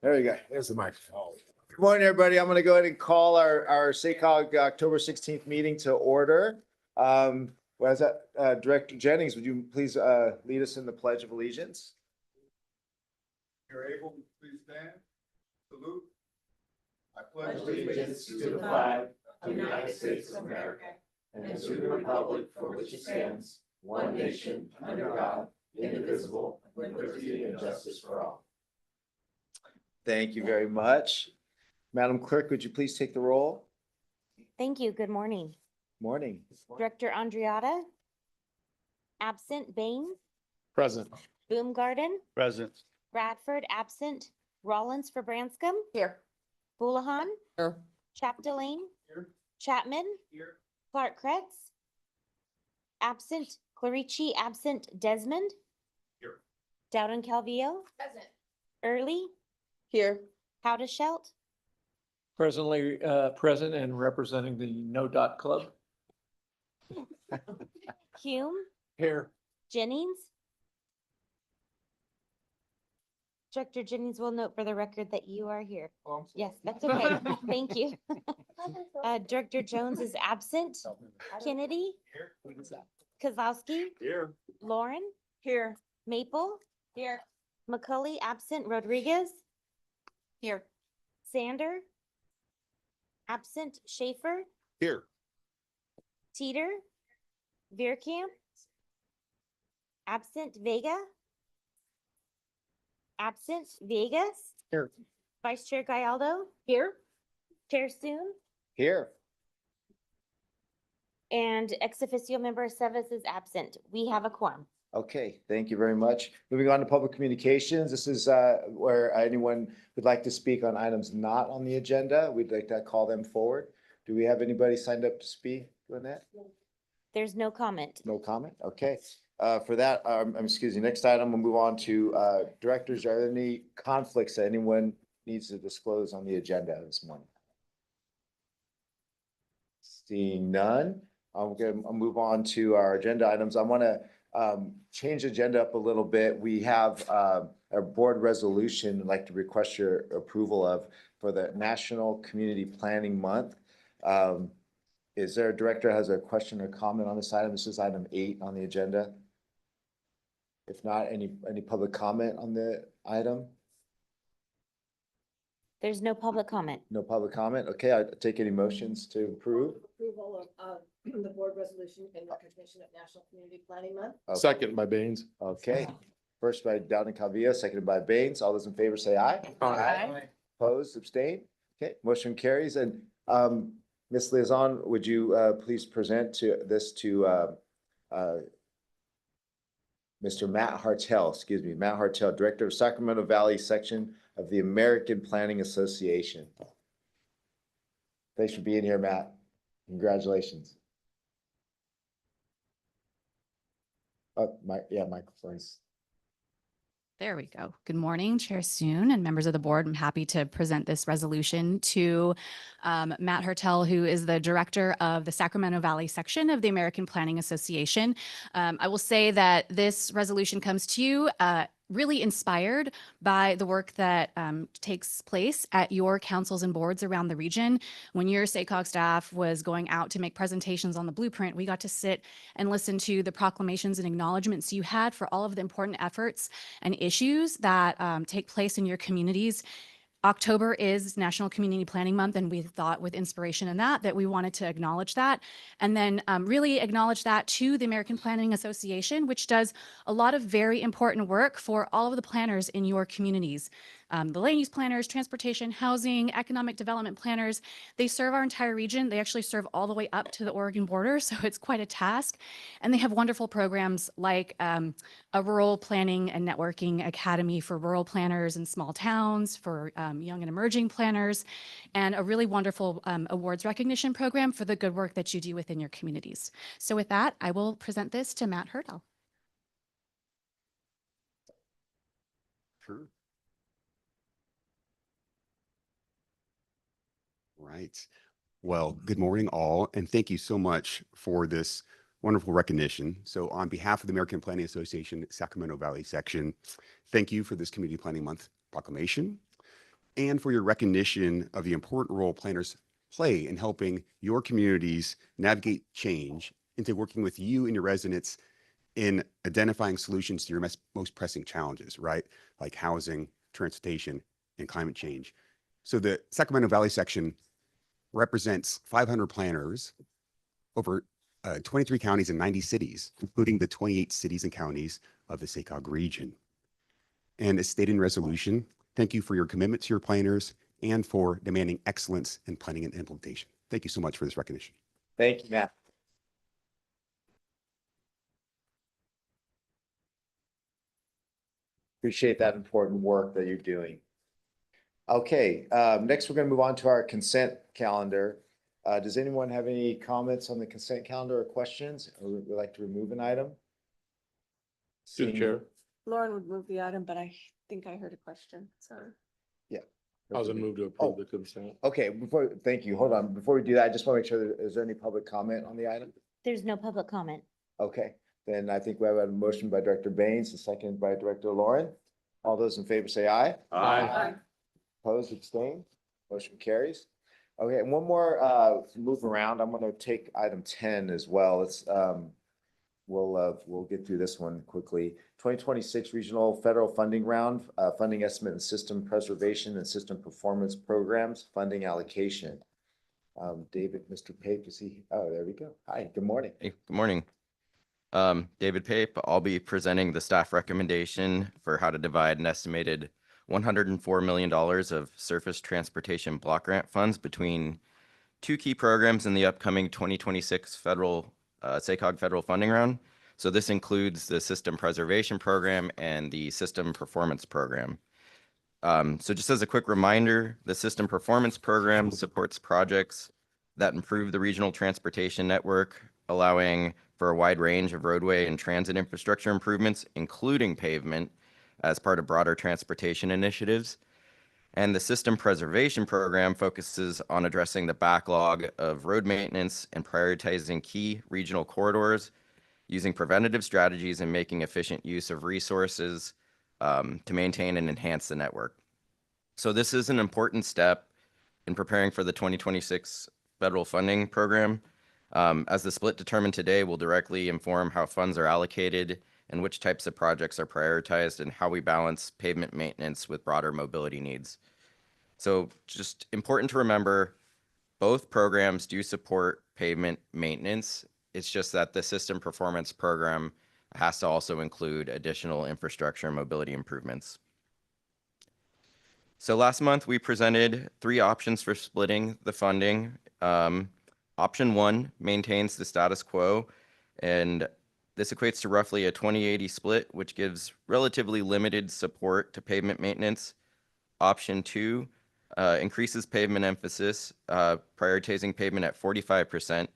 There you go. There's the microphone. Good morning, everybody. I'm going to go ahead and call our SACOG October 16th meeting to order. What is that? Director Jennings, would you please lead us in the Pledge of Allegiance? If you're able, please stand. Salute. I Pledge allegiance to the flag of the United States of America and to the republic for which it stands, one nation, under God, indivisible, with liberty and justice for all. Thank you very much. Madam Clerk, would you please take the roll? Thank you. Good morning. Morning. Director Andreatta. Absent. Baines. Present. Boomgarden. Present. Bradford. Absent. Rollins for Branscombe. Here. Houlihan. Here. Chapdelaine. Here. Chapman. Here. Clark Kretz. Absent. Clarici. Absent. Desmond. Here. Dowden Calvillo. Present. Early. Here. Howdeschelt. Presently present and representing the No Dot Club. Hume. Here. Jennings. Director Jennings will note for the record that you are here. Yes, that's okay. Thank you. Director Jones is absent. Kennedy. Here. Kozlowski. Here. Lauren. Here. Maple. Here. McCully absent. Rodriguez. Here. Sander. Absent. Schaefer. Here. Teeter. Veerkamp. Absent. Vega. Absent. Vegas. Here. Vice Chair Gallardo. Here. Chair Soon. Here. And ex officio member Sevis is absent. We have a quorum. Okay, thank you very much. Moving on to public communications. This is where anyone would like to speak on items not on the agenda. We'd like to call them forward. Do we have anybody signed up to speak on that? There's no comment. No comment? Okay. For that, excuse me, next item, we'll move on to directors. Are there any conflicts that anyone needs to disclose on the agenda this morning? Seeing none, I'll move on to our agenda items. I want to change the agenda up a little bit. We have a board resolution I'd like to request your approval of for the National Community Planning Month. Is there a director has a question or comment on this item? This is item 8 on the agenda. If not, any public comment on the item? There's no public comment. No public comment? Okay, I'll take any motions to approve. Approval of the board resolution in recognition of National Community Planning Month. Okay. Second by Baines. Okay, first by Dowden Calvillo, seconded by Baines. All those in favor say aye. Aye. Opposed, abstain? Okay, motion carries. And Ms. Liaison, would you please present this to Mr. Matt Hartel, Matt Hartel, Director of Sacramento Valley Section of the American Planning Association. Thanks for being here, Matt. Congratulations. Microphones. There we go. Good morning, Chair Soon and members of the board. I'm happy to present this resolution to Matt Hartel, who is the director of the Sacramento Valley section of the American Planning Association. I will say that this resolution comes to you really inspired by the work that takes place at your councils and boards around the region. When your SACOG staff was going out to make presentations on the blueprint, we got to sit and listen to the proclamations and acknowledgements you had for all of the important efforts and issues that take place in your communities. October is National Community Planning Month, and we thought with inspiration in that we wanted to acknowledge that and then really acknowledge that to the American Planning Association, which does a lot of very important work for all of the planners in your communities. The land use planners, transportation, housing, economic development planners, they serve our entire region. They actually serve all the way up to the Oregon border, so it's quite a task. And they have wonderful programs like a rural planning and networking academy for rural planners in small towns, for young and emerging planners, and a really wonderful awards recognition program for the good work that you do within your communities. So with that, I will present this to Matt Hartel. Sure. Right. Well, good morning all, and thank you so much for this wonderful recognition. So on behalf of the American Planning Association Sacramento Valley section, thank you for this Community Planning Month proclamation. and for your recognition of the important role planners play in helping your communities navigate change into working with you and your residents in identifying solutions to your most pressing challenges, right? Like housing, transportation, and climate change. So the Sacramento Valley section represents 500 planners over 23 counties and 90 cities, including the 28 cities and counties of the SACOG region. And as stated in resolution, thank you for your commitment to your planners and for demanding excellence in planning and implementation. Thank you so much for this recognition. Thank you, Matt. Appreciate that important work that you're doing. Okay, next we're going to move on to our consent calendar. Does anyone have any comments on the consent calendar or questions, or would like to remove an item? Through the chair. Lauren would move the item, but I think I heard a question, sorry. I was gonna move to approve the consent. Okay, thank you. Hold on. Before we do that, I just want to make sure is there any public comment on the item? There's no public comment. Okay, then I think we have a motion by Director Baines, and second by Director Lauren. All those in favor say aye. Aye. Opposed, abstain, motion carries. Okay, and one more move around. I'm gonna take item 10 as well. It's we'll get through this one quickly. 2026 Regional Federal Funding Round, Funding Estimate and System Preservation and System Performance Programs, Funding Allocation. David, Mr. Pape, is he? Oh, there we go. Hi, good morning. Hey, good morning. David Pape, I'll be presenting the staff recommendation for how to divide an estimated $104 million of surface transportation block grant funds between two key programs in the upcoming 2026 federal SACOG federal funding round. So this includes the System Preservation Program and the System Performance Program. So just as a quick reminder, the System Performance Program supports projects that improve the regional transportation network, allowing for a wide range of roadway and transit infrastructure improvements, including pavement, as part of broader transportation initiatives. And the System Preservation Program focuses on addressing the backlog of road maintenance and prioritizing key regional corridors, using preventative strategies and making efficient use of resources to maintain and enhance the network. So this is an important step in preparing for the 2026 federal funding program, as the split determined today will directly inform how funds are allocated and which types of projects are prioritized and how we balance pavement maintenance with broader mobility needs. So just important to remember, both programs do support pavement maintenance. It's just that the System Performance Program has to also include additional infrastructure and mobility improvements. So last month, we presented 3 options for splitting the funding. Option 1 maintains the status quo, and this equates to roughly a 20-80 split, which gives relatively limited support to pavement maintenance. Option 2 increases pavement emphasis, prioritizing pavement at 45%,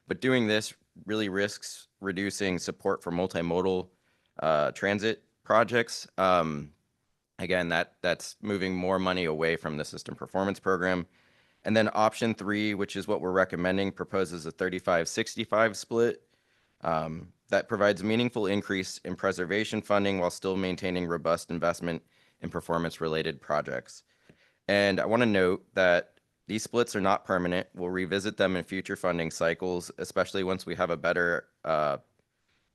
but doing this really risks reducing support for multimodal transit projects. Again, that's moving more money away from the System Performance Program. And then option 3, which is what we're recommending, proposes a 35-65 split that provides meaningful increase in preservation funding while still maintaining robust investment in performance-related projects. And I want to note that these splits are not permanent. We'll revisit them in future funding cycles, especially once we have a better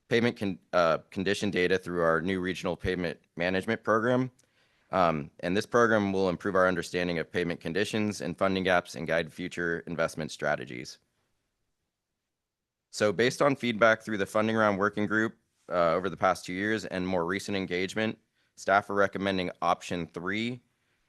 pavement condition data through our new regional pavement management program. And this program will improve our understanding of pavement conditions and funding gaps and guide future investment strategies. So based on feedback through the funding round working group over the past 2 years and more recent engagement, staff are recommending option 3,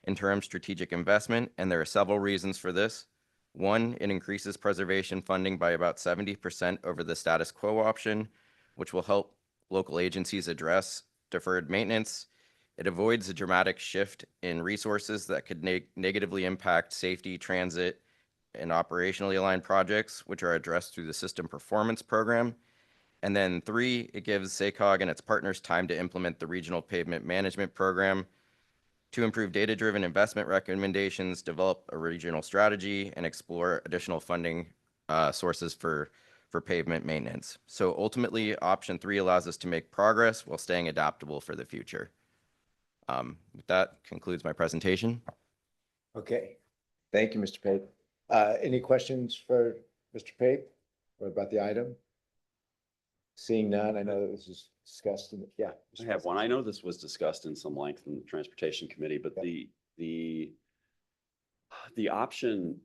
interim strategic investment, and there are several reasons for this. 1, it increases preservation funding by about 70% over the status quo option, which will help local agencies address deferred maintenance. It avoids a dramatic shift in resources that could negatively impact safety, transit, and operationally aligned projects, which are addressed through the System Performance Program. And then 3, it gives SACOG and its partners time to implement the Regional Pavement Management Program to improve data-driven investment recommendations, develop a regional strategy, and explore additional funding sources for pavement maintenance. So ultimately, option 3 allows us to make progress while staying adaptable for the future. That concludes my presentation. Okay, thank you, Mr. Pape. Any questions for Mr. Pape or about the item? Seeing none, I know that this is discussed in, yeah. I have one. I know this was discussed in some length in the Transportation Committee, but the option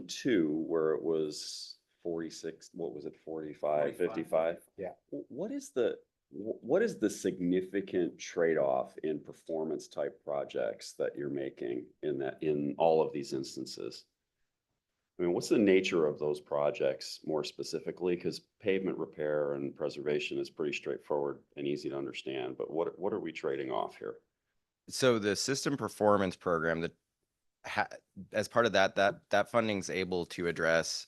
two, where it was 46, what was it, 45, 55? Yeah. What is the significant trade-off in performance type projects that you're making in all of these instances? I mean, what's the nature of those projects more specifically? Because pavement repair and preservation is pretty straightforward and easy to understand, but what are we trading off here? So the system performance program that as part of that funding's able to address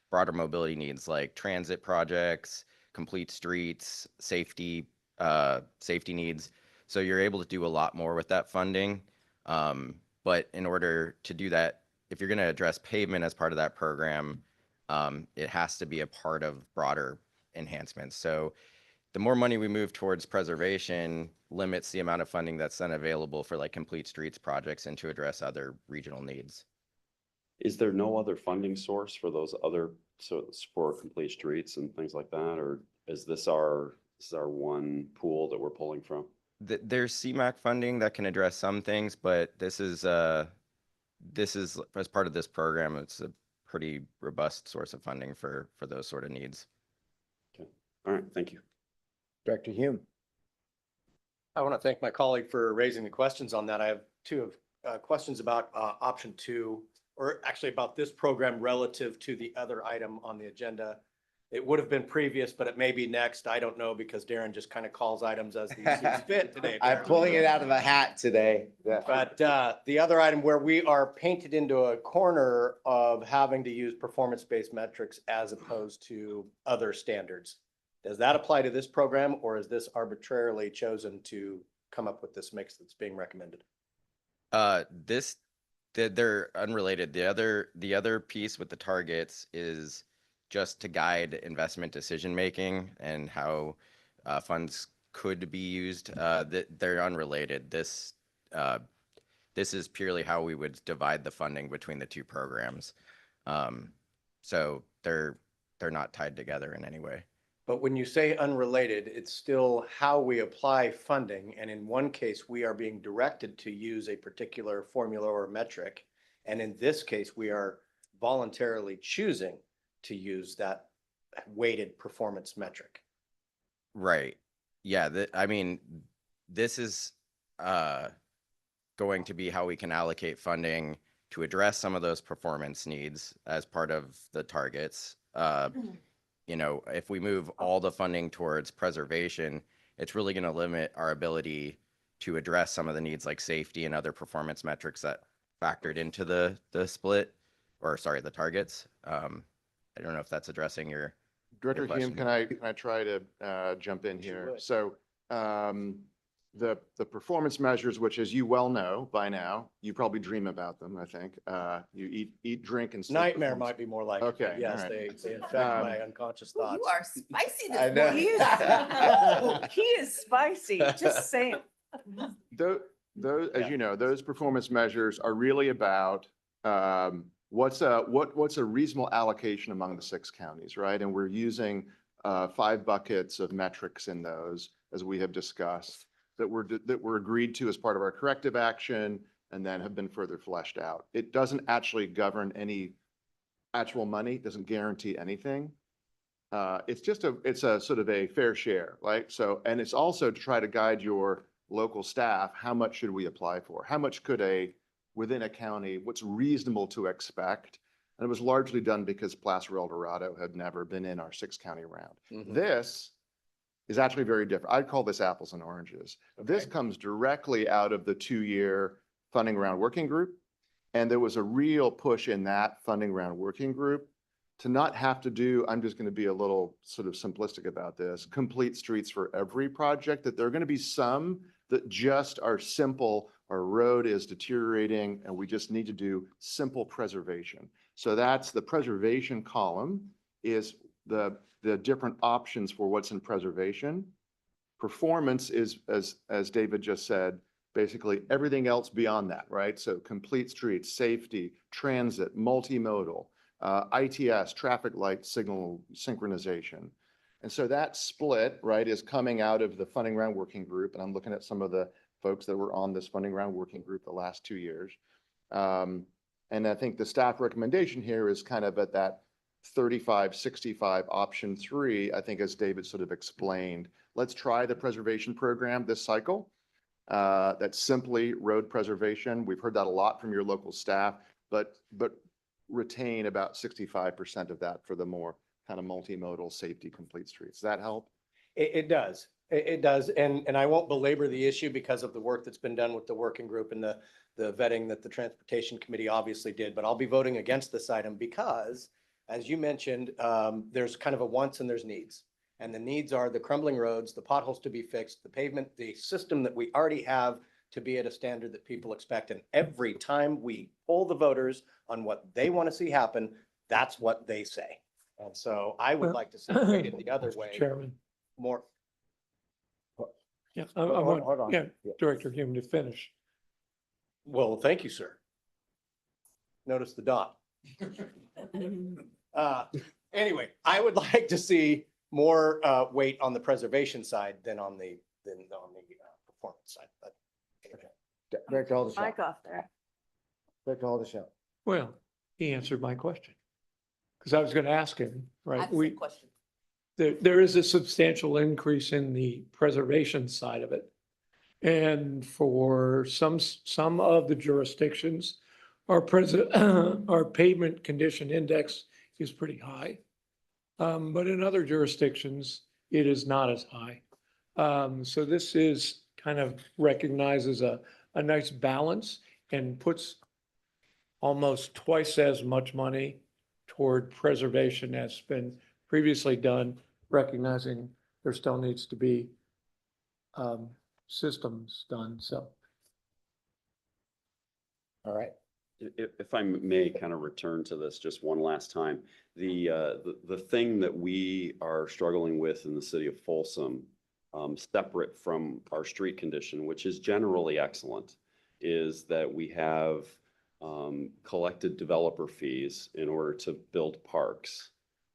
broader mobility needs like transit projects, complete streets, safety needs. So you're able to do a lot more with that funding. But in order to do that, if you're going to address pavement as part of that program, it has to be a part of broader enhancements. So the more money we move towards preservation limits the amount of funding that's then available for like complete streets projects and to address other regional needs. Is there no other funding source for those other, so for complete streets and things like that? Or is this our one pool that we're pulling from? There's CMAQ funding that can address some things, but this is as part of this program, it's a pretty robust source of funding for those sort of needs. Okay. All right. Thank you. Director Hume. I want to thank my colleague for raising the questions on that. I have two questions about option two, or actually about this program relative to the other item on the agenda. It would have been previous, but it may be next. I don't know, because Darren just kind of calls items as he sees fit today. I'm apparently. pulling it out of a hat today. Yeah. But the other item where we are painted into a corner of having to use performance-based metrics as opposed to other standards. Does that apply to this program, or is this arbitrarily chosen to come up with this mix that's being recommended? They're unrelated. The other piece with the targets is just to guide investment decision making and how funds could be used. They're unrelated. This is purely how we would divide the funding between the two programs. So they're not tied together in any way. But when you say unrelated, it's still how we apply funding. And in one case, we are being directed to use a particular formula or metric. And in this case, we are voluntarily choosing to use that weighted performance metric. Right. Yeah. I mean, this is going to be how we can allocate funding to address some of those performance needs as part of the targets. You know, if we move all the funding towards preservation, it's really going to limit our ability to address some of the needs like safety and other performance metrics that factored into the split, or sorry, the targets. I don't know if that's addressing your Director question. Hume, can I try to jump in here? would. So the performance measures, which as you well know by now, you probably dream about them, I think. You eat, drink, and sleep. Nightmare performance. might be more like. Okay, Yes, all right. they affect my unconscious thoughts. You are spicy I this know. morning. Oh, he is spicy, just saying. Those, as Yeah. you know, those performance measures are really about what's a reasonable allocation among the 6 counties, right? And we're using 5 buckets of metrics in those, as we have discussed, that were agreed to as part of our corrective action and then have been further fleshed out. It doesn't actually govern any actual money, doesn't guarantee anything. It's a sort of a fair share, right? So, and it's also to try to guide your local staff, how much should we apply for? How much could within a county, what's reasonable to expect? And it was largely done because Placer El Dorado had never been in our 6 county round. Mhm. This is actually very different. I'd call this apples and oranges. This Okay. comes directly out of the 2-year funding round working group. And there was a real push in that funding round working group to not have to do, I'm just going to be a little sort of simplistic about this, complete streets for every project, that there are going to be some that just are simple. Our road is deteriorating and we just need to do simple preservation. So that's the preservation column, is the different options for what's in preservation. Performance is, as David just said, basically everything else beyond that, right? So complete streets, safety, transit, multimodal, ITS, traffic light signal synchronization. And so that split, right, is coming out of the Funding Round Working Group. And I'm looking at some of the folks that were on this Funding Round Working Group the last 2 years. And I think the staff recommendation here is kind of at that 35-65 option 3. I think as David sort of explained, let's try the preservation program this cycle. That's simply road preservation. We've heard that a lot from your local staff, but retain about 65% of that for the more kind of multimodal safety complete streets. Does that help? It does. It does. And I won't belabor the issue because of the work that's been done with the working group and the vetting that the Transportation Committee obviously did. But I'll be voting against this item because, as you mentioned, there's kind of a wants and there's needs. And the needs are the crumbling roads, the potholes to be fixed, the pavement, the system that we already have to be at a standard that people expect. And every time we poll the voters on what they want to see happen, that's what they say. And so I would like to see it weighted the other way. Chairman. More. Yeah, Hold on. yeah, Director Hume to finish. Well, thank you, sir. Notice the dot. Anyway, I would like to see more weight on the preservation side than on the performance side. But Director Aldershot. Mic off there. Director Aldershot. Well, he answered my question. Because I was going to ask him, right? Question. There is a substantial increase in the preservation side of it. And for some of the jurisdictions, our pavement condition index is pretty high. But in other jurisdictions, it is not as high. So this is kind of recognizes a nice balance and puts almost twice as much money toward preservation as been previously done, recognizing there still needs to be systems done, so. All right. If I may kind of return to this just one last time, the thing that we are struggling with in the city of Folsom, separate from our street condition, which is generally excellent, is that we have collected developer fees in order to build parks.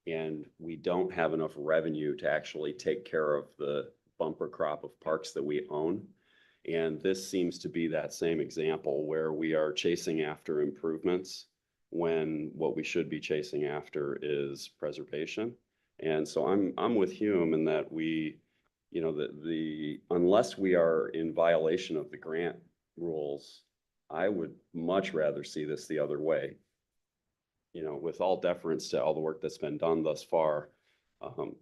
And we don't have enough revenue to actually take care of the bumper crop of parks that we own. And this seems to be that same example where we are chasing after improvements when what we should be chasing after is preservation. And so I'm with Hume in that we, you know, unless we are in violation of the grant rules, I would much rather see this the other way. You know, with all deference to all the work that's been done thus far,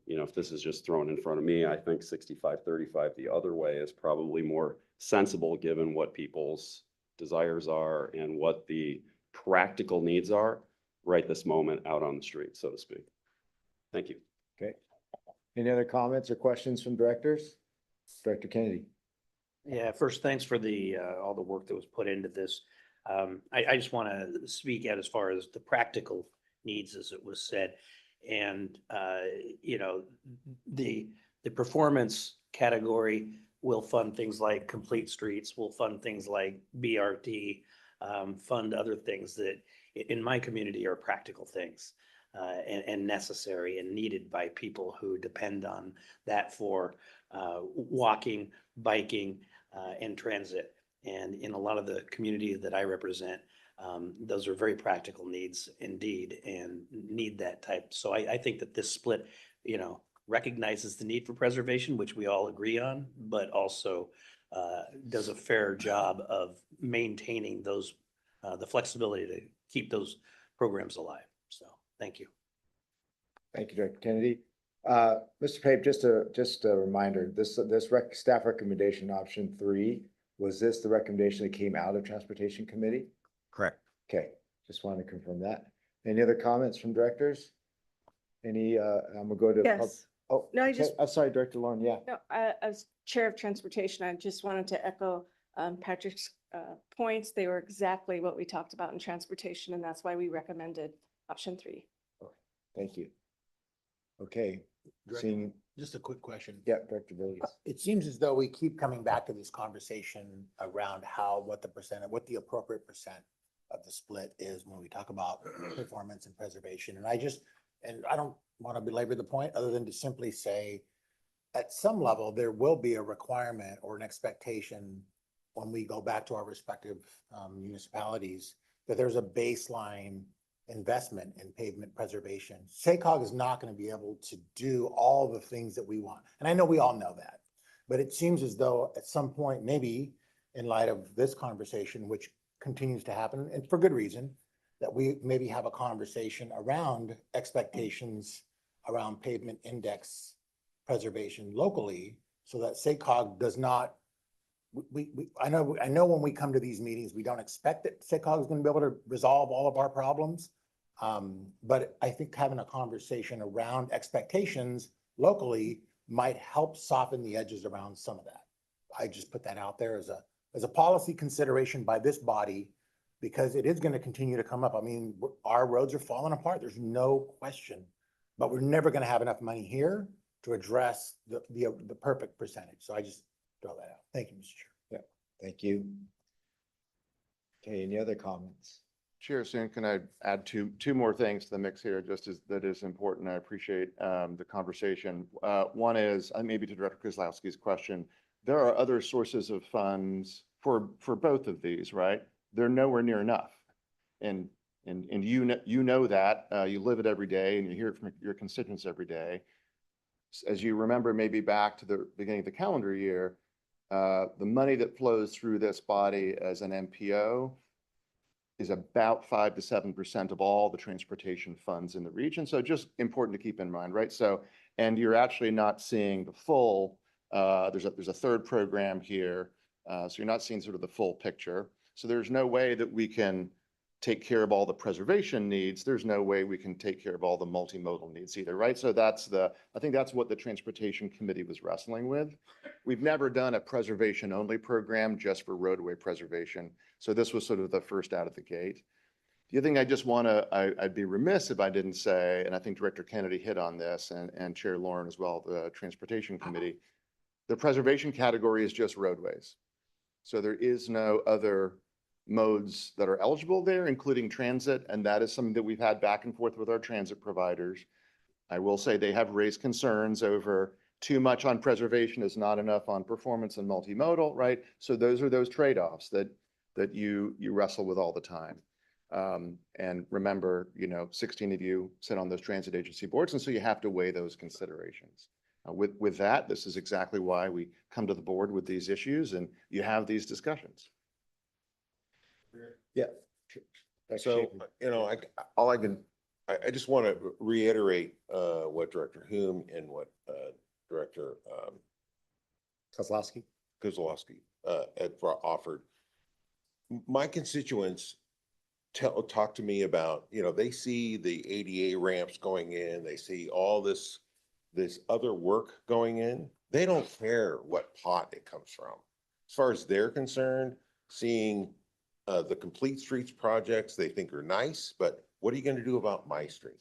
you know, if this is just thrown in front of me, I think 65-35 the other way is probably more sensible given what people's desires are and what the practical needs are right this moment out on the street, so to speak. Thank you. Okay. Any other comments or questions from directors? Director Kennedy. Yeah, first, thanks for the all the work that was put into this. I just want to speak out as far as the practical needs, as it was said. And, you know, the performance category will fund things like complete streets, will fund things like BRT, fund other things that in my community are practical things and necessary and needed by people who depend on that for walking, biking, and transit. And in a lot of the community that I represent, those are very practical needs indeed and need that type. So I think that this split, you know, recognizes the need for preservation, which we all agree on, but also does a fair job of maintaining those, the flexibility to keep those programs alive. So thank you. Thank you, Director Kennedy. Mr. Pape, just a reminder, this staff recommendation option 3, was this the recommendation that came out of Transportation Committee? Correct. Okay, just wanted to confirm that. Any other comments from directors? Any, I'm gonna go to. Yes. Oh, No, I okay. just- I'm sorry, Director Lauren, yeah. No, as Chair of Transportation, I just wanted to echo Patrick's points. They were exactly what we talked about in transportation, and that's why we recommended option 3. Thank you. Okay, Seeing, Just a quick question. yeah, Director Vegas. It seems as though we keep coming back to this conversation around what the appropriate percent of the split is when we talk about performance and preservation. And I don't want to belabor the point other than to simply say, at some level, there will be a requirement or an expectation when we go back to our respective municipalities, that there's a baseline investment in pavement preservation. SACOG is not going to be able to do all the things that we want. And I know we all know that, but it seems as though at some point, maybe in light of this conversation, which continues to happen, and for good reason, that we maybe have a conversation around expectations around pavement index preservation locally, so that SACOG does not, I know when we come to these meetings, we don't expect that SACOG is going to be able to resolve all of our problems. But I think having a conversation around expectations locally might help soften the edges around some of that. I just put that out there as a policy consideration by this body, because it is going to continue to come up. I mean, our roads are falling apart. There's no question, but we're never going to have enough money here to address the perfect percentage. So I just throw that out. Thank you, Mr. Chair. Yeah, thank you. Okay, any other comments? Chair Soon, can I add two more things to the mix here, just as that is important? I appreciate the conversation. One is maybe to Director Kozlowski's question. There are other sources of funds for both of these, right? They're nowhere near enough, and you know that you live it every day, and you hear it from your constituents every day. As you remember, maybe back to the beginning of the calendar year, the money that flows through this body as an MPO is about 5 to 7% of all the transportation funds in the region. So just important to keep in mind, right? So, and you're actually not seeing the full, there's a third program here. So you're not seeing sort of the full picture. So there's no way that we can take care of all the preservation needs. There's no way we can take care of all the multimodal needs either, right? So I think that's what the Transportation Committee was wrestling with. We've never done a preservation only program just for roadway preservation. So this was sort of the first out of the gate. The other thing I just I'd be remiss if I didn't say, and I think Director Kennedy hit on this, and Chair Lauren as well, the Transportation Committee, the preservation category is just roadways. So there is no other modes that are eligible there, including transit, and that is something that we've had back and forth with our transit providers. I will say they have raised concerns over too much on preservation is not enough on performance and multimodal, right? So those are those trade-offs that you wrestle with all the time. And remember, 16 of you sit on those transit agency boards, and so you have to weigh those considerations. With that, this is exactly why we come to the board with these issues, and you have these discussions. Yeah. So, I just want to reiterate what Director Hume and what Director Kozlowski had offered. My constituents talk to me about, they see the ADA ramps going in, they see all this other work going in. They don't care what pot it comes from. As far as they're concerned, seeing the Complete Streets projects they think are nice, but what are you going to do about my street?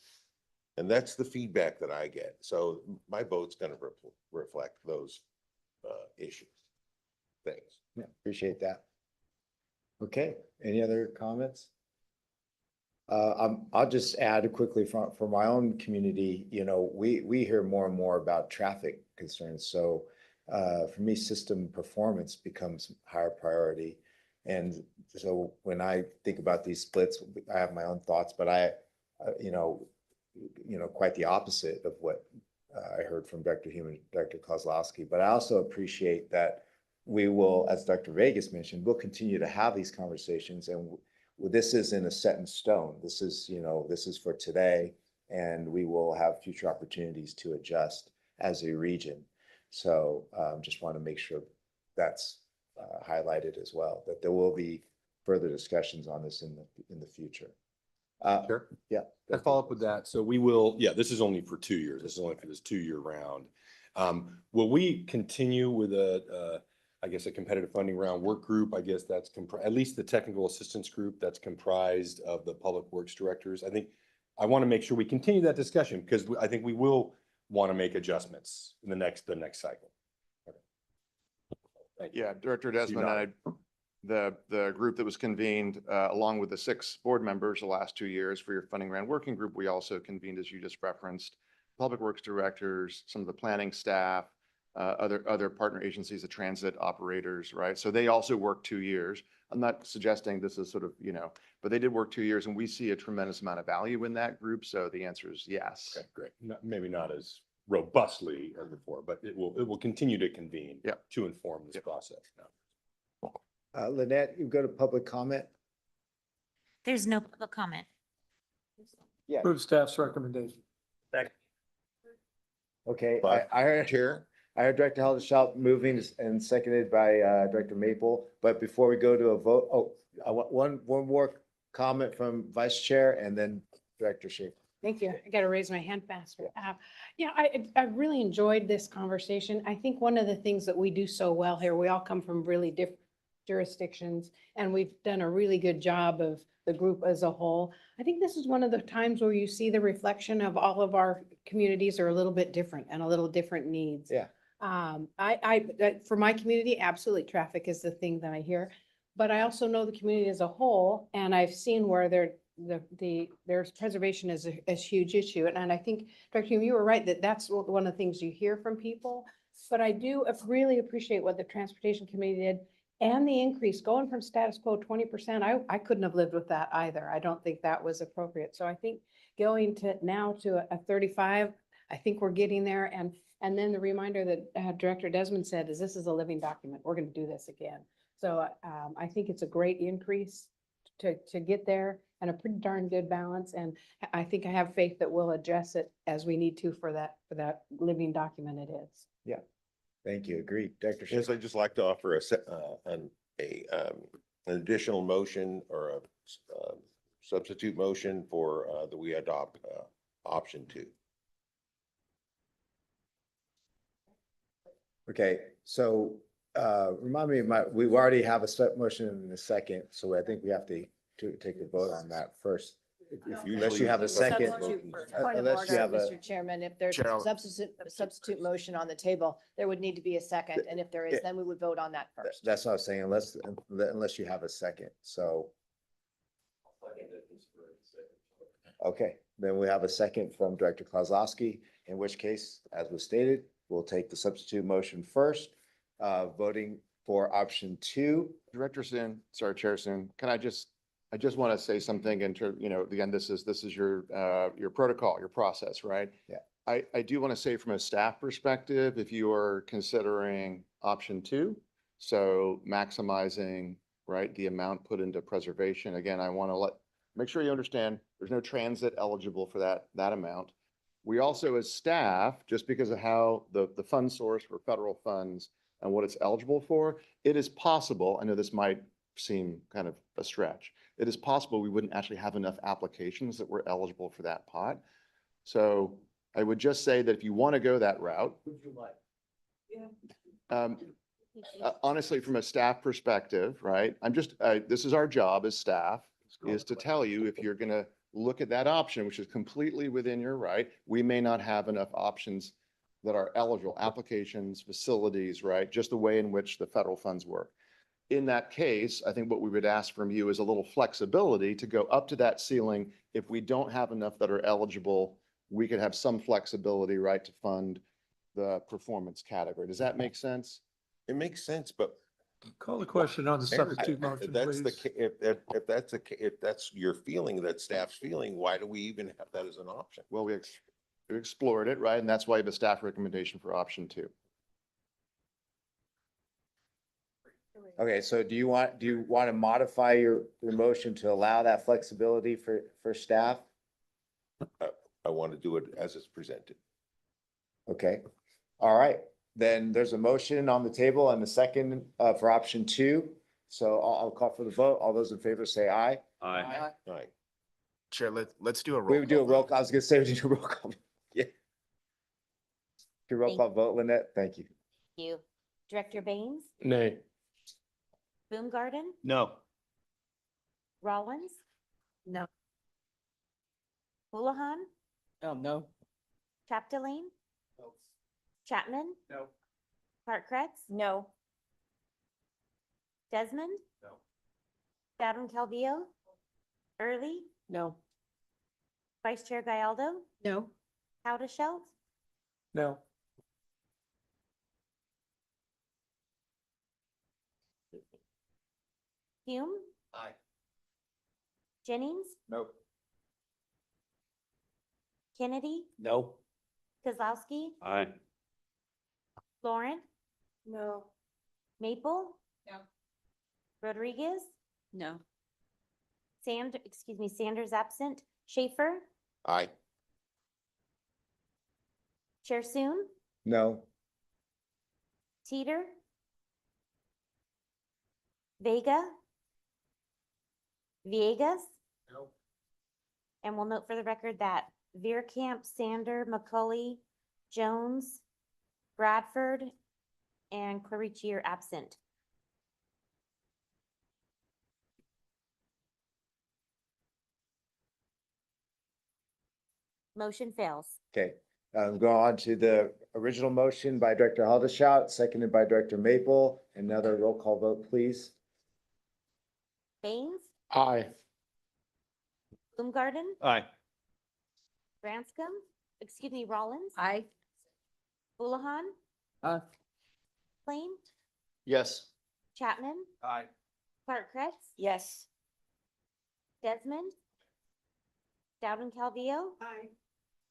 And that's the feedback that I get. So my vote's going to reflect those issues. Thanks. Yeah, appreciate that. Okay, any other comments? I'll just add quickly for my own community, we hear more and more about traffic concerns. So for me, system performance becomes higher priority. And so when I think about these splits, I have my own thoughts, but quite the opposite of what I heard from Dr. Hume and Dr. Kozlowski. But I also appreciate that we will, as Dr. Vegas mentioned, we'll continue to have these conversations, and this isn't a set in stone. This is for today, and we will have future opportunities to adjust as a region. So just want to make sure that's highlighted as well, that there will be further discussions on this in the future. Sure. Yeah. I'll follow up with that. So we will, this is only for 2 years. This is only for this 2-year round. Will we continue with a competitive funding round work group? I guess that's at least the technical assistance group that's comprised of the public works directors. I want to make sure we continue that discussion, because I think we will want to make adjustments in the next cycle. Yeah, Director See Desmond, that. the group that was convened, along with the 6 board members the last 2 years for your funding grant working group, we also convened, as you just referenced, public works directors, some of the planning staff, other partner agencies, the transit operators, right? So they also worked 2 years. I'm not suggesting this is sort of, but they did work 2 years, and we see a tremendous amount of value in that group. So the answer is yes. Okay, great. Maybe not as robustly as before, but it will continue to convene. Yep. To inform this Yep. process. Lynette, you go to public comment? There's no public comment. Yeah. Approve staff's recommendation. Okay, But I heard. Chair, I heard Director Helderschell moving and seconded by Director Maple, but before we go to a vote, I want one more comment from Vice Chair and then Director Schaefer. Thank you. I got to raise my hand faster. Yeah, I really enjoyed this conversation. I think one of the things that we do so well here, we all come from really different jurisdictions, and we've done a really good job of the group as a whole. I think this is one of the times where you see the reflection of all of our communities are a little bit different and a little different needs. Yeah. For my community, absolutely, traffic is the thing that I hear. But I also know the community as a whole, and I've seen where there's preservation is a huge issue. And I think, Dr. Hume, you were right that that's one of the things you hear from people. But I do really appreciate what the Transportation Committee did and the increase going from status quo 20%. I couldn't have lived with that either. I don't think that was appropriate. So I think going to now to a 35, I think we're getting there. And then the reminder that Director Desmond said is this is a living document. We're going to do this again. So I think it's a great increase to get there and a pretty darn good balance. And I think I have faith that we'll address it as we need to for that living document it is. Yeah. Thank you. Agreed. Dr. yes, Schaefer. I'd just like to offer an additional motion or a substitute motion for that we adopt option 2. Okay, so remind me, we already have a set motion in a second, so I think we have to take a vote on that first. Unless you have a second. Point of Unless you order, have a, Mr. Chairman, if there's Chair. a substitute motion on the table, there would need to be a second. And if there is, then we would vote on that first. that's what I was saying, unless you have a second, so. Okay, then we have a second from Director Kozlowski, in which case, as was stated, we'll take the substitute motion first, voting for option 2. Director Soon, sorry, Chair Soon, I just want to say something again, this is your protocol, your process, right? Yeah. I do want to say from a staff perspective, if you are considering option 2, so maximizing, right, the amount put into preservation, again, I want to make sure you understand there's no transit eligible for that amount. We also, as staff, just because of how the fund source for federal funds and what it's eligible for, it is possible, I know this might seem kind of a stretch, it is possible we wouldn't actually have enough applications that were eligible for that pot. So I would just say that if you want to go that route. Would you like? Honestly, from a staff perspective, right, this is our job as staff, is to tell you if you're going to look at that option, which is completely within your right, we may not have enough options that are eligible, applications, facilities, right, just the way in which the federal funds work. In that case, I think what we would ask from you is a little flexibility to go up to that ceiling. If we don't have enough that are eligible, we could have some flexibility, right, to fund the performance category. Does that make sense? It makes sense, but Call the question on the substitute motion, please. If that's your feeling, that staff's feeling, why do we even have that as an option? Well, we explored it, right? And that's why the staff recommendation for option 2. Okay, so do you want to modify your motion to allow that flexibility for staff? I want to do it as it's presented. Okay, all right, then there's a motion on the table and a second for option 2. So I'll call for the vote. All those in favor say aye. Aye. Aye. Chair, let's do a roll. We would do a roll call. I was gonna say we do a roll call. Yeah. Do a roll call vote, Lynette. Thank you. Thank you. Director Baines, Nay. Boomgarden, No. Rollins, No. Houlihan, No. Chapdelaine, Chapman? No. Clark Kretz? No. Desmond? No. Dowden Calvillo? Early? No. Vice Chair Gayaldo? No. Haudashelt? No. Hume? Aye. Jennings? Nope. Kennedy? No. Kozlowski? Aye. Lauren? No. Maple? No. Rodriguez? No. Sanders absent. Schaefer? Aye. Chair Soon? No. Teeter? Vega? Villegas? No. And we'll note for the record that Veerkamp, Sander, McCully, Jones, Bradford, and Clarici are absent. Motion fails. Okay, go on to the original motion by Director Haldeshout, seconded by Director Maple. Another roll call vote, please. Baines? Aye. Bloomgarden? Aye. Branscombe? Rollins? Aye. Houlihan? Aye. Plain? Yes. Chapman? Aye. Clark Kretz? Yes. Desmond? Dowden Calvillo? Aye.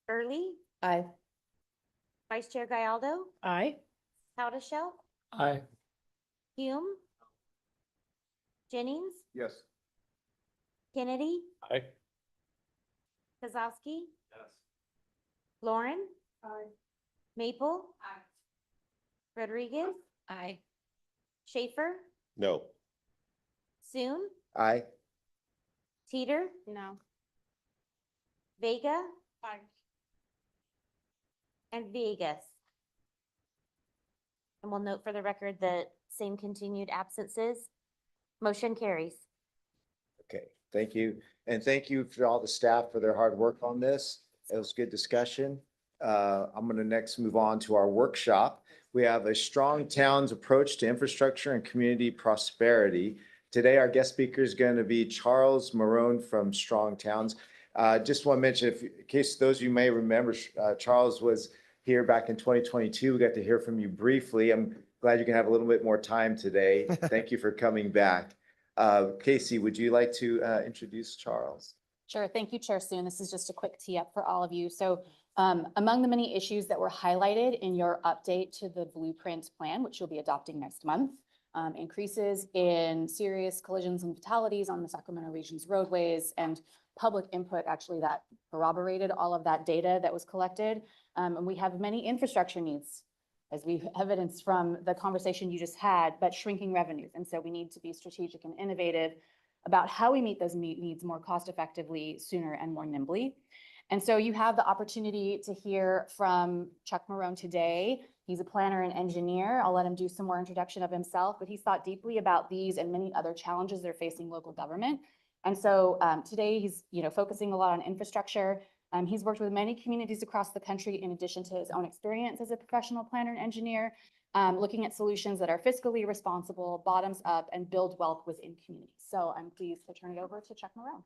Early? Aye. Vice Chair Gayaldo? Aye. Haudashelt? Aye. Hume? Jennings? Yes. Kennedy? Aye. Kozlowski? Yes. Lauren? Aye. Maple? Aye. Rodriguez? Aye. Schaefer? No. Soon? Aye. Teeter? No. Vega? Aye. And Villegas. And we'll note for the record that same continued absences. Motion carries. Okay, thank you. And thank you for all the staff for their hard work on this. It was good discussion. I'm going to next move on to our workshop. We have a strong towns approach to infrastructure and community prosperity. Today, our guest speaker is going to be Charles Marone from Strong Towns. Just want to mention, in case those of you may remember, Charles was here back in 2022. We got to hear from you briefly. I'm glad you can have a little bit more time today. Thank you for coming back. Casey, would you like to introduce Charles? Sure. Thank you, Chair Soon. This is just a quick tee up for all of you. So among the many issues that were highlighted in your update to the blueprint plan, which you'll be adopting next month, increases in serious collisions and fatalities on the Sacramento region's roadways, and public input actually that corroborated all of that data that was collected. And we have many infrastructure needs, as we've evidenced from the conversation you just had, but shrinking revenues. And so we need to be strategic and innovative about how we meet those needs more cost effectively, sooner, and more nimbly. And so you have the opportunity to hear from Chuck Marone today. He's a planner and engineer. I'll let him do some more introduction of himself, but he's thought deeply about these and many other challenges that are facing local government. And so today he's focusing a lot on infrastructure. He's worked with many communities across the country in addition to his own experience as a professional planner and engineer, looking at solutions that are fiscally responsible, bottoms up, and build wealth within communities. So I'm pleased to turn it over to Chuck Marone.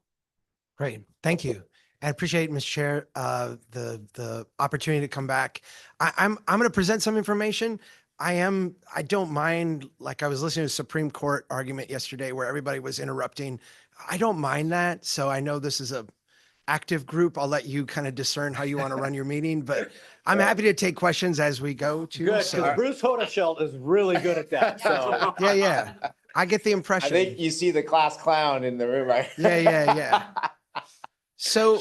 Great, thank you. I appreciate, Ms. Chair, the opportunity to come back. I'm going to present some information. I don't mind, like I was listening to a Supreme Court argument yesterday where everybody was interrupting. I don't mind that. So I know this is a active group. I'll let you kind of discern how you want to run your meeting, but I'm happy to take questions as we go too. Good, So, because Bruce Hodeshelt is really good at that, so. yeah. I get the I impression. think you see the class clown in the room, right? Yeah. So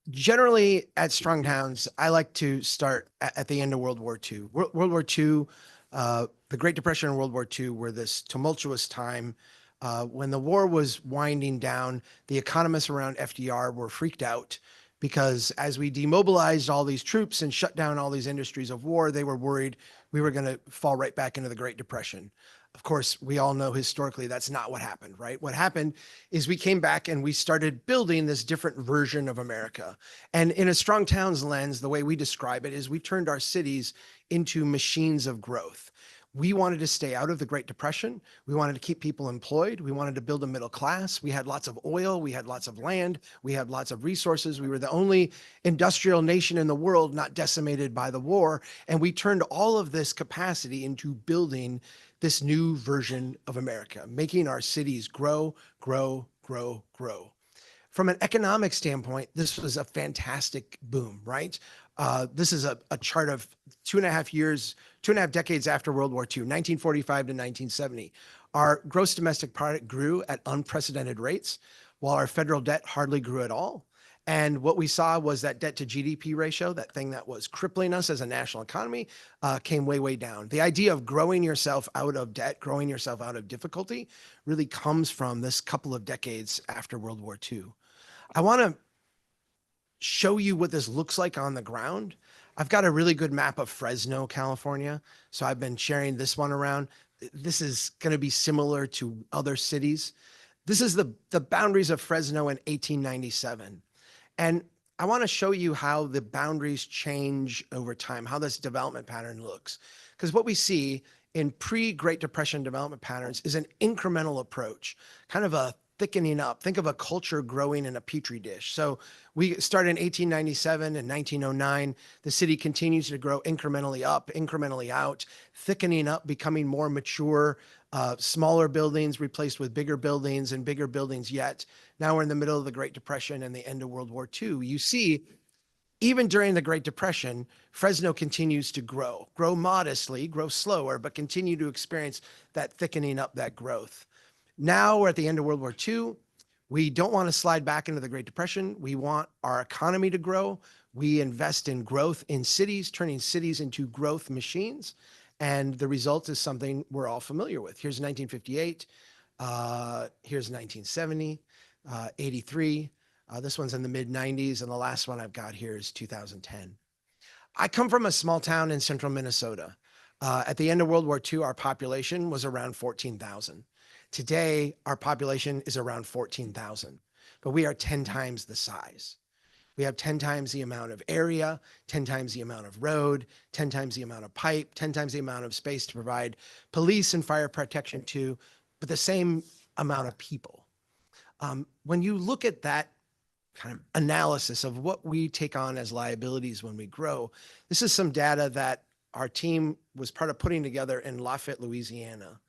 generally at Strong Towns, I like to start at the end of World War II. World War II, the Great Depression and World War II were this tumultuous time. When the war was winding down, the economists around FDR were freaked out because as we demobilized all these troops and shut down all these industries of war, they were worried we were going to fall right back into the Great Depression. Of course, we all know historically that's not what happened, right? What happened is we came back and we started building this different version of America. And in a Strong Towns lens, the way we describe it is we turned our cities into machines of growth. We wanted to stay out of the Great Depression. We wanted to keep people employed. We wanted to build a middle class. We had lots of oil. We had lots of land. We had lots of resources. We were the only industrial nation in the world not decimated by the war. And we turned all of this capacity into building this new version of America, making our cities grow, grow, grow, grow. From an economic standpoint, this was a fantastic boom, right? This is a chart of 2.5 decades after World War II, 1945 to 1970. Our gross domestic product grew at unprecedented rates, while our federal debt hardly grew at all. And what we saw was that debt to GDP ratio, that thing that was crippling us as a national economy, came way, way down. The idea of growing yourself out of debt, growing yourself out of difficulty, really comes from this couple of decades after World War II. I want to show you what this looks like on the ground. I've got a really good map of Fresno, California. So I've been sharing this one around. This is going to be similar to other cities. This is the boundaries of Fresno in 1897. And I want to show you how the boundaries change over time, how this development pattern looks. Because what we see in pre-Great Depression development patterns is an incremental approach, kind of a thickening up. Think of a culture growing in a petri dish. So we started in 1897 and 1909. The city continues to grow incrementally up, incrementally out, thickening up, becoming more mature, smaller buildings replaced with bigger buildings and bigger buildings yet. Now we're in the middle of the Great Depression and the end of World War II. You see, even during the Great Depression, Fresno continues to grow modestly, grow slower, but continue to experience that thickening up, that growth. Now we're at the end of World War II. We don't want to slide back into the Great Depression. We want our economy to grow. We invest in growth in cities, turning cities into growth machines. And the result is something we're all familiar with. Here's 1958. Here's 1970, 83. This one's in the mid 90s. And the last one I've got here is 2010. I come from a small town in central Minnesota. At the end of World War II, our population was around 14,000. Today, our population is around 14,000, but we are 10 times the size. We have 10 times the amount of area, 10 times the amount of road, 10 times the amount of pipe, 10 times the amount of space to provide police and fire protection to, but the same amount of people. When you look at that kind of analysis of what we take on as liabilities when we grow, this is some data that our team was part of putting together in Lafayette, Louisiana.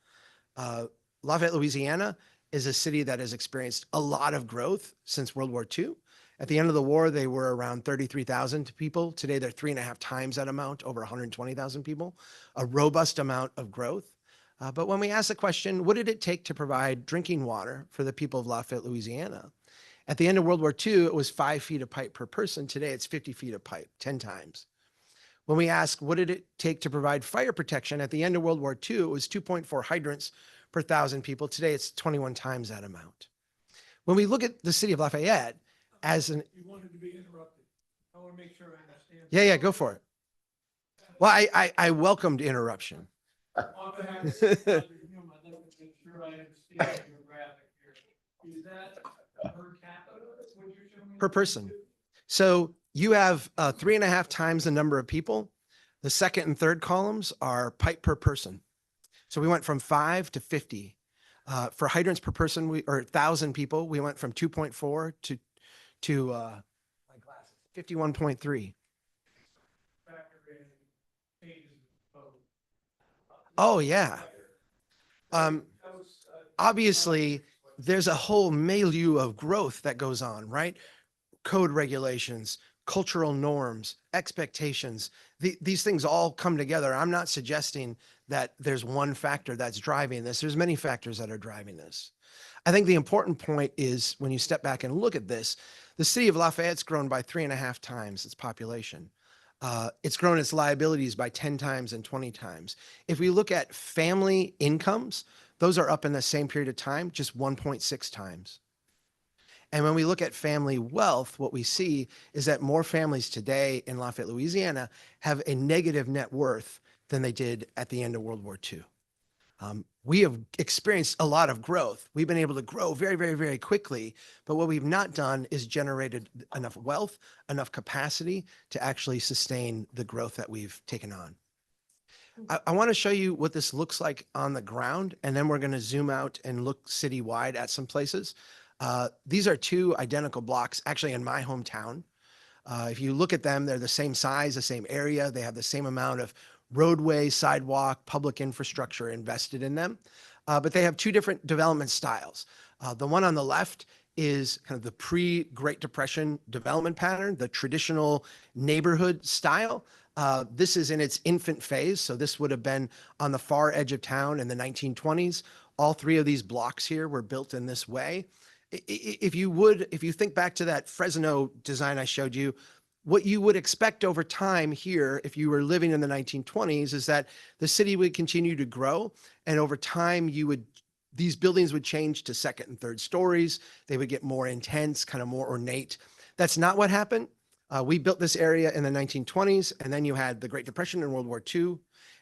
Lafayette, Louisiana is a city that has experienced a lot of growth since World War II. At the end of the war, they were around 33,000 people. Today, they're 3.5 times that amount, over 120,000 people, a robust amount of growth. But when we ask the question, what did it take to provide drinking water for the people of Lafayette, Louisiana? At the end of World War II, it was 5 feet of pipe per person. Today, it's 50 feet of pipe, 10 times. When we ask, what did it take to provide fire protection? At the end of World War II, it was 2.4 hydrants per 1,000 people. Today, it's 21 times that amount. When we look at the city of Lafayette as an... You wanted to be interrupted. I want to make sure I understand. Yeah, go for it. Well, I welcomed interruption. On behalf of the I'd like to make sure I understand your graphic here. Is that per capita, what you're showing? Per person. So you have 3.5 times the number of people. The second and third columns are pipe per person. So we went from 5 to 50. For hydrants per person, or 1,000 people, we went from 2.4 to 51.3. Oh yeah. Obviously, there's a whole milieu of growth that goes on, right? Code regulations, cultural norms, expectations. These things all come together. I'm not suggesting that there's one factor that's driving this. There's many factors that are driving this. I think the important point is when you step back and look at this, the city of Lafayette's grown by 3.5 times its population. It's grown its liabilities by 10 times and 20 times. If we look at family incomes, those are up in the same period of time, just 1.6 times. And when we look at family wealth, what we see is that more families today in Lafayette, Louisiana have a negative net worth than they did at the end of World War II. We have experienced a lot of growth. We've been able to grow very, very, very quickly, but what we've not done is generated enough wealth, enough capacity to actually sustain the growth that we've taken on. I want to show you what this looks like on the ground, and then we're going to zoom out and look citywide at some places. These are two identical blocks, actually in my hometown. If you look at them, they're the same size, the same area. They have the same amount of roadway, sidewalk, public infrastructure invested in them. But they have two different development styles. The one on the left is kind of the pre-Great Depression development pattern, the traditional neighborhood style. This is in its infant phase. So this would have been on the far edge of town in the 1920s. All three of these blocks here were built in this way. If you think back to that Fresno design I showed you, what you would expect over time here, if you were living in the 1920s, is that the city would continue to grow. And over time, these buildings would change to second and third stories. They would get more intense, kind of more ornate. That's not what happened. We built this area in the 1920s, and then you had the Great Depression and World War II.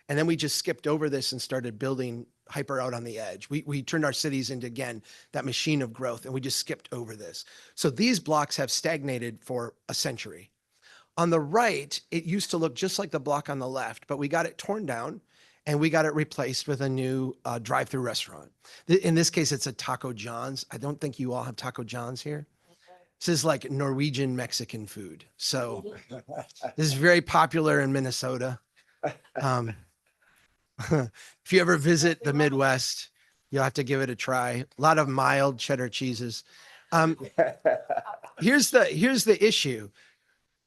And then we just skipped over this and started building hyper out on the edge. We turned our cities into, again, that machine of growth, and we just skipped over this. So these blocks have stagnated for a century. On the right, it used to look just like the block on the left, but we got it torn down and we got it replaced with a new drive-through restaurant. In this case, it's a Taco John's. I don't think you all have Taco John's here. This is like Norwegian Mexican food. So this is very popular in Minnesota. If you ever visit the Midwest, you'll have to give it a try. A lot of mild cheddar cheeses. Here's the issue.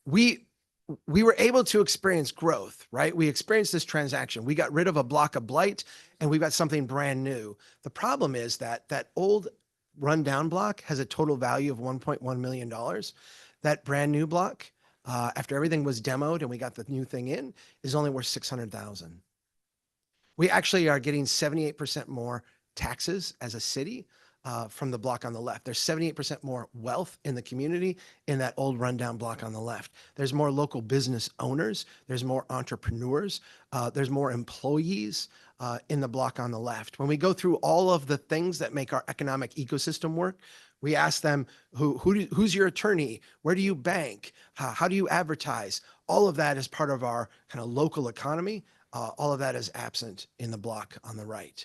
We were able to experience growth, right? We experienced this transaction. We got rid of a block of blight and we've got something brand new. The problem is that that old rundown block has a total value of $1.1 million. That brand new block, after everything was demoed and we got the new thing in, is only worth $600,000. We actually are getting 78% more taxes as a city from the block on the left. There's 78% more wealth in the community in that old rundown block on the left. There's more local business owners. There's more entrepreneurs. There's more employees in the block on the left. When we go through all of the things that make our economic ecosystem work, we ask them, who's your attorney? Where do you bank? How do you advertise? All of that is part of our kind of local economy. All of that is absent in the block on the right.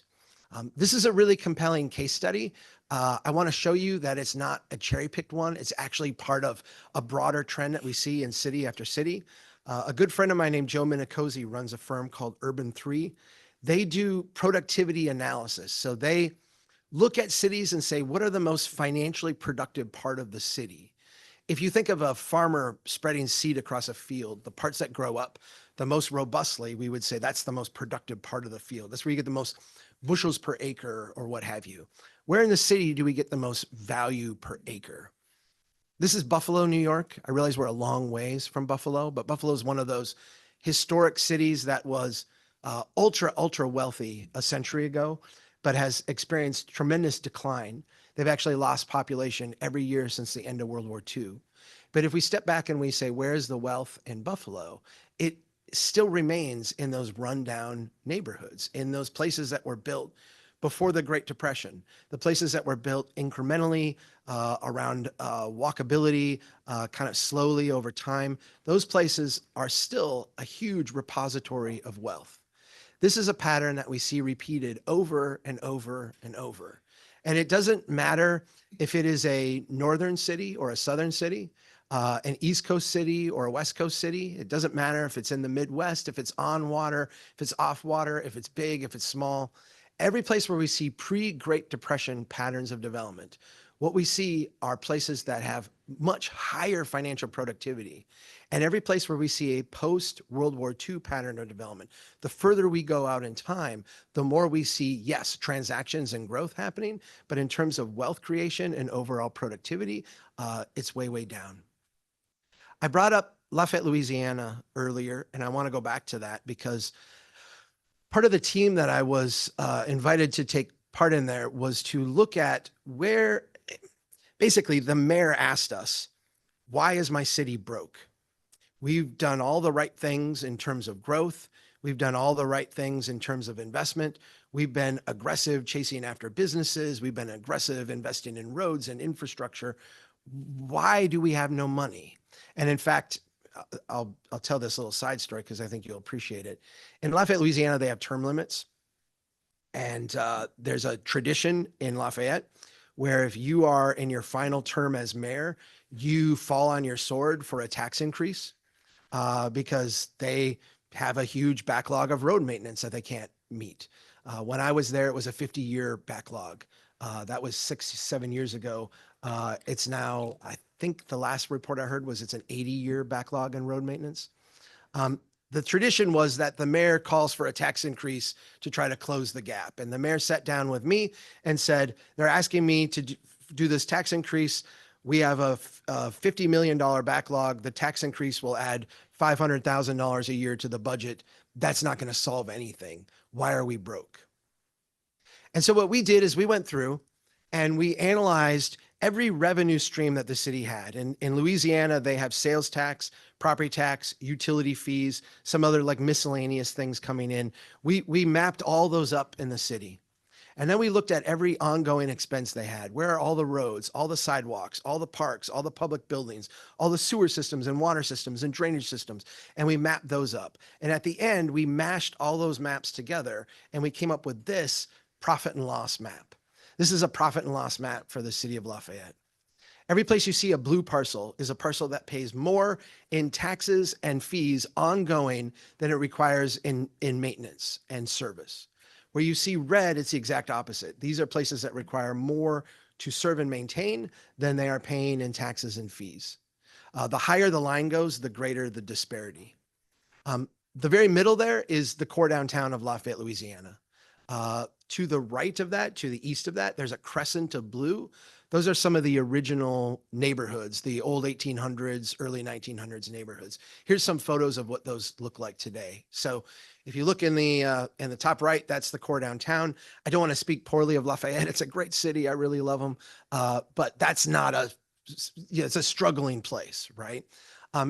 This is a really compelling case study. I want to show you that it's not a cherry-picked one. It's actually part of a broader trend that we see in city after city. A good friend of mine named Joe Minicozy runs a firm called Urban 3. They do productivity analysis. So they look at cities and say, what are the most financially productive part of the city? If you think of a farmer spreading seed across a field, the parts that grow up the most robustly, we would say that's the most productive part of the field. That's where you get the most bushels per acre or what have you. Where in the city do we get the most value per acre? This is Buffalo, New York. I realize we're a long ways from Buffalo, but Buffalo is one of those historic cities that was ultra wealthy a century ago, but has experienced tremendous decline. They've actually lost population every year since the end of World War II. But if we step back and we say, where's the wealth in Buffalo? It still remains in those rundown neighborhoods, in those places that were built before the Great Depression, the places that were built incrementally around walkability, kind of slowly over time. Those places are still a huge repository of wealth. This is a pattern that we see repeated over and over and over. And it doesn't matter if it is a northern city or a southern city, an East Coast city or a West Coast city. It doesn't matter if it's in the Midwest, if it's on water, if it's off water, if it's big, if it's small. Every place where we see pre-Great Depression patterns of development, what we see are places that have much higher financial productivity. And every place where we see a post-World War II pattern of development, the further we go out in time, the more we see, yes, transactions and growth happening, but in terms of wealth creation and overall productivity, it's way, way down. I brought up Lafayette, Louisiana earlier, and I want to go back to that because part of the team that I was invited to take part in there was to look at where basically the mayor asked us, why is my city broke? We've done all the right things in terms of growth. We've done all the right things in terms of investment. We've been aggressive chasing after businesses. We've been aggressive investing in roads and infrastructure. Why do we have no money? And in fact, I'll tell this little side story because I think you'll appreciate it. In Lafayette, Louisiana, they have term limits. And there's a tradition in Lafayette where if you are in your final term as mayor, you fall on your sword for a tax increase because they have a huge backlog of road maintenance that they can't meet. When I was there, it was a 50-year backlog. That was 6-7 years ago. It's now, I think the last report I heard was it's an 80-year backlog in road maintenance. The tradition was that the mayor calls for a tax increase to try to close the gap. And the mayor sat down with me and said, they're asking me to do this tax increase. We have a $50 million backlog. The tax increase will add $500,000 a year to the budget. That's not going to solve anything. Why are we broke? And so what we did is we went through and we analyzed every revenue stream that the city had. And in Louisiana, they have sales tax, property tax, utility fees, some other like miscellaneous things coming in. We mapped all those up in the city. And then we looked at every ongoing expense they had. Where are all the roads, all the sidewalks, all the parks, all the public buildings, all the sewer systems and water systems and drainage systems. And we mapped those up. And at the end, we mashed all those maps together and we came up with this profit and loss map. This is a profit and loss map for the city of Lafayette. Every place you see a blue parcel is a parcel that pays more in taxes and fees ongoing than it requires in maintenance and service. Where you see red, it's the exact opposite. These are places that require more to serve and maintain than they are paying in taxes and fees. The higher the line goes, the greater the disparity. The very middle there is the core downtown of Lafayette, Louisiana. To the right of that, to the east of that, there's a crescent of blue. Those are some of the original neighborhoods, the old 1800s, early 1900s neighborhoods. Here's some photos of what those look like today. So if you look in the top right, that's the core downtown. I don't want to speak poorly of Lafayette. It's a great city. I really love them. But that's not it's a struggling place, right?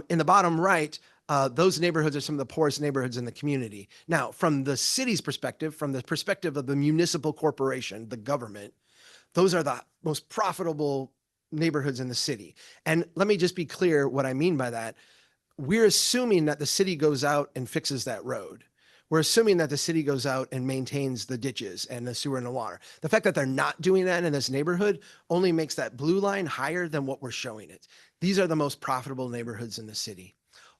In the bottom right, those neighborhoods are some of the poorest neighborhoods in the community. Now, from the city's perspective, from the perspective of the municipal corporation, the government, those are the most profitable neighborhoods in the city. And let me just be clear what I mean by that. We're assuming that the city goes out and fixes that road. We're assuming that the city goes out and maintains the ditches and the sewer and the water. The fact that they're not doing that in this neighborhood only makes that blue line higher than what we're showing it. These are the most profitable neighborhoods in the city.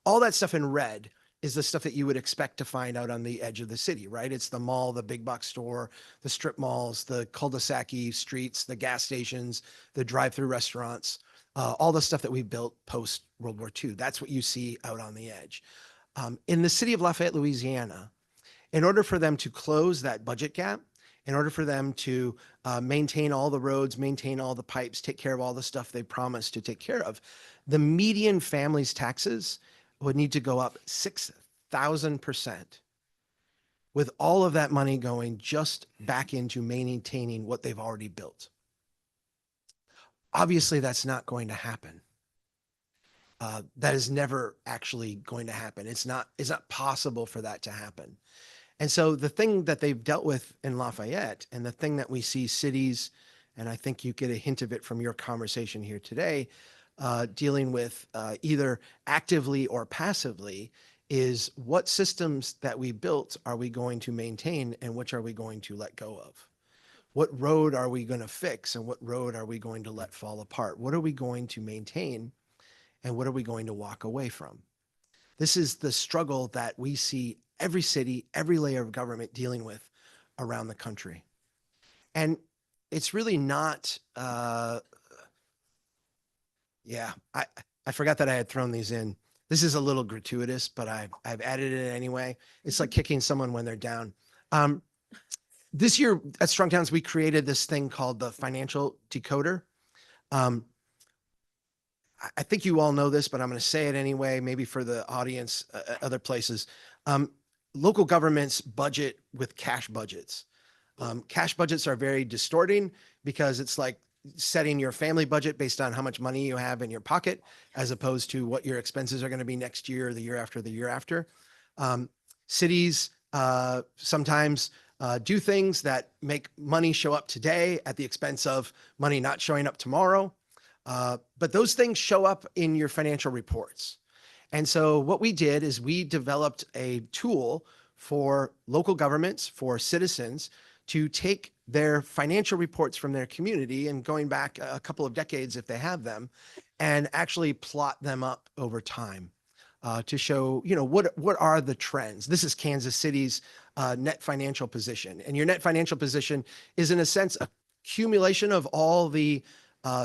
All that stuff in red is the stuff that you would expect to find out on the edge of the city, right? It's the mall, the big box store, the strip malls, the cul-de-sac streets, the gas stations, the drive-through restaurants, all the stuff that we built post World War II. That's what you see out on the edge. In the city of Lafayette, Louisiana, in order for them to close that budget gap, in order for them to maintain all the roads, maintain all the pipes, take care of all the stuff they promised to take care of, the median family's taxes would need to go up 6,000%, with all of that money going just back into maintaining what they've already built. Obviously, that's not going to happen. That is never actually going to happen. It's not possible for that to happen. And so the thing that they've dealt with in Lafayette, and the thing that we see cities, and I think you get a hint of it from your conversation here today, dealing with either actively or passively, is what systems that we built are we going to maintain and which are we going to let go of? What road are we going to fix and what road are we going to let fall apart? What are we going to maintain and what are we going to walk away from? This is the struggle that we see every city, every layer of government dealing with around the country. And it's really not, I forgot that I had thrown these in. This is a little gratuitous, but I've added it anyway. It's like kicking someone when they're down. This year at Strong Towns, we created this thing called the Financial Decoder. I think you all know this, but I'm going to say it anyway, maybe for the audience, other places. Local governments budget with cash budgets. Cash budgets are very distorting because it's like setting your family budget based on how much money you have in your pocket, as opposed to what your expenses are going to be next year, or the year after, the year after. Cities sometimes do things that make money show up today at the expense of money not showing up tomorrow. But those things show up in your financial reports. And so what we did is we developed a tool for local governments, for citizens, to take their financial reports from their community, and going back a couple of decades if they have them, and actually plot them up over time to show, what are the trends. This is Kansas City's net financial position. And your net financial position is, in a sense, a accumulation of all the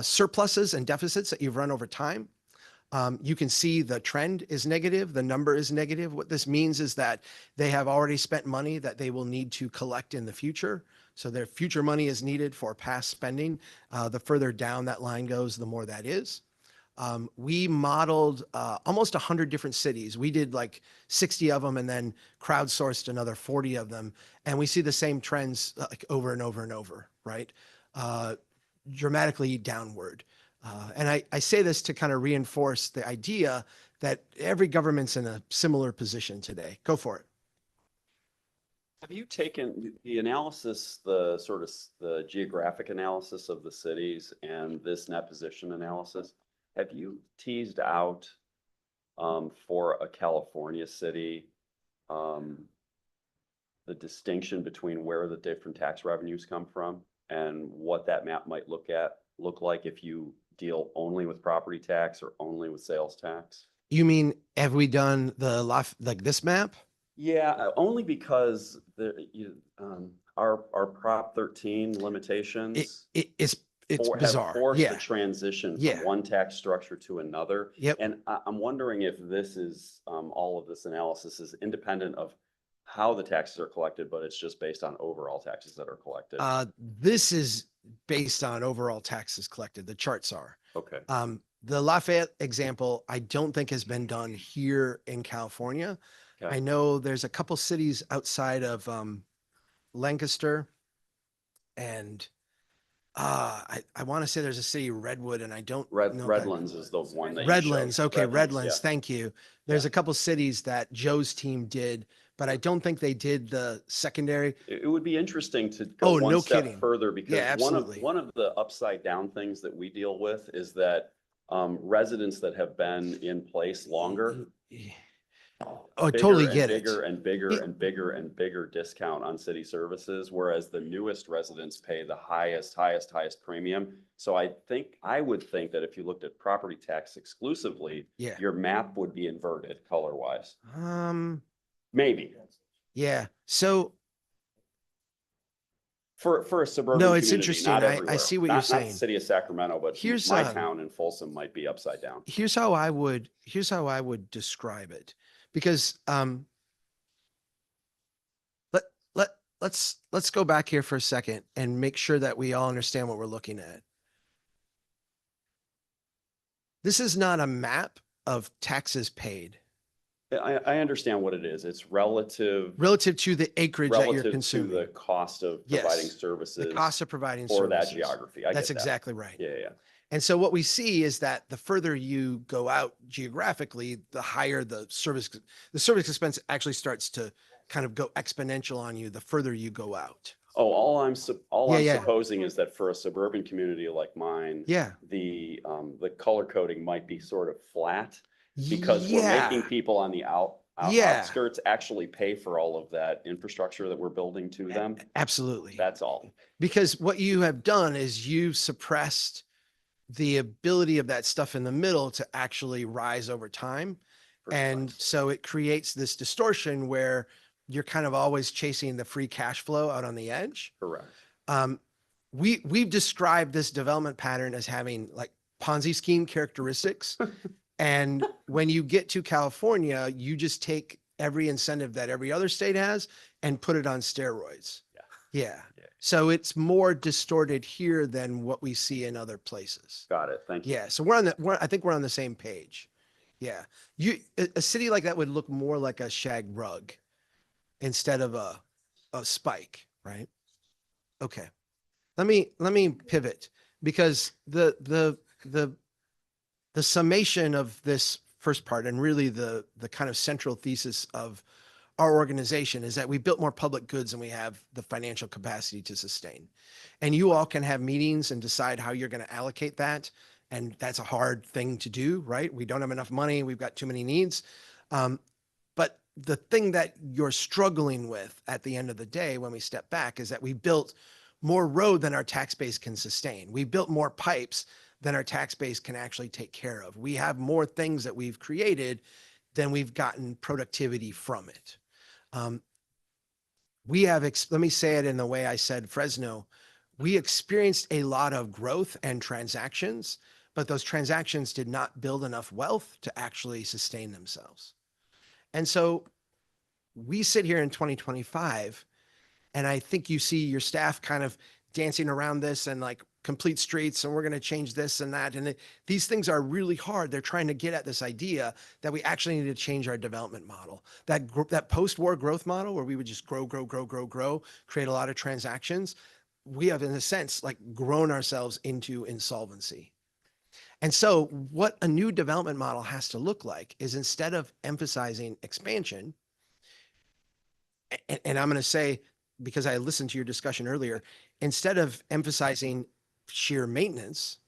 surpluses and deficits that you've run over time. You can see the trend is negative. The number is negative. What this means is that they have already spent money that they will need to collect in the future. So their future money is needed for past spending. The further down that line goes, the more that is. We modeled almost 100 different cities. We did like 60 of them and then crowdsourced another 40 of them. And we see the same trends like over and over and over, right? Dramatically downward. And I say this to kind of reinforce the idea that every government's in a similar position today. Go for it. Have you taken the analysis, the sort of the geographic analysis of the cities and this net position analysis? Have you teased out for a California city the distinction between where the different tax revenues come from and what that map might look like if you deal only with property tax or only with sales tax? You mean, have we done like this map? Yeah, only because our Prop 13 limitations. It's have bizarre. forced Yeah. the transition from Yeah. one tax structure to another. Yep. And I'm wondering if this is, all of this analysis is independent of how the taxes are collected, but it's just based on overall taxes that are collected. This is based on overall taxes collected. The charts are. Okay. The Lafayette example, I don't think has been done here in California. Okay. I know there's a couple cities outside of Lancaster, and I want to say there's a city, Redwood, and I don't know. Redlands is the one that you showed. Redlands. Okay, Redlands. Yeah. Thank you. There's a couple cities that Joe's team did, but I don't think they did the secondary. It would be interesting to go one no step kidding. further, because Yeah, absolutely. one of the upside down things that we deal with is that residents that have been in place longer. Oh, I totally and get it. Bigger and bigger and bigger and bigger discount on city services, whereas the newest residents pay the highest premium. So I would think that if you looked at property tax exclusively, Yeah. your map would be inverted color wise. Yeah. Maybe So for a suburban. No, it's community, interesting. not I everywhere. see what Not- you're not the saying. City of Sacramento, but Here's, my town in Folsom might be upside down. here's how I would describe it, because let's go back here for a second and make sure that we all understand what we're looking at. This is not a map of taxes paid I understand what it is. It's relative to the acreage that you're relative to consuming. the cost of Yes, providing services. The cost of providing for that services. geography. I That's get that. exactly right. Yeah. And so what we see is that the further you go out geographically, the higher the service expense actually starts to kind of go exponential on you the further you go out. Oh, all I'm Yeah. supposing is that for a suburban community like mine, Yeah. the color coding might be sort of flat, because we're making people on the outskirts actually pay for all of that infrastructure that we're building to them. Absolutely. That's all. Because what you have done is you've suppressed the ability of that stuff in the middle to actually rise over time. And so it creates this distortion where you're kind of always chasing the free cash flow out on the edge. Correct. We've described this development pattern as having like Ponzi scheme characteristics. And when you get to California, you just take every incentive that every other state has and put it on steroids. Yeah. So it's more distorted here than what we see in other places. Got it. Thank you. Yeah. So I think we're on the same page. Yeah. A city like that would look more like a shag rug instead of a spike, right? Okay. Let me pivot. because the summation of this first part and really the kind of central thesis of our organization is that we built more public goods than we have the financial capacity to sustain. And you all can have meetings and decide how you're going to allocate that. And that's a hard thing to do, right? We don't have enough money. We've got too many needs. But the thing that you're struggling with at the end of the day, when we step back, is that we built more road than our tax base can sustain. We built more pipes than our tax base can actually take care of. We have more things that we've created than we've gotten productivity from it. We have, let me say it in the way I said Fresno, we experienced a lot of growth and transactions, but those transactions did not build enough wealth to actually sustain themselves. And so we sit here in 2025, and I think you see your staff kind of dancing around this and like complete streets, and we're going to change this and that. And these things are really hard. They're trying to get at this idea that we actually need to change our development model. That post-war growth model where we would just grow, create a lot of transactions. We have, in a sense, like grown ourselves into insolvency. And so what a new development model has to look like is, instead of emphasizing expansion, and I'm going to say, because I listened to your discussion earlier, instead of emphasizing sheer maintenance,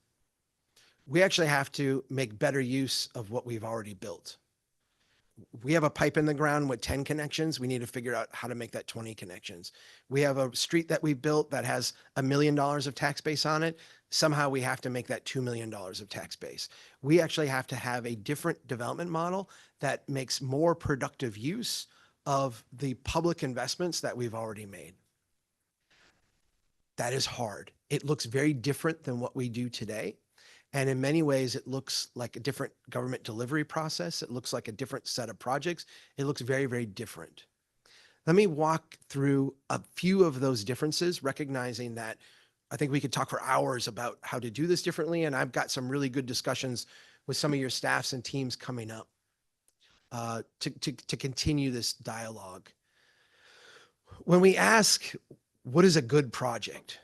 we actually have to make better use of what we've already built. We have a pipe in the ground with 10 connections. We need to figure out how to make that 20 connections. We have a street that we built that has $1 million of tax base on it. Somehow we have to make that $2 million of tax base. We actually have to have a different development model that makes more productive use of the public investments that we've already made. That is hard. It looks very different than what we do today. And in many ways, it looks like a different government delivery process. It looks like a different set of projects. It looks very, very different. Let me walk through a few of those differences, recognizing that I think we could talk for hours about how to do this differently. And I've got some really good discussions with some of your staffs and teams coming up to continue this dialogue. When we ask, what is a good project?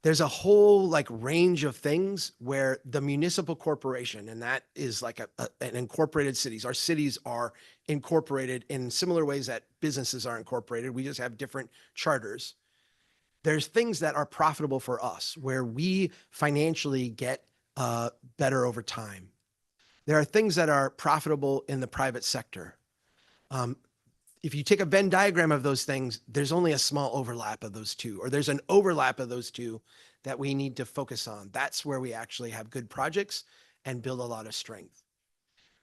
There's a whole like range of things where the municipal corporation, and that is like an incorporated cities. Our cities are incorporated in similar ways that businesses are incorporated. We just have different charters. There's things that are profitable for us where we financially get better over time. There are things that are profitable in the private sector. If you take a Venn diagram of those things, there's only a small overlap of those two, or there's an overlap of those two that we need to focus on. That's where we actually have good projects and build a lot of strength.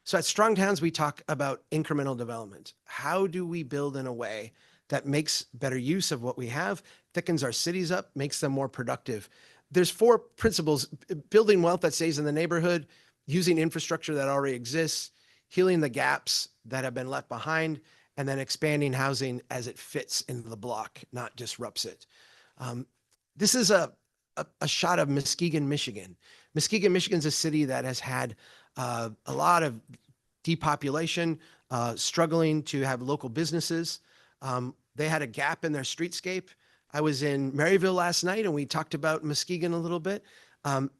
So at Strong Towns, we talk about incremental development. How do we build in a way that makes better use of what we have, thickens our cities up, makes them more productive? There's 4 principles: building wealth that stays in the neighborhood, using infrastructure that already exists, healing the gaps that have been left behind, and then expanding housing as it fits into the block, not disrupts it. This is a shot of Muskegon, Michigan. Muskegon, Michigan is a city that has had a lot of depopulation, struggling to have local businesses. They had a gap in their streetscape. I was in Maryville last night and we talked about Muskegon a little bit.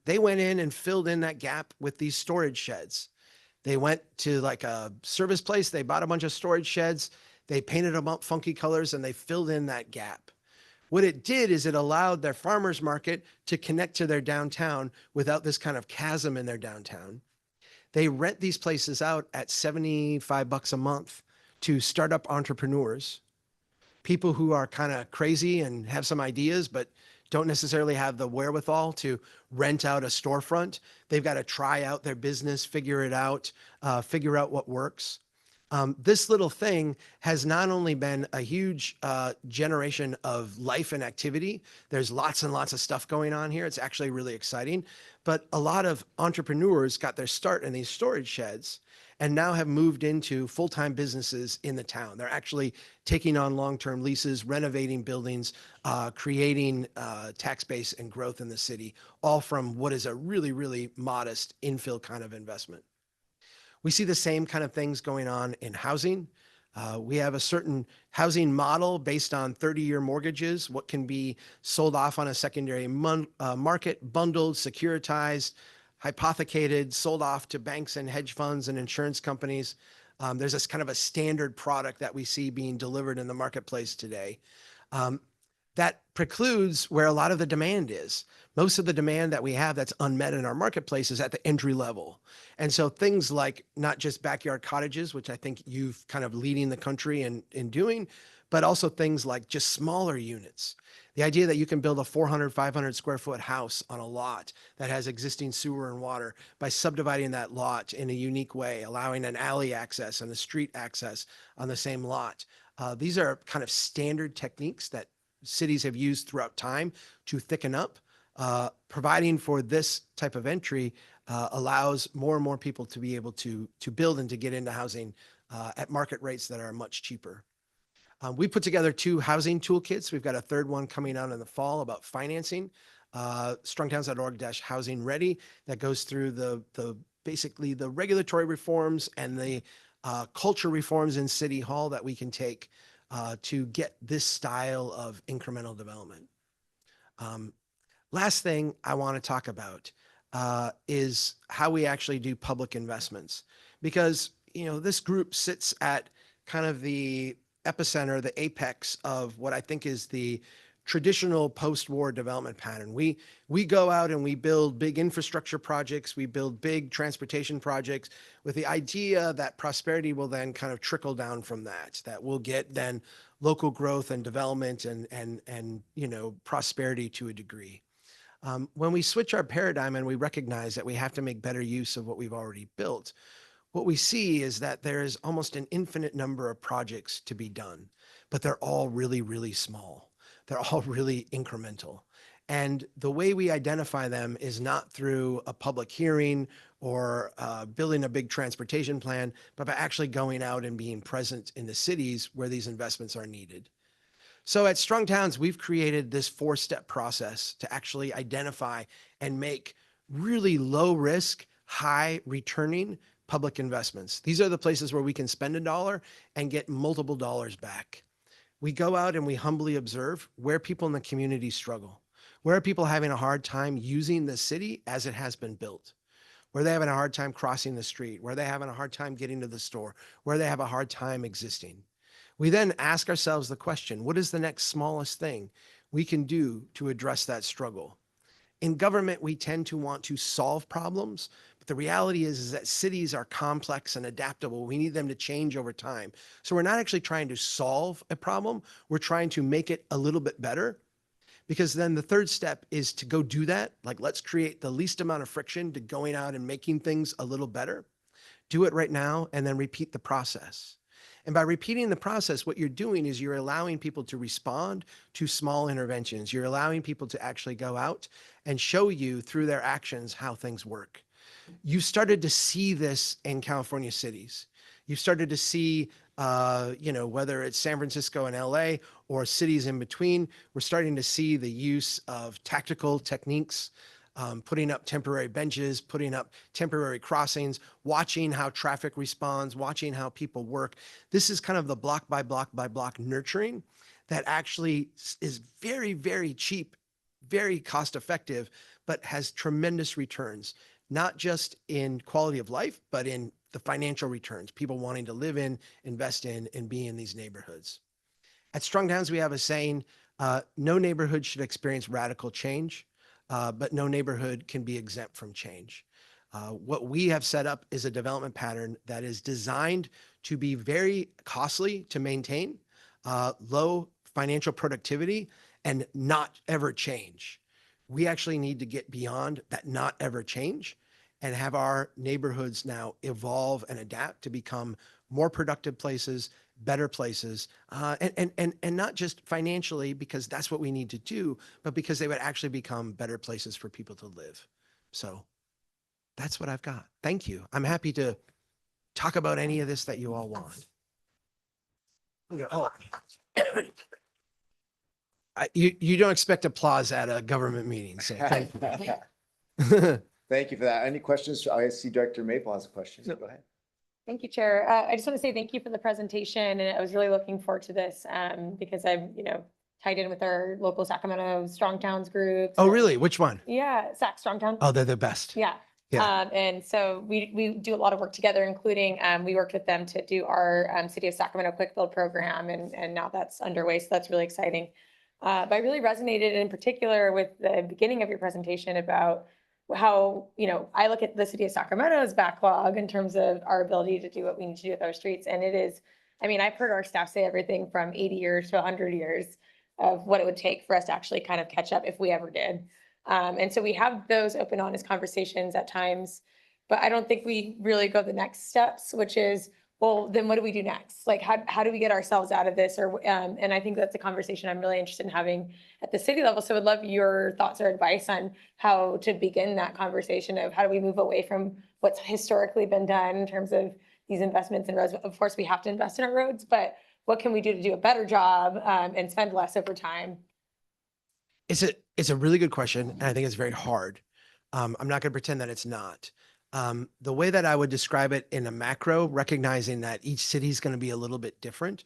They went in and filled in that gap with these storage sheds. They went to like a service place. They bought a bunch of storage sheds. They painted them up funky colors and they filled in that gap. What it did is it allowed their farmers market to connect to their downtown without this kind of chasm in their downtown. They rent these places out at $75 a month to startup entrepreneurs, people who are kind of crazy and have some ideas, but don't necessarily have the wherewithal to rent out a storefront. They've got to try out their business, figure it out, figure out what works. This little thing has not only been a huge generation of life and activity. There's lots and lots of stuff going on here. It's actually really exciting. But a lot of entrepreneurs got their start in these storage sheds and now have moved into full-time businesses in the town. They're actually taking on long-term leases, renovating buildings, creating tax base and growth in the city, all from what is a really, really modest infill kind of investment. We see the same kind of things going on in housing. We have a certain housing model based on 30-year mortgages, what can be sold off on a secondary market, bundled, securitized, hypothecated, sold off to banks and hedge funds and insurance companies. There's this kind of a standard product that we see being delivered in the marketplace today. That precludes where a lot of the demand is. Most of the demand that we have that's unmet in our marketplace is at the entry level. And so things like not just backyard cottages, which I think you've kind of leading the country in doing, but also things like just smaller units. The idea that you can build a 400, 500 square foot house on a lot that has existing sewer and water by subdividing that lot in a unique way, allowing an alley access and a street access on the same lot. These are kind of standard techniques that cities have used throughout time to thicken up. Providing for this type of entry allows more and more people to be able to build and to get into housing at market rates that are much cheaper. We put together 2 housing toolkits. We've got a third one coming out in the fall about financing. strongtowns.org-housing ready that goes through the basically the regulatory reforms and the culture reforms in City Hall that we can take to get this style of incremental development. Last thing I want to talk about is how we actually do public investments, because this group sits at kind of the epicenter, the apex of what I think is the traditional post-war development pattern. We go out and we build big infrastructure projects, we build big transportation projects with the idea that prosperity will then kind of trickle down from that we'll get then local growth and development and prosperity to a degree. When we switch our paradigm and we recognize that we have to make better use of what we've already built, what we see is that there is almost an infinite number of projects to be done, but they're all really, really small. They're all really incremental. And the way we identify them is not through a public hearing or building a big transportation plan, but by actually going out and being present in the cities where these investments are needed. So at Strong Towns, we've created this 4-step process to actually identify and make really low risk, high returning public investments. These are the places where we can spend $1 and get multiple dollars back. We go out and we humbly observe where people in the community struggle. Where are people having a hard time using the city as it has been built? Where they're having a hard time crossing the street, where they're having a hard time getting to the store, where they have a hard time existing. We then ask ourselves the question, what is the next smallest thing we can do to address that struggle? In government, we tend to want to solve problems, but the reality is that cities are complex and adaptable. We need them to change over time. So we're not actually trying to solve a problem. We're trying to make it a little bit better, because then the third step is to go do that. Like, let's create the least amount of friction to going out and making things a little better. Do it right now and then repeat the process. And by repeating the process, what you're doing is you're allowing people to respond to small interventions. You're allowing people to actually go out and show you through their actions how things work. You've started to see this in California cities. You've started to see, whether it's San Francisco and LA or cities in between, we're starting to see the use of tactical techniques, putting up temporary benches, putting up temporary crossings, watching how traffic responds, watching how people work. This is kind of the block by block by block nurturing that actually is very, very cheap, very cost effective, but has tremendous returns, not just in quality of life, but in the financial returns, people wanting to live in, invest in, and be in these neighborhoods. At Strong Towns, we have a saying, no neighborhood should experience radical change, but no neighborhood can be exempt from change. What we have set up is a development pattern that is designed to be very costly to maintain, low financial productivity, and not ever change. We actually need to get beyond that not ever change and have our neighborhoods now evolve and adapt to become more productive places, better places, and not just financially, because that's what we need to do, but because they would actually become better places for people to live. So that's what I've got. Thank you. I'm happy to talk about any of this that you all want. Oh. You don't expect applause at a government meeting, so thank you. Thank you for that. Any questions? I see Director Maple has a question. No. Go ahead. Thank you, Chair. I just want to say thank you for the presentation, and I was really looking forward to this because I'm, tied in with our local Sacramento Strong Towns groups. Oh, really? Which one? Yeah, Sac Strong Town. Oh, they're the best. Yeah. Yeah. And so we do a lot of work together, including we worked with them to do our City of Sacramento Quick Build program, and now that's underway. So that's really exciting. But I really resonated in particular with the beginning of your presentation about how, I look at the City of Sacramento's backlog in terms of our ability to do what we need to do with our streets. And it is, I've heard our staff say everything from 80 years to 100 years of what it would take for us to actually kind of catch up if we ever did. And so we have those open, honest conversations at times, but I don't think we really go the next steps, which is, well, then what do we do next? Like, how do we get ourselves out of this? Or, and I think that's a conversation I'm really interested in having at the city level. So I would love your thoughts or advice on how to begin that conversation of how do we move away from what's historically been done in terms of these investments in roads. Of course, we have to invest in our roads, but what can we do to do a better job and spend less over time? It's a really good question, and I think it's very hard. I'm not going to pretend that it's not. The way that I would describe it in a macro, recognizing that each city is going to be a little bit different,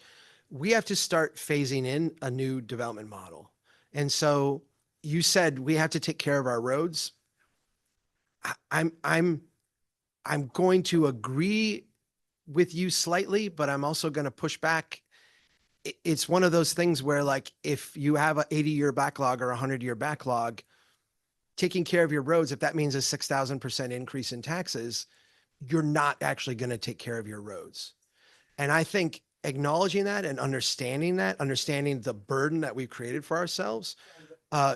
we have to start phasing in a new development model. And so you said we have to take care of our roads. I'm going to agree with you slightly, but I'm also going to push back. It's one of those things where, like, if you have an 80-year backlog or a 100-year backlog, taking care of your roads, if that means a 6,000% increase in taxes, you're not actually going to take care of your roads. And I think acknowledging that and understanding the burden that we've created for ourselves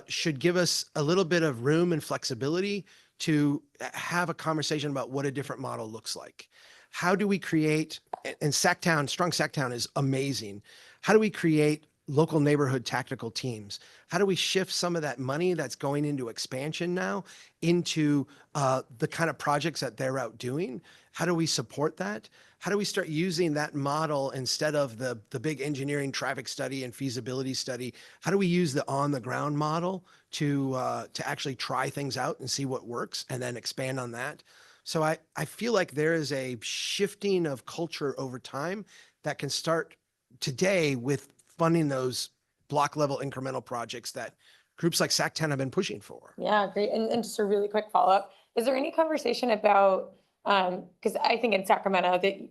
should give us a little bit of room and flexibility to have a conversation about what a different model looks like. How do we create, and Sacktown, Strong Sacktown is amazing. How do we create local neighborhood tactical teams? How do we shift some of that money that's going into expansion now into the kind of projects that they're out doing? How do we support that? How do we start using that model instead of the big engineering traffic study and feasibility study? How do we use the on the ground model to actually try things out and see what works and then expand on that? So I feel like there is a shifting of culture over time that can start today with funding those block level incremental projects that groups like Sacktown have been pushing for. Yeah, great. And just a really quick follow-up. Is there any conversation about, because I think in Sacramento that,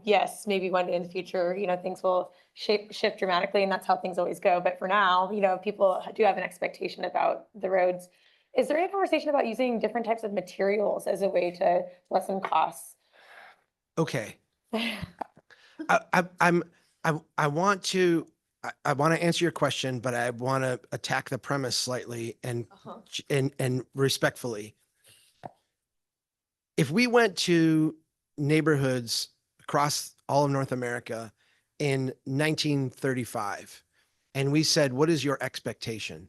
yes, maybe one day in the future, things will shift dramatically, and that's how things always go. But for now, people do have an expectation about the roads. Is there any conversation about using different types of materials as a way to lessen costs? Okay. I want to answer your question, but I want to attack the premise slightly and respectfully. If we went to neighborhoods across all of North America in 1935 and we said, what is your expectation?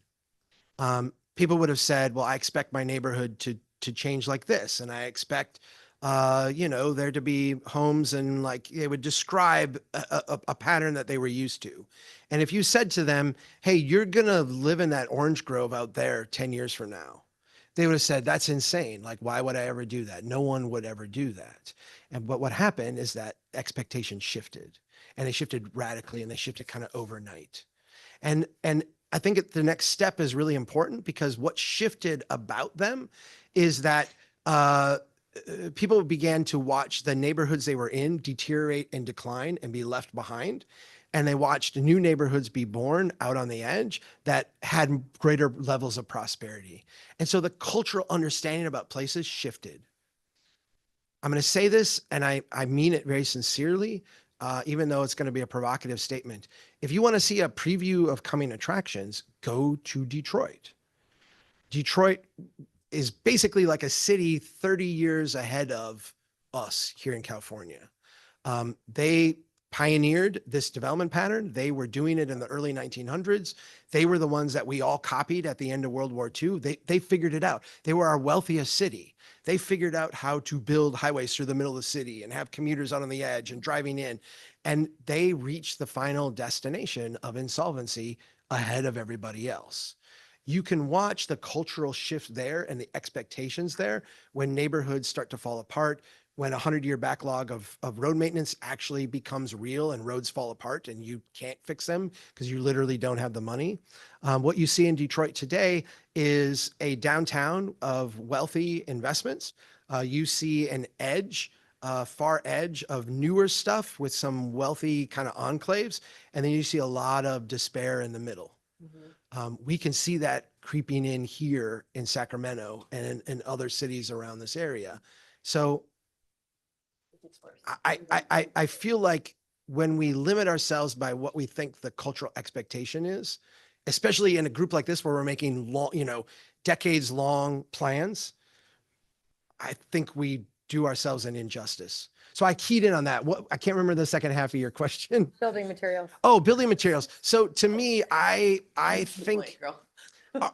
People would have said, well, I expect my neighborhood to change like this. And I expect there to be homes, and like they would describe a pattern that they were used to. And if you said to them, hey, you're going to live in that orange grove out there 10 years from now, they would have said, that's insane. Like, why would I ever do that? No one would ever do that. But what happened is that expectations shifted, and they shifted radically, and they shifted kind of overnight. And I think the next step is really important, because what shifted about them is that people began to watch the neighborhoods they were in deteriorate and decline and be left behind. And they watched new neighborhoods be born out on the edge that had greater levels of prosperity. And so the cultural understanding about places shifted. I'm going to say this, and I mean it very sincerely, even though it's going to be a provocative statement. If you want to see a preview of coming attractions, go to Detroit. Detroit is basically like a city 30 years ahead of us here in California. They pioneered this development pattern. They were doing it in the early 1900s. They were the ones that we all copied at the end of World War II. They figured it out. They were our wealthiest city. They figured out how to build highways through the middle of the city and have commuters out on the edge and driving in. And they reached the final destination of insolvency ahead of everybody else. You can watch the cultural shift there and the expectations there when neighborhoods start to fall apart, when a 100-year backlog of road maintenance actually becomes real and roads fall apart and you can't fix them because you literally don't have the money. What you see in Detroit today is a downtown of wealthy investments. You see an edge, far edge of newer stuff with some wealthy kind of enclaves, and then you see a lot of despair in the middle. We can see that creeping in here in Sacramento and in other cities around this area. So I feel like when we limit ourselves by what we think the cultural expectation is, especially in a group like this where we're making long, decades long plans, I think we do ourselves an injustice. So I keyed in on that. I can't remember the second half of your question. Building materials. Oh, building materials. So to me, I think,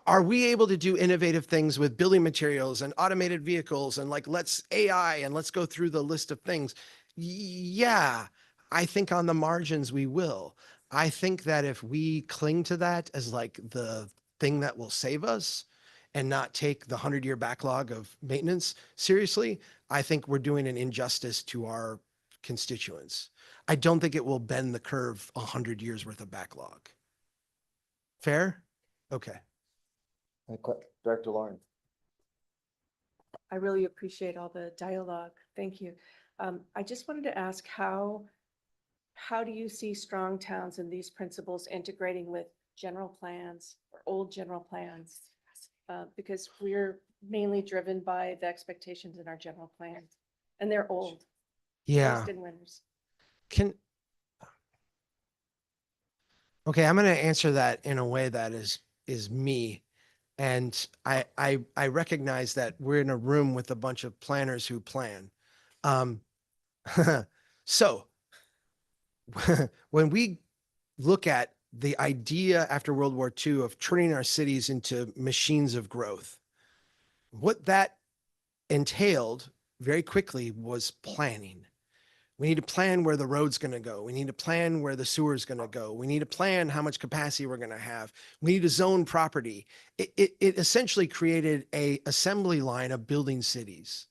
are we able to do innovative things with building materials and automated vehicles and like let's AI and let's go through the list of things? Yeah, I think on the margins we will. I think that if we cling to that as like the thing that will save us and not take the 100-year backlog of maintenance seriously, I think we're doing an injustice to our constituents. I don't think it will bend the curve 100 years worth of backlog. Fair? Okay. Director Lauren. I really appreciate all the dialogue. Thank you. I just wanted to ask how do you see strong towns and these principles integrating with general plans or old general plans? Because we're mainly driven by the expectations in our general plans and they're old. Yeah. Most in winners. Okay, I'm going to answer that in a way that is me. And I recognize that we're in a room with a bunch of planners who plan. So when we look at the idea after World War II of turning our cities into machines of growth, what that entailed very quickly was planning. We need to plan where the road's going to go. We need to plan where the sewer's going to go. We need to plan how much capacity we're going to have. We need to zone property. It essentially created a assembly line of building cities.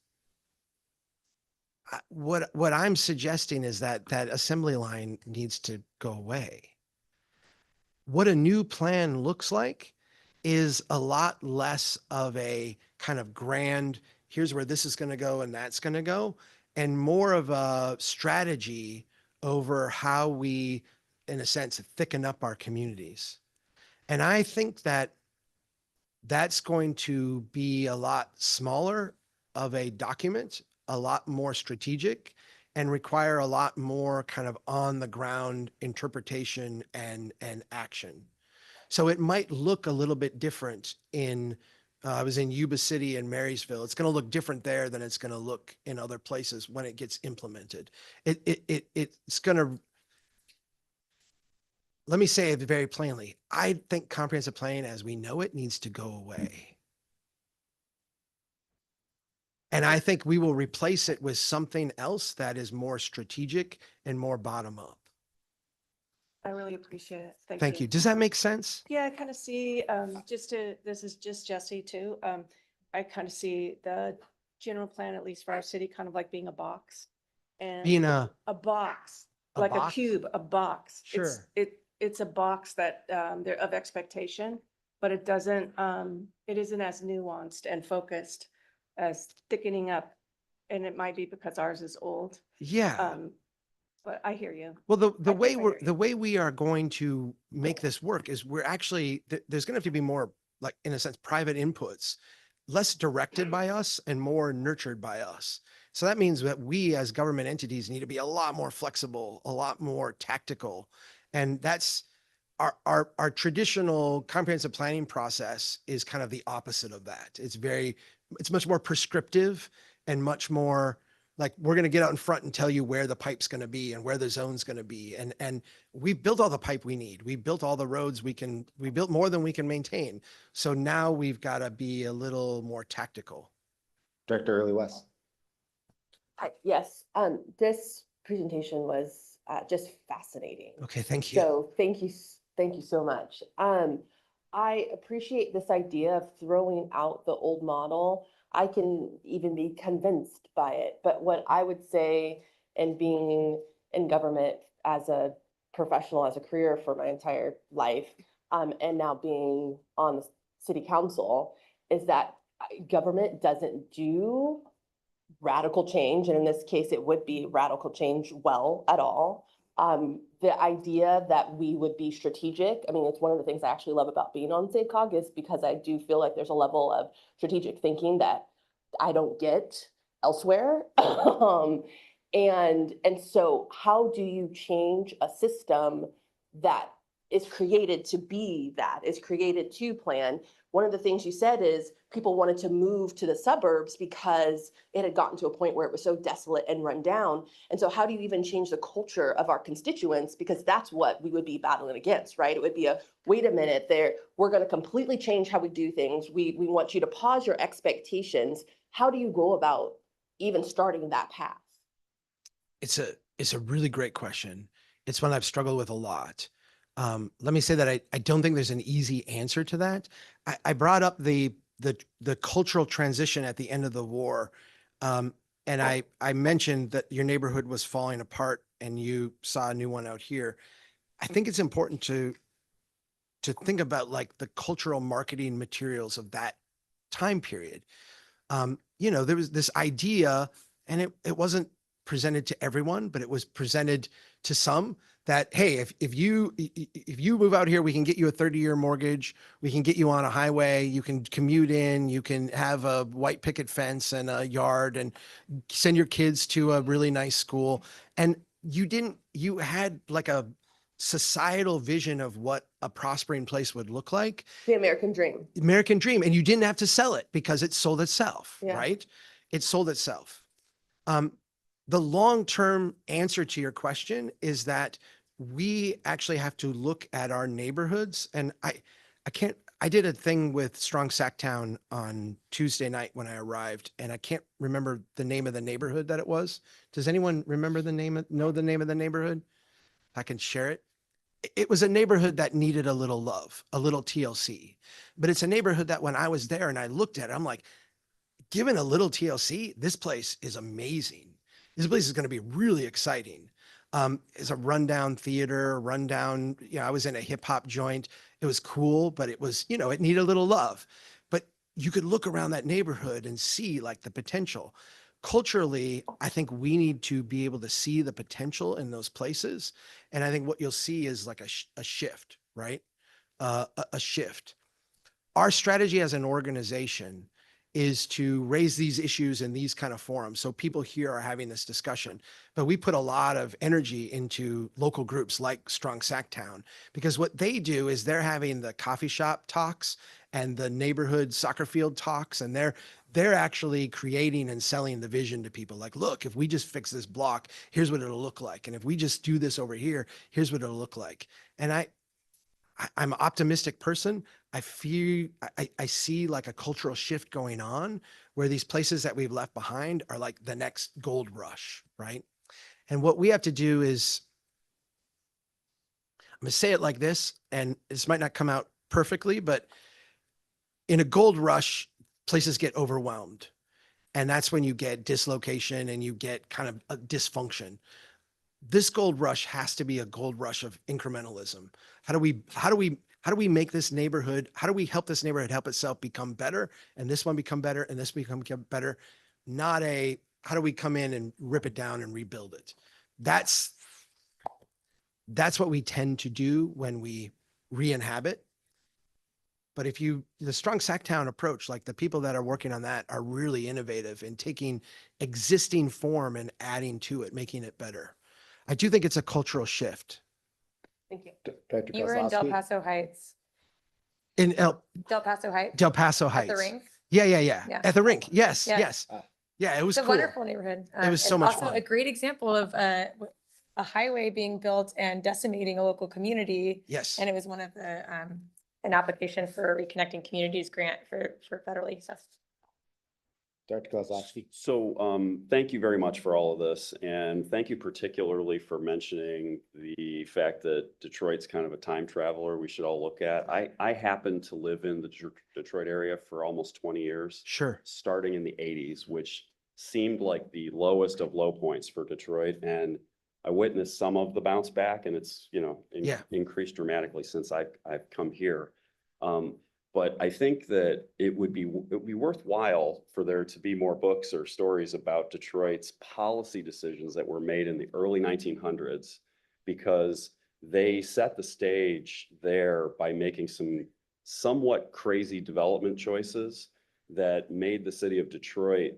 What I'm suggesting is that assembly line needs to go away. What a new plan looks like is a lot less of a kind of grand, here's where this is going to go and that's going to go, and more of a strategy over how we, in a sense, thicken up our communities. And I think that that's going to be a lot smaller of a document, a lot more strategic, and require a lot more kind of on the ground interpretation and action. So it might look a little bit different in, I was in Yuba City and Marysville. It's going to look different there than it's going to look in other places when it gets implemented. It's going to, let me say it very plainly. I think comprehensive planning as we know it needs to go away. And I think we will replace it with something else that is more strategic and more bottom up. I really appreciate it. Thank you. Does that make sense? Yeah, I kind of see, this is just Jesse too. I kind of see the general plan, at least for our city, kind of like being a box. And Being a box, a like box? a cube, a box. Sure. It's a box that, they're of expectation, but it doesn't, it isn't as nuanced and focused as thickening up. And it might be because ours is old. Yeah. But I hear you. Well, the way we are going to make this work is we're actually, there's going to have to be more, like, in a sense, private inputs, less directed by us and more nurtured by us. So that means that we as government entities need to be a lot more flexible, a lot more tactical. And that's our traditional comprehensive planning process is kind of the opposite of that. It's much more prescriptive and much more like, we're going to get out in front and tell you where the pipe's going to be and where the zone's going to be. And we've built all the pipe we need. We built all the roads we built more than we can maintain. So now we've got to be a little more tactical. Director Early West. Hi, yes, this presentation was just fascinating. Okay, thank you. So thank you so much. I appreciate this idea of throwing out the old model I can even be convinced by it. But what I would say, and being in government as a professional, as a career for my entire life, and now being on the city council, is that government doesn't do radical change, and in this case, it would be radical change well at all. The idea that we would be strategic, I mean, it's one of the things I actually love about being on SACOG is because I do feel like there's a level of strategic thinking that I don't get elsewhere. And so how do you change a system that is created to be that, is created to plan? One of the things you said is people wanted to move to the suburbs because it had gotten to a point where it was so desolate and run down. And so how do you even change the culture of our constituents? Because that's what we would be battling against, right? It would be a, wait a minute, we're going to completely change how we do things. We want you to pause your expectations. How do you go about even starting that path? It's a really great question. It's one I've struggled with a lot. Let me say that I don't think there's an easy answer to that. I brought up the cultural transition at the end of the war. And I mentioned that your neighborhood was falling apart and you saw a new one out here. I think it's important to think about like the cultural marketing materials of that time period. There was this idea, and it wasn't presented to everyone, but it was presented to some that, hey, if you move out here, we can get you a 30-year mortgage. We can get you on a highway. You can commute in, you can have a white picket fence and a yard and send your kids to a really nice school. And you had like a societal vision of what a prospering place would look like. The American dream. American dream. And you didn't have to sell it because it sold itself, Yeah. right? It sold itself. The long-term answer to your question is that we actually have to look at our neighborhoods. And I did a thing with Strong Sacktown on Tuesday night when I arrived, and I can't remember the name of the neighborhood that it was. Does anyone remember know the name of the neighborhood? I can share it. It was a neighborhood that needed a little love, a little TLC, but it's a neighborhood that when I was there and I looked at it, I'm like, given a little TLC, this place is amazing. This place is going to be really exciting. It's a rundown theater, I was in a hip hop joint. It was cool, but it was, it needed a little love. But you could look around that neighborhood and see like the potential. Culturally, I think we need to be able to see the potential in those places. And I think what you'll see is like a shift, right? A shift. Our strategy as an organization is to raise these issues in these kind of forums. So people here are having this discussion, but we put a lot of energy into local groups like Strong Sacktown, because what they do is they're having the coffee shop talks and the neighborhood soccer field talks, and they're actually creating and selling the vision to people. Like, look, if we just fix this block, here's what it'll look like. And if we just do this over here, here's what it'll look like. And I'm an optimistic person. I see like a cultural shift going on where these places that we've left behind are like the next gold rush, right? And what we have to do is, I'm going to say it like this, and this might not come out perfectly, but in a gold rush, places get overwhelmed. And that's when you get dislocation and you get kind of a dysfunction. This gold rush has to be a gold rush of incrementalism. How do we make this neighborhood, how do we help this neighborhood help itself become better, and this one become better, and this become better? Not how do we come in and rip it down and rebuild it? That's what we tend to do when we re-inhabit. But the Strong Sacktown approach, like the people that are working on that are really innovative in taking existing form and adding to it, making it better. I do think it's a cultural shift. Thank you. Dr. You were in Del Kozlowski? Paso Heights. In Del Paso Heights? Del Paso Heights. At the rink? Yeah. Yeah. At the rink. Yes. Yeah. Yes. Yeah, it was It's a cool. wonderful neighborhood. It was so and much also fun. a great example of a highway being built and decimating a local community. Yes. And it was one of the, an application for Reconnecting Communities grant for federally assessed. Dr. Kozlowski. So, thank you very much for all of this, and thank you particularly for mentioning the fact that Detroit's kind of a time traveler we should all look at. I happen to live in the Detroit area for almost 20 years. Sure. Starting in the 80s, which seemed like the lowest of low points for Detroit, and I witnessed some of the bounce back, and it's, increased dramatically since I've come here. But I think that it would be worthwhile for there to be more books or stories about Detroit's policy decisions that were made in the early 1900s, because they set the stage there by making some somewhat crazy development choices that made the city of Detroit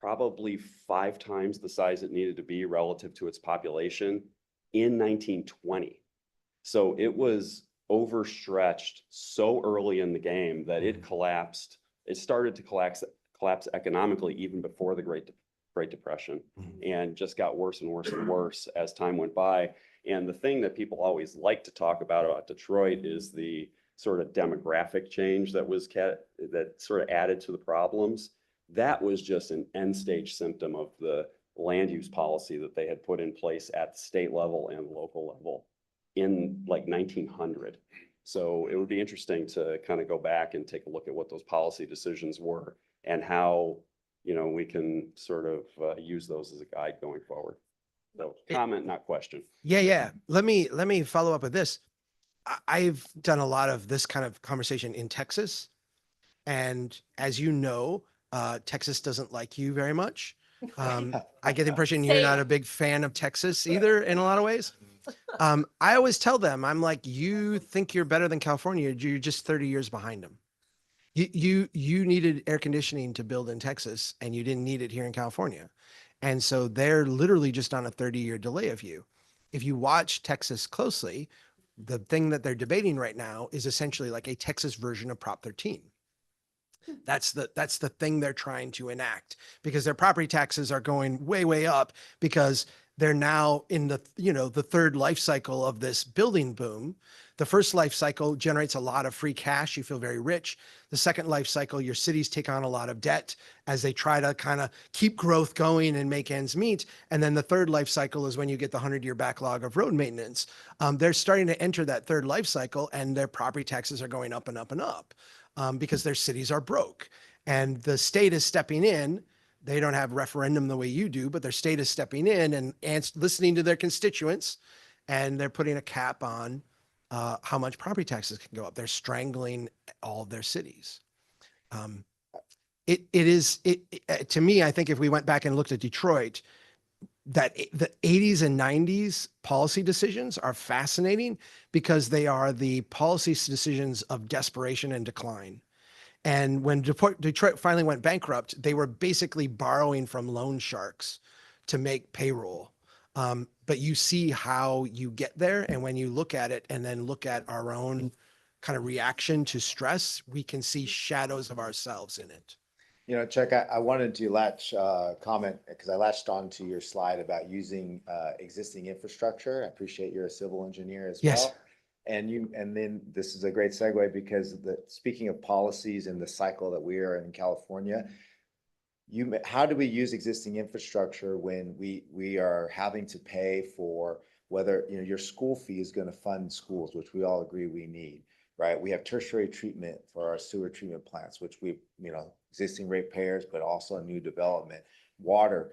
probably 5 times the size it needed to be relative to its population in 1920. So it was overstretched so early in the game that it collapsed. It started to collapse economically even before the Great Depression, and just got worse and worse and worse as time went by. And the thing that people always like to talk about Detroit is the sort of demographic change that sort of added to the problems. That was just an end stage symptom of the land use policy that they had put in place at the state level and local level in like 1900. So it would be interesting to kind of go back and take a look at what those policy decisions were and how, we can sort of use those as a guide going forward. So comment, not question. Yeah. Let me follow up with this. I've done a lot of this kind of conversation in Texas. And as you know, Texas doesn't like you very much. I get the impression you're not a big fan of Texas either in a lot of ways. I always tell them, I'm like, you think you're better than California. You're just 30 years behind them. You needed air conditioning to build in Texas, and you didn't need it here in California. And so they're literally just on a 30-year delay of you. If you watch Texas closely, the thing that they're debating right now is essentially like a Texas version of Prop 13. That's the thing they're trying to enact, because their property taxes are going way, way up because they're now in the third life cycle of this building boom. The first life cycle generates a lot of free cash. You feel very rich. The second life cycle, your cities take on a lot of debt as they try to kind of keep growth going and make ends meet. And then the third life cycle is when you get the 100-year backlog of road maintenance. They're starting to enter that third life cycle, and their property taxes are going up and up and up because their cities are broke. And the state is stepping in. They don't have referendum the way you do, but their state is stepping in and listening to their constituents, and they're putting a cap on how much property taxes can go up. They're strangling all of their cities. To me, I think if we went back and looked at Detroit, that the 80s and 90s policy decisions are fascinating because they are the policy decisions of desperation and decline. And when Detroit finally went bankrupt, they were basically borrowing from loan sharks to make payroll. But you see how you get there. And when you look at it and then look at our own kind of reaction to stress, we can see shadows of ourselves in it. Chuck, I wanted to comment because I latched on to your slide about using existing infrastructure. I appreciate you're a civil engineer as Yes. well. And then this is a great segue because speaking of policies and the cycle that we are in California, how do we use existing infrastructure when we are having to pay for whether, your school fee is going to fund schools, which we all agree we need, right? We have tertiary treatment for our sewer treatment plants, which existing ratepayers, but also a new development. Water,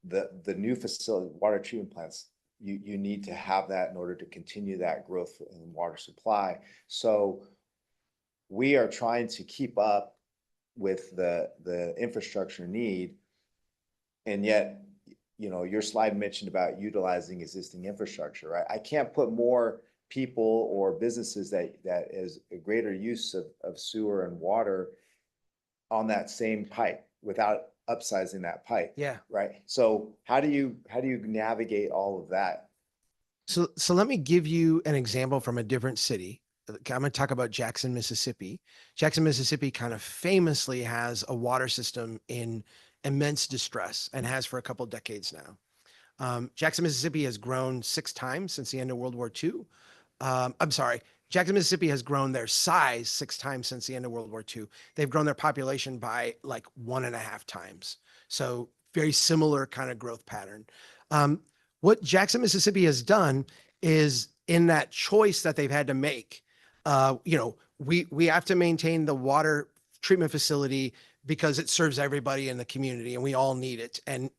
the new facility, water treatment plants, you need to have that in order to continue that growth in water supply. So we are trying to keep up with the infrastructure need. And yet, your slide mentioned about utilizing existing infrastructure, right? I can't put more people or businesses that is a greater use of sewer and water on that same pipe without upsizing that pipe. Yeah. Right. So how do you navigate all of that? So let me give you an example from a different city. I'm going to talk about Jackson, Mississippi. Jackson, Mississippi kind of famously has a water system in immense distress and has for a couple of decades now. Jackson, Mississippi has grown 6 times since the end of World War II. I'm sorry, Jackson, Mississippi has grown their size 6 times since the end of World War II. They've grown their population by like 1.5 times. So very similar kind of growth pattern. What Jackson, Mississippi has done is in that choice that they've had to make, we have to maintain the water treatment facility because it serves everybody in the community and we all need it. And,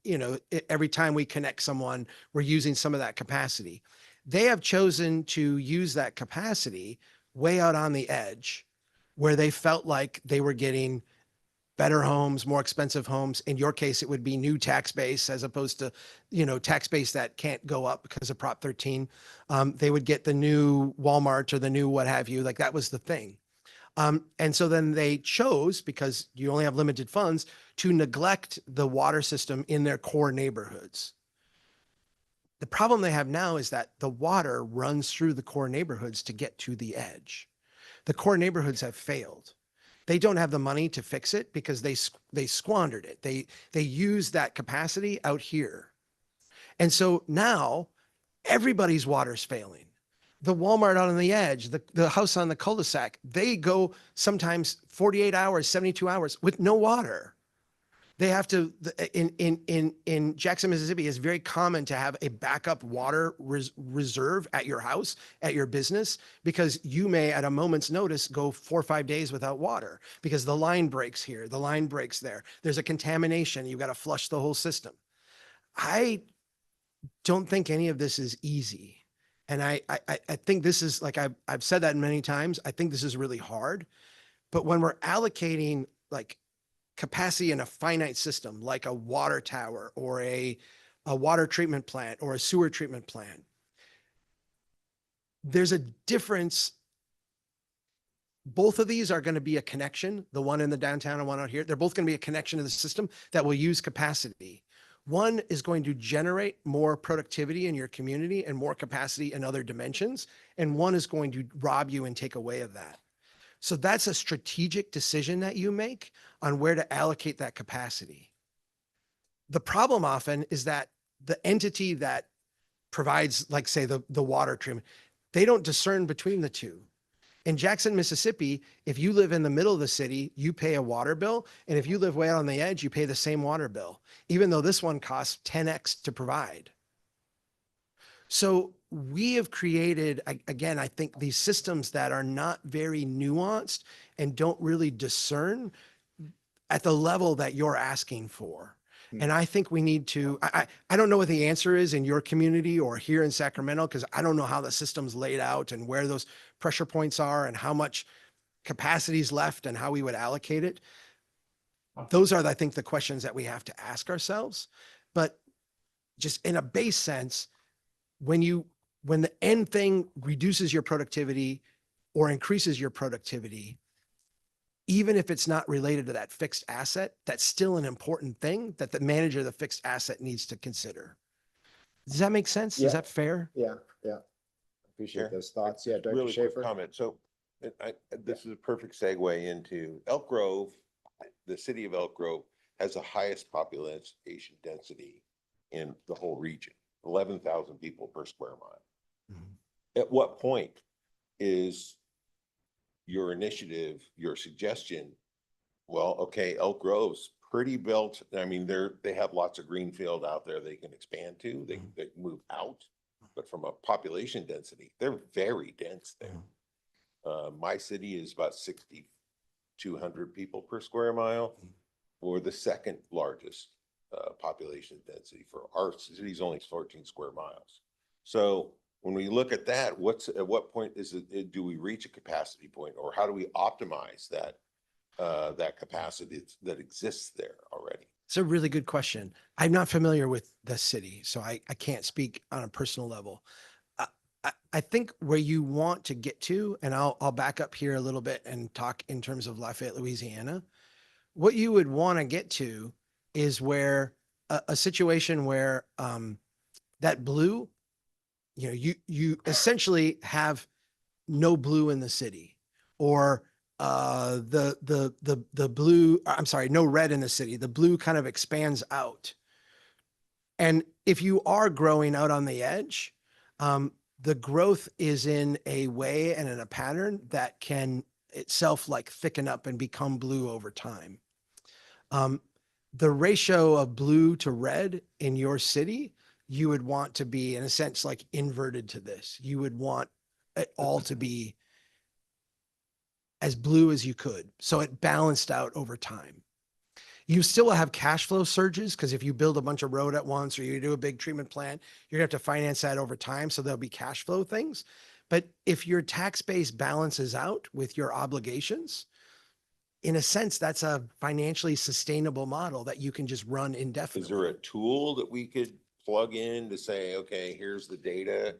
every time we connect someone, we're using some of that capacity. They have chosen to use that capacity way out on the edge where they felt like they were getting better homes, more expensive homes. In your case, it would be new tax base as opposed to, tax base that can't go up because of Prop 13. They would get the new Walmart or the new what have you, like that was the thing. And so then they chose, because you only have limited funds, to neglect the water system in their core neighborhoods. The problem they have now is that the water runs through the core neighborhoods to get to the edge. The core neighborhoods have failed. They don't have the money to fix it because they squandered it. They use that capacity out here. And so now everybody's water's failing. The Walmart out on the edge, the house on the cul-de-sac, they go sometimes 48 hours, 72 hours with no water. They have to, in Jackson, Mississippi, it's very common to have a backup water reserve at your house, at your business, because you may at a moment's notice go 4 or 5 days without water because the line breaks here, the line breaks there. There's a contamination. You've got to flush the whole system. I don't think any of this is easy. And I think this is, like I've said that many times, I think this is really hard. But when we're allocating like capacity in a finite system, like a water tower or a water treatment plant or a sewer treatment plant, there's a difference. Both of these are going to be a connection, the one in the downtown and one out here. They're both going to be a connection to the system that will use capacity. One is going to generate more productivity in your community and more capacity in other dimensions. And one is going to rob you and take away of that. So that's a strategic decision that you make on where to allocate that capacity. The problem often is that the entity that provides, like say the water treatment, they don't discern between the two. In Jackson, Mississippi, if you live in the middle of the city, you pay a water bill. And if you live way out on the edge, you pay the same water bill, even though this one costs 10x to provide. So we have created, again, I think these systems that are not very nuanced and don't really discern at the level that you're asking for. And I think we need to, I don't know what the answer is in your community or here in Sacramento, because I don't know how the system's laid out and where those pressure points are and how much capacity is left and how we would allocate it. Those are, I think, the questions that we have to ask ourselves. But just in a base sense, when the end thing reduces your productivity or increases your productivity, even if it's not related to that fixed asset, that's still an important thing that the manager of the fixed asset needs to consider. Does that make sense? Yeah. Is that fair? Yeah. Appreciate those thoughts. Yeah, Director Really quick Schaefer. comment. So this is a perfect segue into Elk Grove. The city of Elk Grove has the highest population density in the whole region, 11,000 people per square mile. Mm-hmm. At what point is your initiative, your suggestion, well, okay, Elk Grove's pretty built. I mean, they have lots of greenfield out there they can expand to, they can move out, but from a population density, they're very dense there. My city is about 6,200 people per square mile, or the second largest population density. For our city's only 14 square miles. So when we look at that, at what point do we reach a capacity point, or how do we optimize that capacity that exists there already? It's a really good question. I'm not familiar with the city, so I can't speak on a personal level. I think where you want to get to, and I'll back up here a little bit and talk in terms of Lafayette, Louisiana. What you would want to get to is where a situation where that blue, you essentially have no blue in the city, or the blue, I'm sorry, no red in the city. The blue kind of expands out. And if you are growing out on the edge, the growth is in a way and in a pattern that can itself like thicken up and become blue over time. The ratio of blue to red in your city, you would want to be in a sense like inverted to this. You would want it all to be as blue as you could. So it balanced out over time. You still will have cash flow surges because if you build a bunch of road at once or you do a big treatment plant, you're gonna have to finance that over time. So there'll be cash flow things. But if your tax base balances out with your obligations, in a sense, that's a financially sustainable model that you can just run indefinitely. Is there a tool that we could plug in to say, okay, here's the data?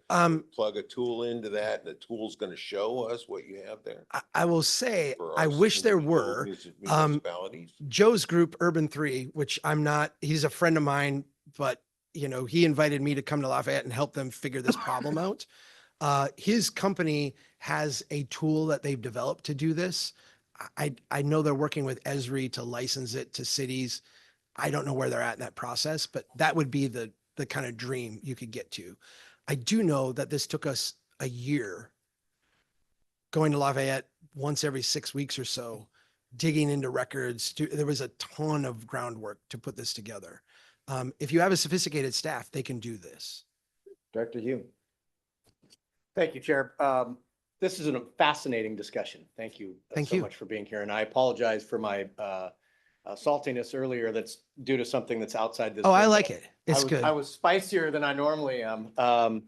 Plug a tool into that and the tool's going to show us what you have there? I will say, For I us wish there individual were. municipalities? Joe's group, Urban 3, which I'm not, he's a friend of mine, but you know, he invited me to come to Lafayette and help them figure this problem out. His company has a tool that they've developed to do this. I know they're working with Esri to license it to cities. I don't know where they're at in that process, but that would be the kind of dream you could get to. I do know that this took us a year going to Lafayette once every 6 weeks or so, digging into records. There was a ton of groundwork to put this together. If you have a sophisticated staff, they can do this. Director Hume. Thank you, Chair. This is a fascinating discussion. Thank you so much for being here. And I apologize for my saltiness earlier. That's due to something that's outside this. Oh, I room. like it. It's good. I was spicier than I normally am. And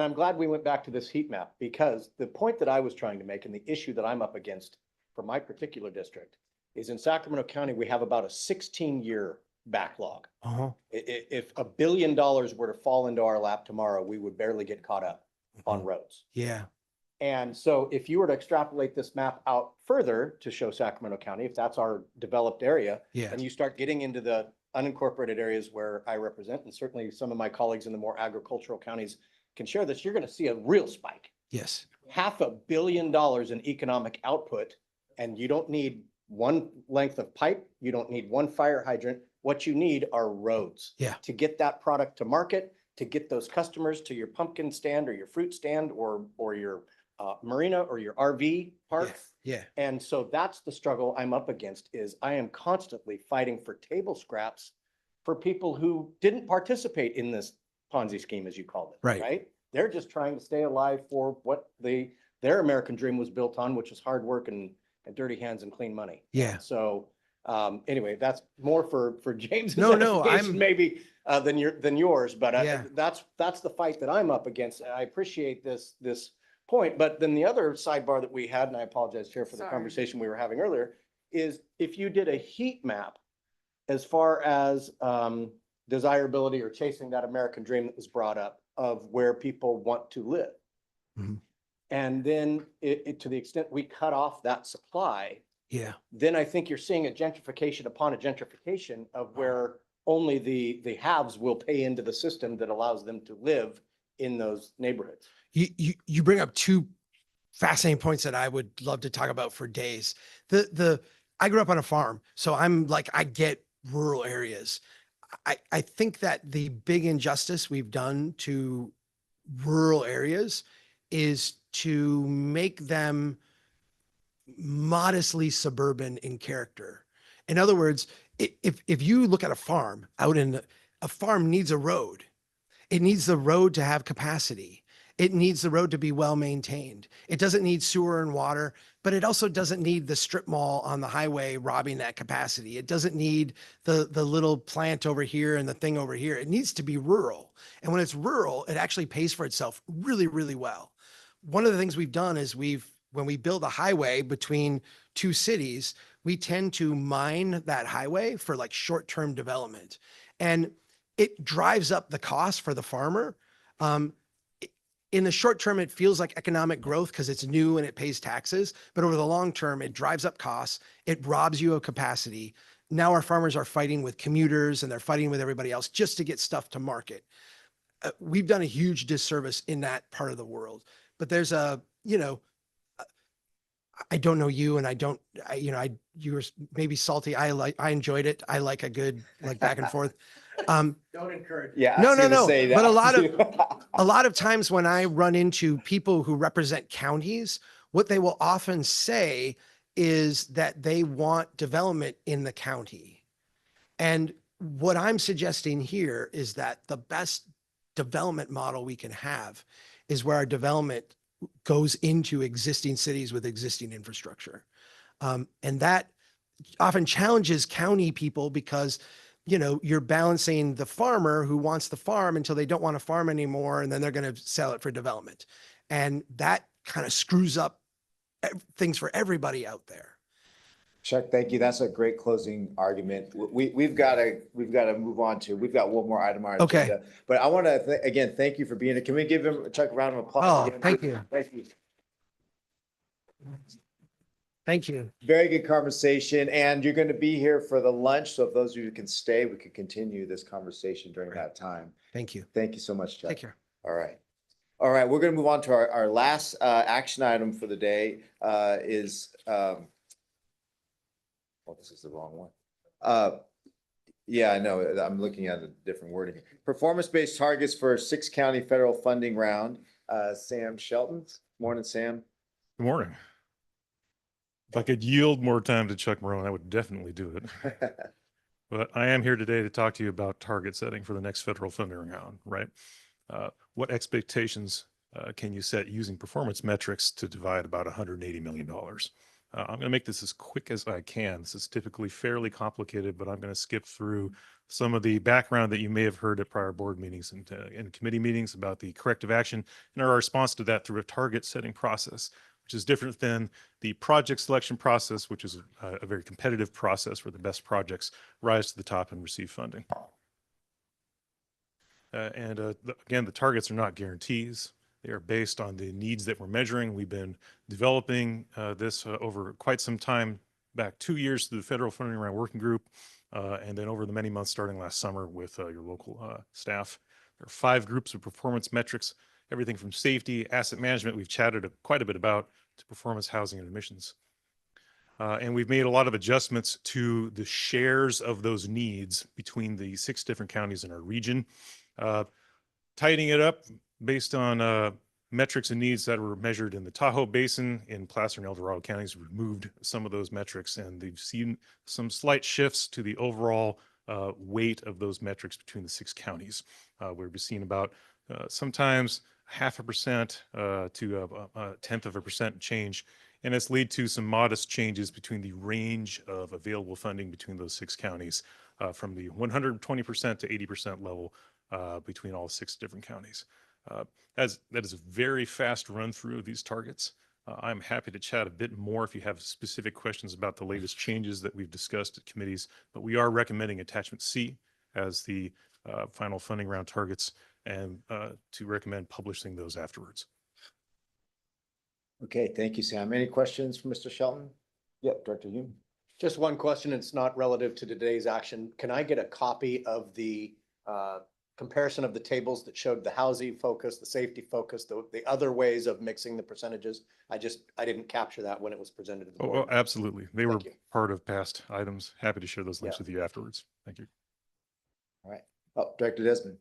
I'm glad we went back to this heat map because the point that I was trying to make and the issue that I'm up against for my particular district is in Sacramento County, we have about a 16-year backlog. If $1 billion were to fall into our lap tomorrow, we would barely get caught up on roads. Yeah. And so if you were to extrapolate this map out further to show Sacramento County, if that's our developed area, Yeah. and you start getting into the unincorporated areas where I represent, and certainly some of my colleagues in the more agricultural counties can share this, you're going to see a real spike. Yes. $500 million in economic output, and you don't need one length of pipe. You don't need one fire hydrant. What you need are roads. Yeah. To get that product to market, to get those customers to your pumpkin stand or your fruit stand or your marina or your RV park. Yeah. And so that's the struggle I'm up against is I am constantly fighting for table scraps for people who didn't participate in this Ponzi scheme, as you called it. Right. They're just trying to stay alive for what their American dream was built on, which is hard work and dirty hands and clean money. Yeah. So anyway, that's more for James's No, edification maybe than yours, but Yeah. that's the fight that I'm up against. I appreciate this point, but then the other sidebar that we had, and I apologize, Chair, for the conversation we were having earlier, is if you did a heat map as far as desirability or chasing that American dream that was brought up of where people want to live. And then to the extent we cut off that supply, Yeah. then I think you're seeing a gentrification upon a gentrification of where only the haves will pay into the system that allows them to live in those neighborhoods. You bring up two fascinating points that I would love to talk about for days. I grew up on a farm, so I'm like, I get rural areas. I think that the big injustice we've done to rural areas is to make them modestly suburban in character. In other words, if you look at a farm a farm needs a road. It needs the road to have capacity. It needs the road to be well maintained. It doesn't need sewer and water, but it also doesn't need the strip mall on the highway robbing that capacity. It doesn't need the little plant over here and the thing over here. It needs to be rural. And when it's rural, it actually pays for itself really, really well. One of the things we've done is when we build a highway between two cities, we tend to mine that highway for like short-term development. And it drives up the cost for the farmer. In the short term, it feels like economic growth because it's new and it pays taxes. But over the long term, it drives up costs. It robs you of capacity. Now our farmers are fighting with commuters and they're fighting with everybody else just to get stuff to market. We've done a huge disservice in that part of the world. But there's I don't know you and you were maybe salty. I enjoyed it. I like a good back and forth. Um, Don't encourage. Yeah. I No, was no, gonna no, say but that a lot of, too. a lot of times when I run into people who represent counties, what they will often say is that they want development in the county. And what I'm suggesting here is that the best development model we can have is where our development goes into existing cities with existing infrastructure. And that often challenges county people because, you know, you're balancing the farmer who wants the farm until they don't want to farm anymore, and then they're going to sell it for development. And that kind of screws up things for everybody out there. Chuck, thank you. That's a great closing argument. We've got to move on to, we've got one more item on our Okay. agenda. But I want to, again, thank you for being here. Can we give him, Chuck, a round of applause? Oh, again? thank you. Thank you. Thank you. Very good conversation, and you're going to be here for the lunch. So if those of you who can stay, we could continue this conversation during that time. Thank you. Thank you so much, Chuck. Take care. All right. All right, we're going to move on to our last action item for the day is, oh, this is the wrong one. Yeah, I know. I'm looking at a different wording. Performance-based targets for 6-county federal funding round. Sam Shelton. Morning, Sam. Good morning. If I could yield more time to Chuck Maroon, I would definitely do it. But I am here today to talk to you about target setting for the next federal funding round, right? What expectations can you set using performance metrics to divide about $180 million? I'm going to make this as quick as I can. This is typically fairly complicated, but I'm going to skip through some of the background that you may have heard at prior board meetings and committee meetings about the corrective action and our response to that through a target setting process, which is different than the project selection process, which is a very competitive process where the best projects rise to the top and receive funding. Again, the targets are not guarantees. They are based on the needs that we're measuring. We've been developing this over quite some time, back 2 years through the Federal Funding Round Working Group, and then over the many months starting last summer with your local staff. There are 5 groups of performance metrics, everything from safety, asset management, we've chatted quite a bit about, to performance, housing, and emissions. And we've made a lot of adjustments to the shares of those needs between the 6 different counties in our region, tightening it up based on metrics and needs that were measured in the Tahoe Basin. In Placer and El Dorado counties, removed some of those metrics, and they've seen some slight shifts to the overall weight of those metrics between the 6 counties. We've seen about sometimes 0.5% to 0.1% change, and it's led to some modest changes between the range of available funding between those 6 counties, from the 120% to 80% level between all 6 different counties. That is a very fast run through of these targets. I'm happy to chat a bit more if you have specific questions about the latest changes that we've discussed at committees, but we are recommending attachment C as the final funding round targets, and to recommend publishing those afterwards. Okay, thank you, Sam. Any questions for Mr. Shelton? Yep, Director Hume. Just one question. It's not relative to today's action. Can I get a copy of the comparison of the tables that showed the housing focus, the safety focus, the other ways of mixing the percentages? I didn't capture that when it was presented to the board. Oh, absolutely. They were part of past items. Happy to share those links with you afterwards. Thank you. All right. Oh, Director Desmond.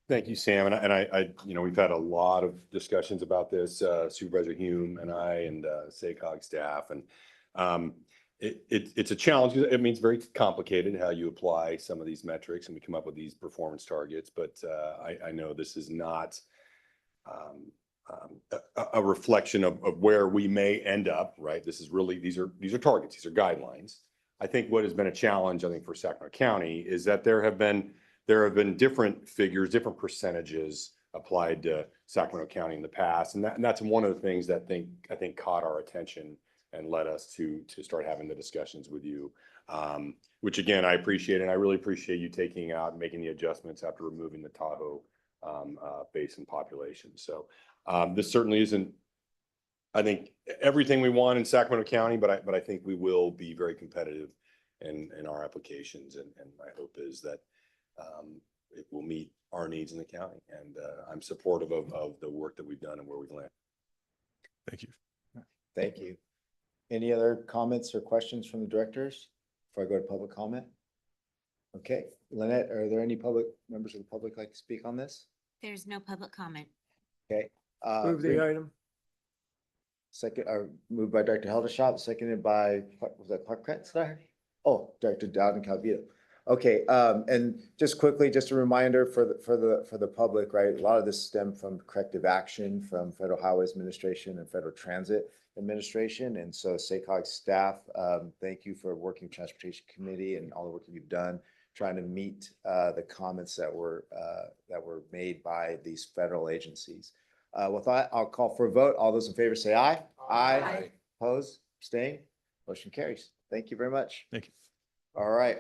Thank you, Sam. And I, you know, we've had a lot of discussions about this, Supervisor Hume and I and SACOG staff, and it's a challenge. I mean, it's very complicated how you apply some of these metrics and we come up with these performance targets, but I know this is not a reflection of where we may end up, right? This is really, these are targets, these are guidelines. I think what has been a challenge, I think, for Sacramento County is that there have been different figures, different percentages applied to Sacramento County in the past. And that's one of the things that I think caught our attention and led us to start having the discussions with you, which again, I appreciate. And I really appreciate you taking out and making the adjustments after removing the Tahoe Basin population. So this certainly isn't, I think, everything we want in Sacramento County, but I think we will be very competitive in our applications. And my hope is that it will meet our needs in the county. And I'm supportive of the work that we've done and where we've landed. Thank you. Thank you. Any other comments or questions from the directors before I go to public comment? Okay, Lynette, are there any members of the public like to speak on this? There's no public comment. Okay. Move the item. Second, moved by Director Heldashop, seconded by, was that Clark Kretz? Oh, Director Dowden Calvillo. Okay, and just quickly, just a reminder for the public, right? A lot of this stemmed from corrective action from Federal Highways Administration and Federal Transit Administration. And so SACOG staff, thank you for working with Transportation Committee and all the work that you've done, trying to meet the comments that were made by these federal agencies. With that, I'll call for a vote. All those in favor say aye. Aye. Oppose, abstain, motion carries. Thank you very much. Thank you. All right,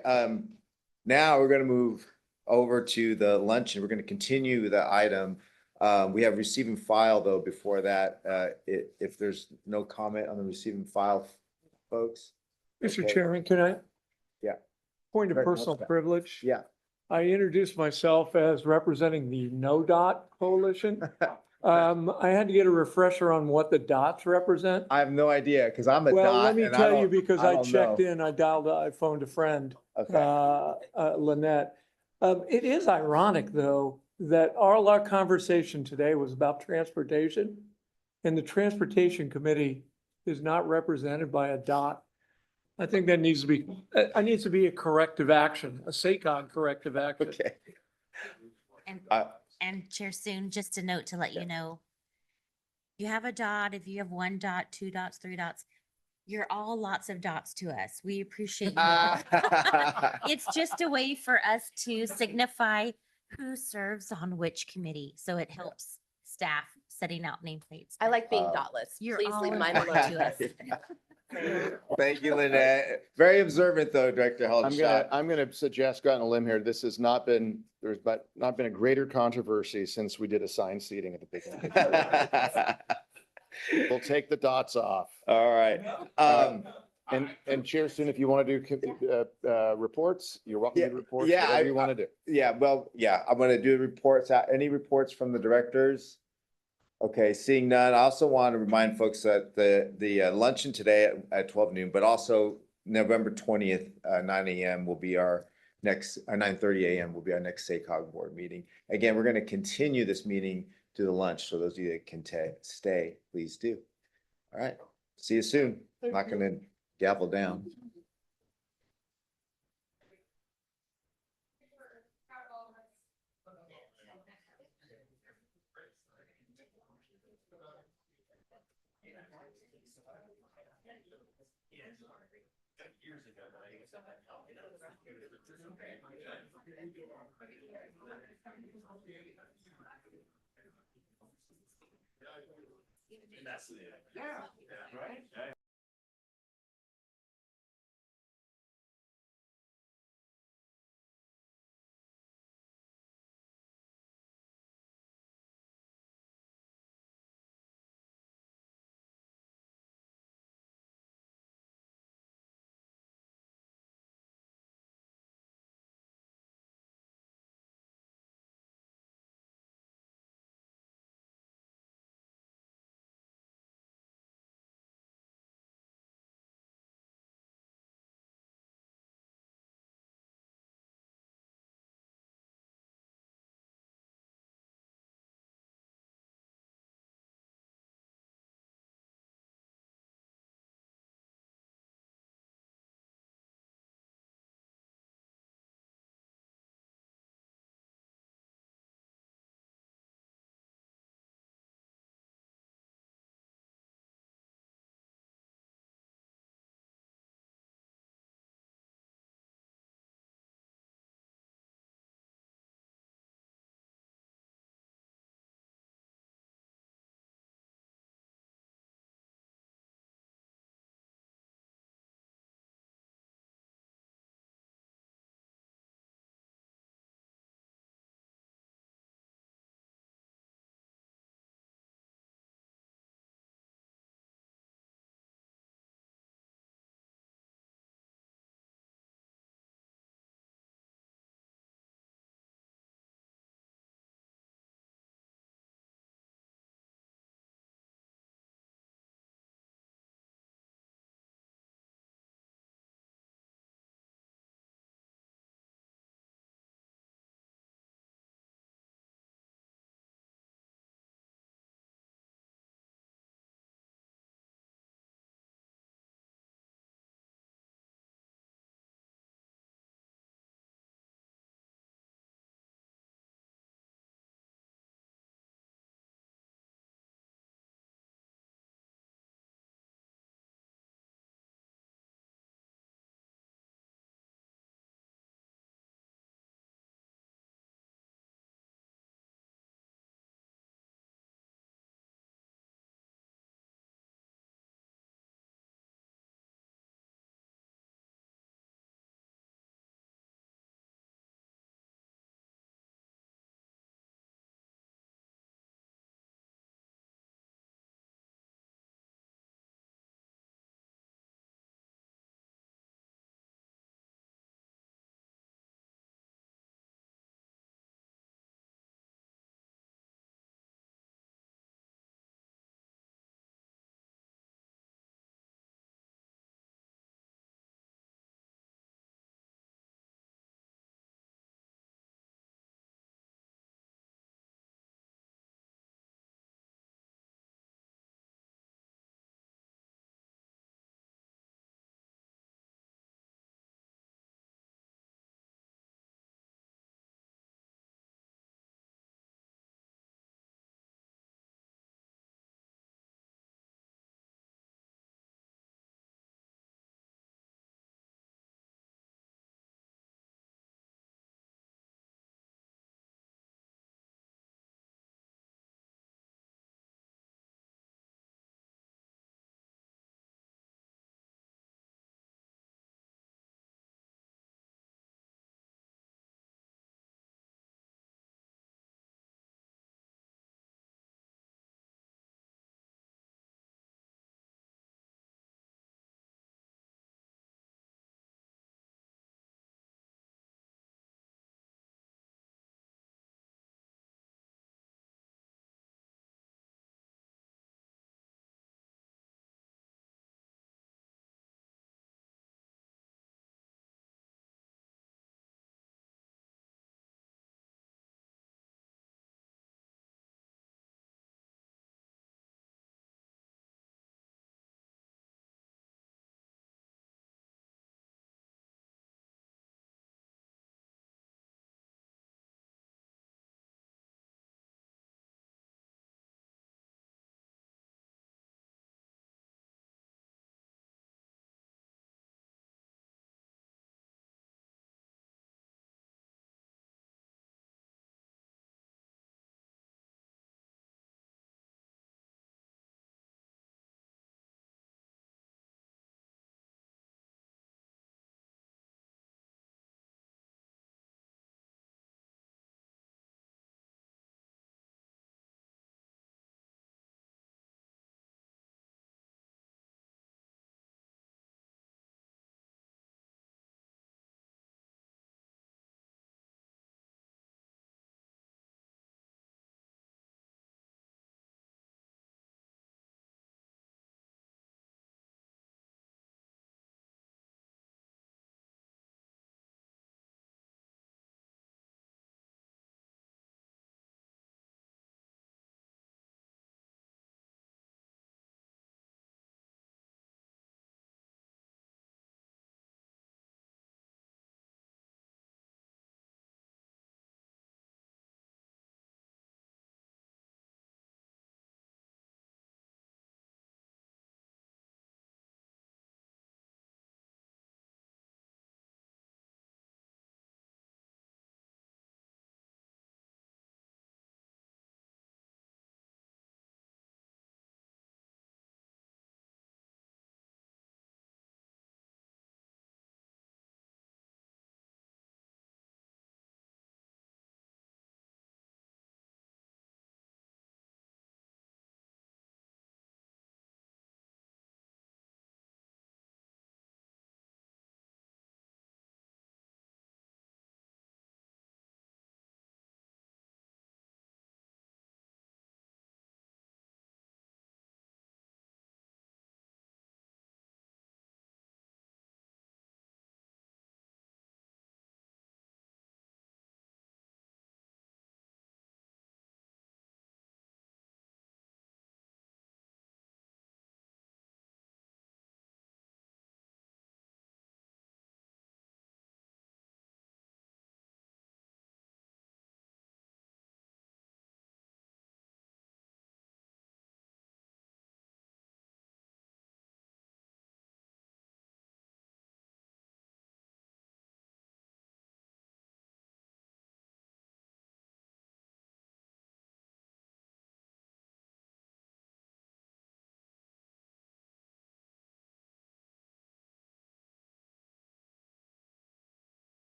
now we're gonna move over to the luncheon. We're gonna continue the item. We have receiving file though before that, if there's no comment on the receiving file, folks. Mr. Okay. Chairman, can I? Yeah. Point of Director personal Hudspeth. privilege. Yeah. I introduced myself as representing the No Dot Coalition. I had to get a refresher on what the dots represent. I have no idea, because I'm a Well, dot. let me and tell you, don't- because I don't checked know. in, I phoned a friend, Okay. Lynette. It is ironic, though, that all our conversation today was about transportation, and the Transportation Committee is not represented by a dot. I think that needs to be a corrective action, a SACOG corrective action. Okay. And, Uh, and Chair Soon, just a note to let you know, you have a dot, if you have 1 dot, 2 dots, 3 dots, you're all lots of dots to us. We appreciate you all. It's just a way for us to signify who serves on which committee. So it helps staff setting out nameplates. I like being Um, dotless. You're Please all leave mine important alone. to us. Thank you, Lynette. Very observant though, Director Heldashop. I'm gonna suggest, go out on a limb here, this has not been, not been a greater controversy since we did assigned seating at the beginning. We'll take the dots off. All right. And Chair Soon, if you want to do reports, you're welcome to do reports, yeah, whatever you want to do. Yeah, well, yeah, I'm gonna do reports. Any reports from the directors? Okay, seeing none. I also want to remind folks that the luncheon today at 12 noon, but also November 20th, 9 a.m. will be our next, 9:30 a.m. will be our next SACOG board meeting. Again, we're going to continue this meeting to the lunch. So those of you that can stay, please do. All right, see you soon. I'm not going to gavel down.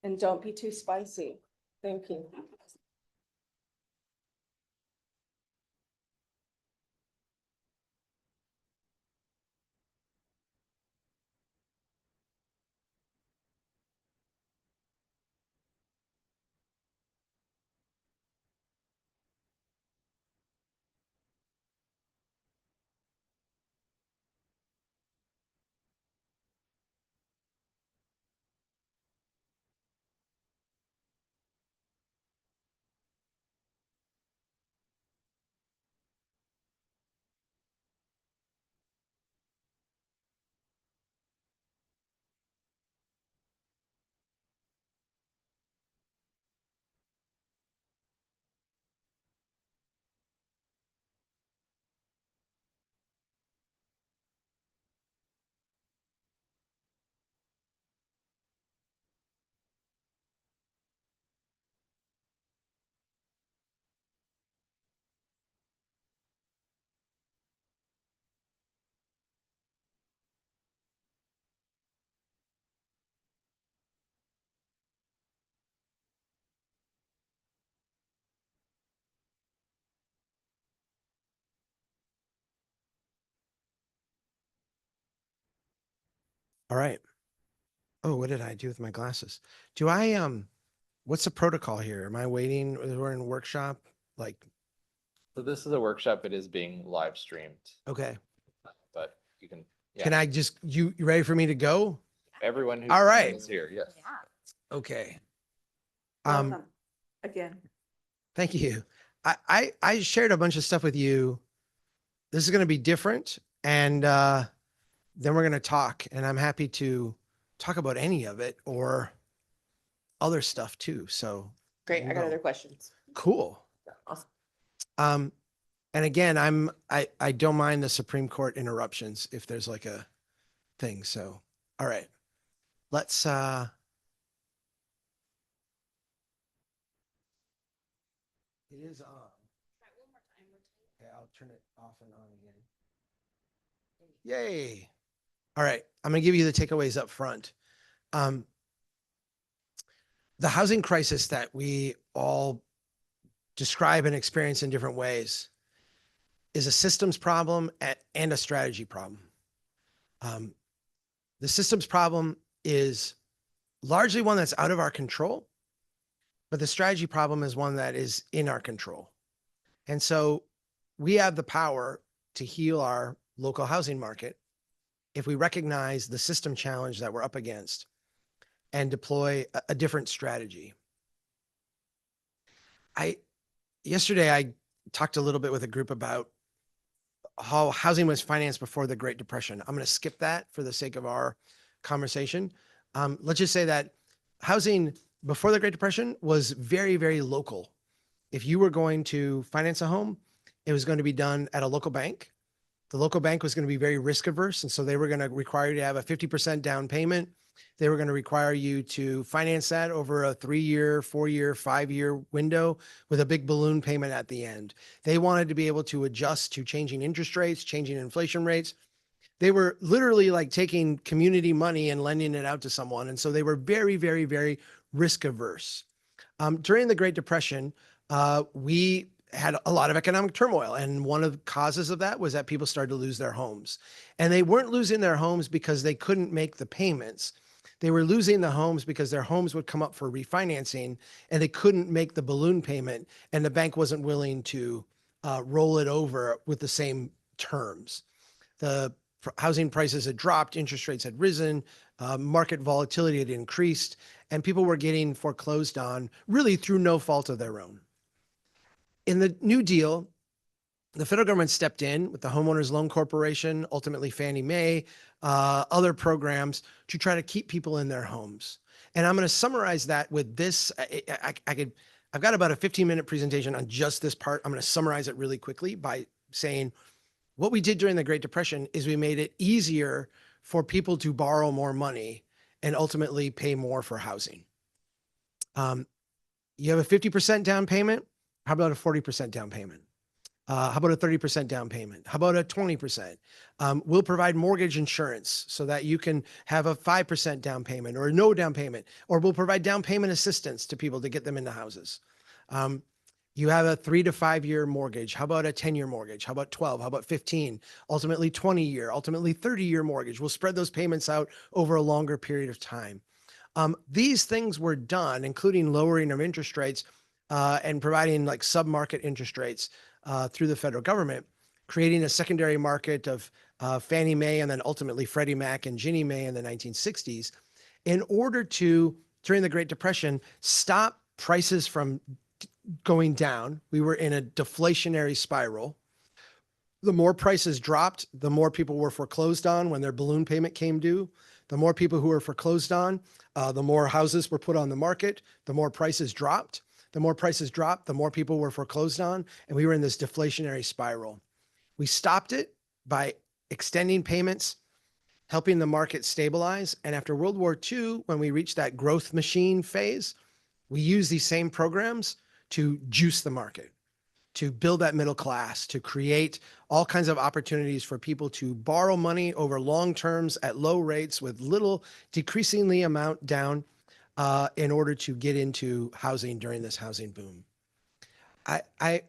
And don't be too spicy. Thank you. All right. Oh, what did I do with my glasses? Do I, what's the protocol here? Am I waiting? We're in a workshop? Like, So this is a workshop. It is being live streamed, okay. but you can, Can I just, you ready for me to go? everyone who's All right. is here. Yes. Okay. Welcome again. Thank you. I shared a bunch of stuff with you. This is going to be different. And then we're going to talk. And I'm happy to talk about any of it or other stuff too. So Great, I got No. other questions. cool. Awesome. And again, I don't mind the Supreme Court interruptions if there's like a thing. So, all right, let's, it is on. Okay, I'll turn it off and on again. Yay. All right, I'm gonna give you the takeaways up front. The housing crisis that we all describe and experience in different ways is a systems problem and a strategy problem. The systems problem is largely one that's out of our control, but the strategy problem is one that is in our control. And so we have the power to heal our local housing market if we recognize the system challenge that we're up against and deploy a different strategy. Yesterday I talked a little bit with a group about how housing was financed before the Great Depression. I'm going to skip that for the sake of our conversation. Let's just say that housing before the Great Depression was very, very local. If you were going to finance a home, it was going to be done at a local bank. The local bank was going to be very risk averse. And so they were going to require you to have a 50% down payment. They were going to require you to finance that over a 3-year, 4-year, 5-year window with a big balloon payment at the end. They wanted to be able to adjust to changing interest rates, changing inflation rates. They were literally like taking community money and lending it out to someone. And so they were very, very, very risk averse. During the Great Depression, we had a lot of economic turmoil. And one of the causes of that was that people started to lose their homes. And they weren't losing their homes because they couldn't make the payments. They were losing the homes because their homes would come up for refinancing and they couldn't make the balloon payment, and the bank wasn't willing to roll it over with the same terms. The housing prices had dropped, interest rates had risen, market volatility had increased, and people were getting foreclosed on really through no fault of their own. In the New Deal, the federal government stepped in with the Homeowners Loan Corporation, ultimately Fannie Mae, other programs to try to keep people in their homes. And I'm going to summarize that with this. I've got about a 15-minute presentation on just this part. I'm going to summarize it really quickly by saying what we did during the Great Depression is we made it easier for people to borrow more money and ultimately pay more for housing. You have a 50% down payment. How about a 40% down payment? How about a 30% down payment? How about a 20%? We'll provide mortgage insurance so that you can have a 5% down payment or no down payment, or we'll provide down payment assistance to people to get them into houses. You have a 3 to 5 year mortgage. How about a 10-year mortgage? How about 12? How about 15? Ultimately 20-year, ultimately 30-year mortgage. We'll spread those payments out over a longer period of time. These things were done, including lowering of interest rates and providing like sub-market interest rates through the federal government, creating a secondary market of Fannie Mae and then ultimately Freddie Mac and Ginnie Mae in the 1960s in order to, during the Great Depression, stop prices from going down. We were in a deflationary spiral. The more prices dropped, the more people were foreclosed on when their balloon payment came due. The more people who were foreclosed on, the more houses were put on the market, the more prices dropped. The more prices dropped, the more people were foreclosed on, and we were in this deflationary spiral. We stopped it by extending payments, helping the market stabilize. And after World War II, when we reached that growth machine phase, we used these same programs to juice the market, to build that middle class, to create all kinds of opportunities for people to borrow money over long terms at low rates with little decreasingly amount down in order to get into housing during this housing boom. I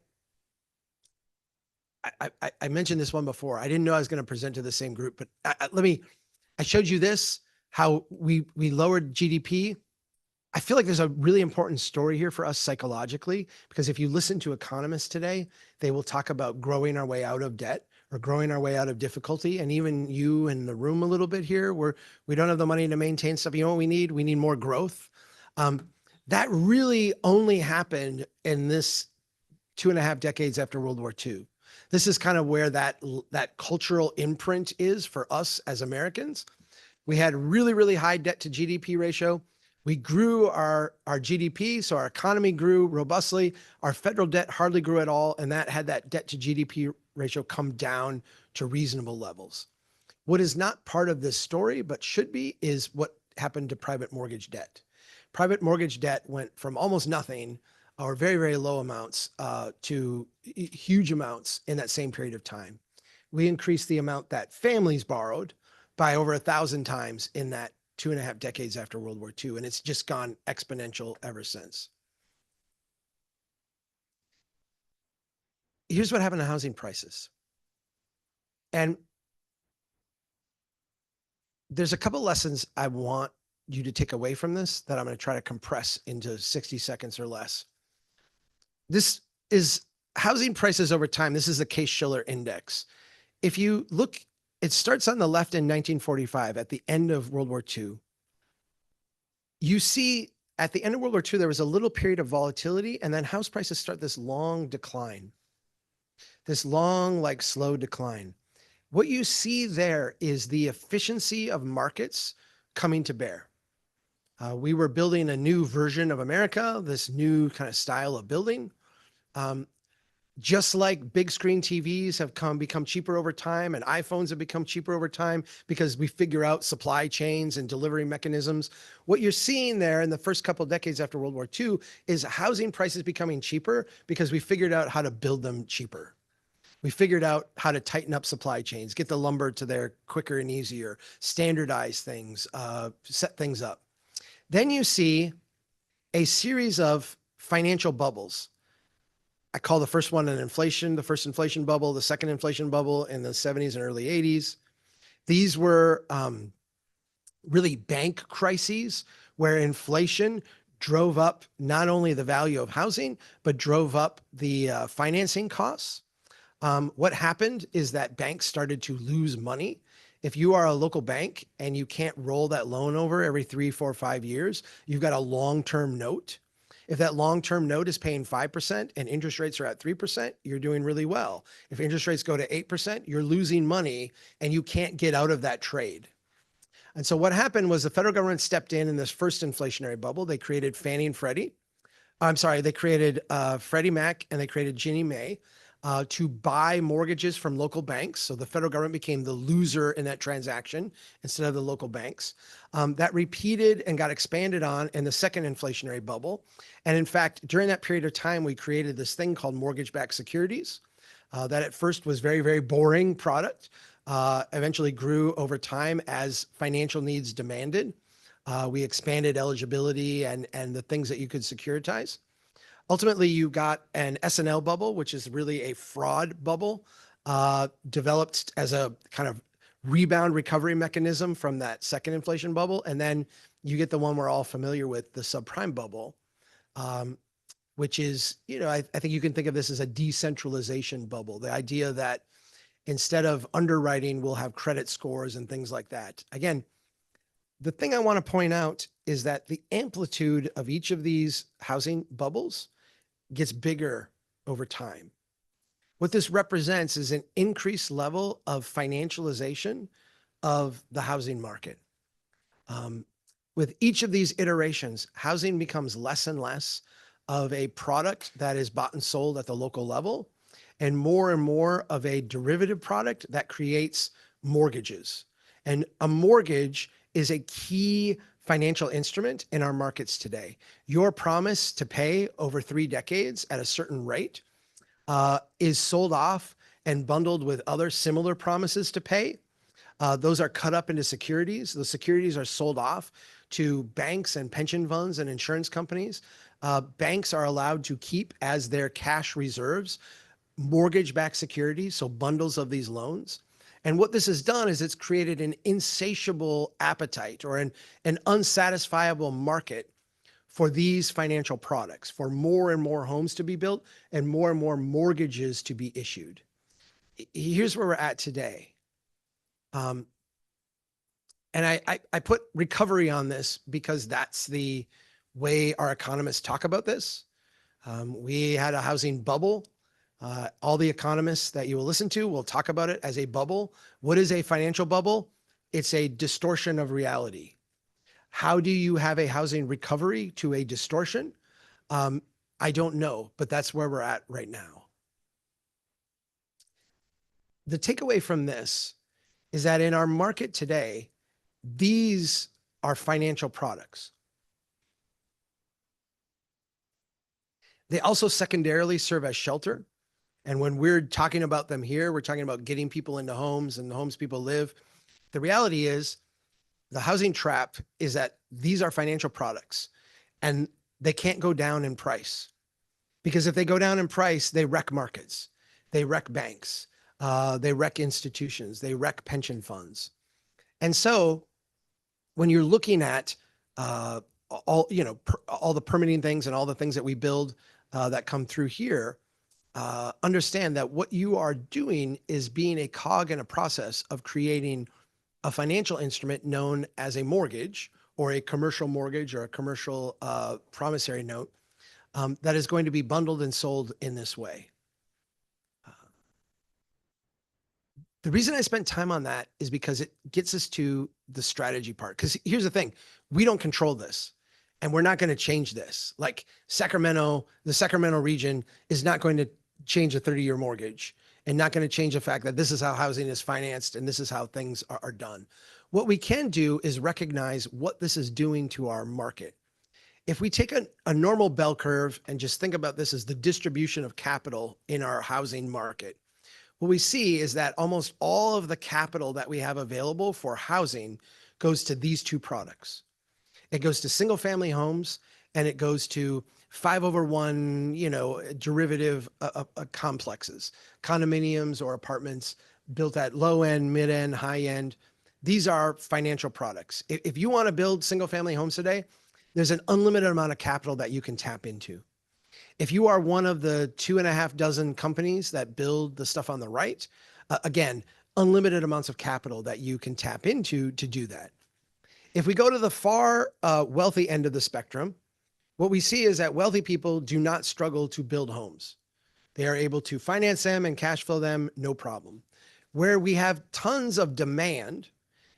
mentioned this one before. I didn't know I was going to present to the same group, but I showed you this, how we lowered GDP. I feel like there's a really important story here for us psychologically, because if you listen to economists today, they will talk about growing our way out of debt or growing our way out of difficulty. And even you in the room a little bit here, we don't have the money to maintain stuff. You know what we need? We need more growth. That really only happened in this 2.5 decades after World War II. This is kind of where that cultural imprint is for us as Americans. We had really, really high debt to GDP ratio. We grew our GDP, so our economy grew robustly. Our federal debt hardly grew at all, and that had that debt to GDP ratio come down to reasonable levels. What is not part of this story, but should be, is what happened to private mortgage debt. Private mortgage debt went from almost nothing or very, very low amounts to huge amounts in that same period of time. We increased the amount that families borrowed by over 1,000 times in that 2.5 decades after World War II, and it's just gone exponential ever since. Here's what happened to housing prices. And there's a couple lessons I want you to take away from this that I'm going to try to compress into 60 seconds or less. This is housing prices over time. This is the Case-Shiller Index. If you look, it starts on the left in 1945 at the end of World War II. You see at the end of World War II, there was a little period of volatility, and then house prices start this long decline, this long, like slow decline. What you see there is the efficiency of markets coming to bear. We were building a new version of America, this new kind of style of building. Just like big screen TVs have become cheaper over time, and iPhones have become cheaper over time because we figure out supply chains and delivery mechanisms. What you're seeing there in the first couple of decades after World War II is housing prices becoming cheaper because we figured out how to build them cheaper. We figured out how to tighten up supply chains, get the lumber to there quicker and easier, standardize things, set things up. Then you see a series of financial bubbles. I call the first one the first inflation bubble, the second inflation bubble in the 70s and early 80s. These were really bank crises where inflation drove up not only the value of housing, but drove up the financing costs. What happened is that banks started to lose money. If you are a local bank and you can't roll that loan over every 3, 4, 5 years, you've got a long-term note. If that long-term note is paying 5% and interest rates are at 3%, you're doing really well. If interest rates go to 8%, you're losing money and you can't get out of that trade. And so what happened was the federal government stepped in this first inflationary bubble. They created Fannie and Freddie. They created Freddie Mac and they created Ginnie Mae to buy mortgages from local banks. So the federal government became the loser in that transaction instead of the local banks. That repeated and got expanded on in the second inflationary bubble. And in fact, during that period of time, we created this thing called mortgage-backed securities that at first was very, very boring product, eventually grew over time as financial needs demanded. We expanded eligibility and the things that you could securitize. Ultimately, you got an S&L bubble, which is really a fraud bubble, developed as a kind of rebound recovery mechanism from that second inflation bubble. And then you get the one we're all familiar with, the subprime bubble, which is, I think you can think of this as a decentralization bubble. The idea that instead of underwriting, we'll have credit scores and things like that. Again, the thing I want to point out is that the amplitude of each of these housing bubbles gets bigger over time. What this represents is an increased level of financialization of the housing market. With each of these iterations, housing becomes less and less of a product that is bought and sold at the local level, and more of a derivative product that creates mortgages. And a mortgage is a key financial instrument in our markets today. Your promise to pay over 3 decades at a certain rate is sold off and bundled with other similar promises to pay. Those are cut up into securities. The securities are sold off to banks and pension funds and insurance companies. Banks are allowed to keep as their cash reserves mortgage-backed securities, so bundles of these loans. And what this has done is it's created an insatiable appetite or an unsatisfiable market for these financial products, for more and more homes to be built and more mortgages to be issued. Here's where we're at today. And I put recovery on this because that's the way our economists talk about this. We had a housing bubble. All the economists that you will listen to will talk about it as a bubble. What is a financial bubble? It's a distortion of reality. How do you have a housing recovery to a distortion? I don't know, but that's where we're at right now. The takeaway from this is that in our market today, these are financial products. They also secondarily serve as shelter. And when we're talking about them here, we're talking about getting people into homes and the homes people live. The reality is the housing trap is that these are financial products and they can't go down in price, because if they go down in price, they wreck markets, they wreck banks, they wreck institutions, they wreck pension funds. And so when you're looking at all the permitting things and all the things that we build that come through here, understand that what you are doing is being a cog in a process of creating a financial instrument known as a mortgage or a commercial mortgage or a commercial promissory note that is going to be bundled and sold in this way. The reason I spent time on that is because it gets us to the strategy part. Because here's the thing, we don't control this. And we're not going to change this. Like Sacramento, the Sacramento region is not going to change a 30-year mortgage and not going to change the fact that this is how housing is financed and this is how things are done. What we can do is recognize what this is doing to our market. If we take a normal bell curve and just think about this as the distribution of capital in our housing market, what we see is that almost all of the capital that we have available for housing goes to these two products. It goes to single family homes and it goes to 5/1, derivative complexes, condominiums or apartments built at low end, mid end, high end. these are financial products. If you want to build single family homes today, there's an unlimited amount of capital that you can tap into. If you are one of the 2.5 dozen companies that build the stuff on the right, again, unlimited amounts of capital that you can tap into to do that. If we go to the far wealthy end of the spectrum, what we see is that wealthy people do not struggle to build homes. They are able to finance them and cash flow them, no problem. Where we have tons of demand,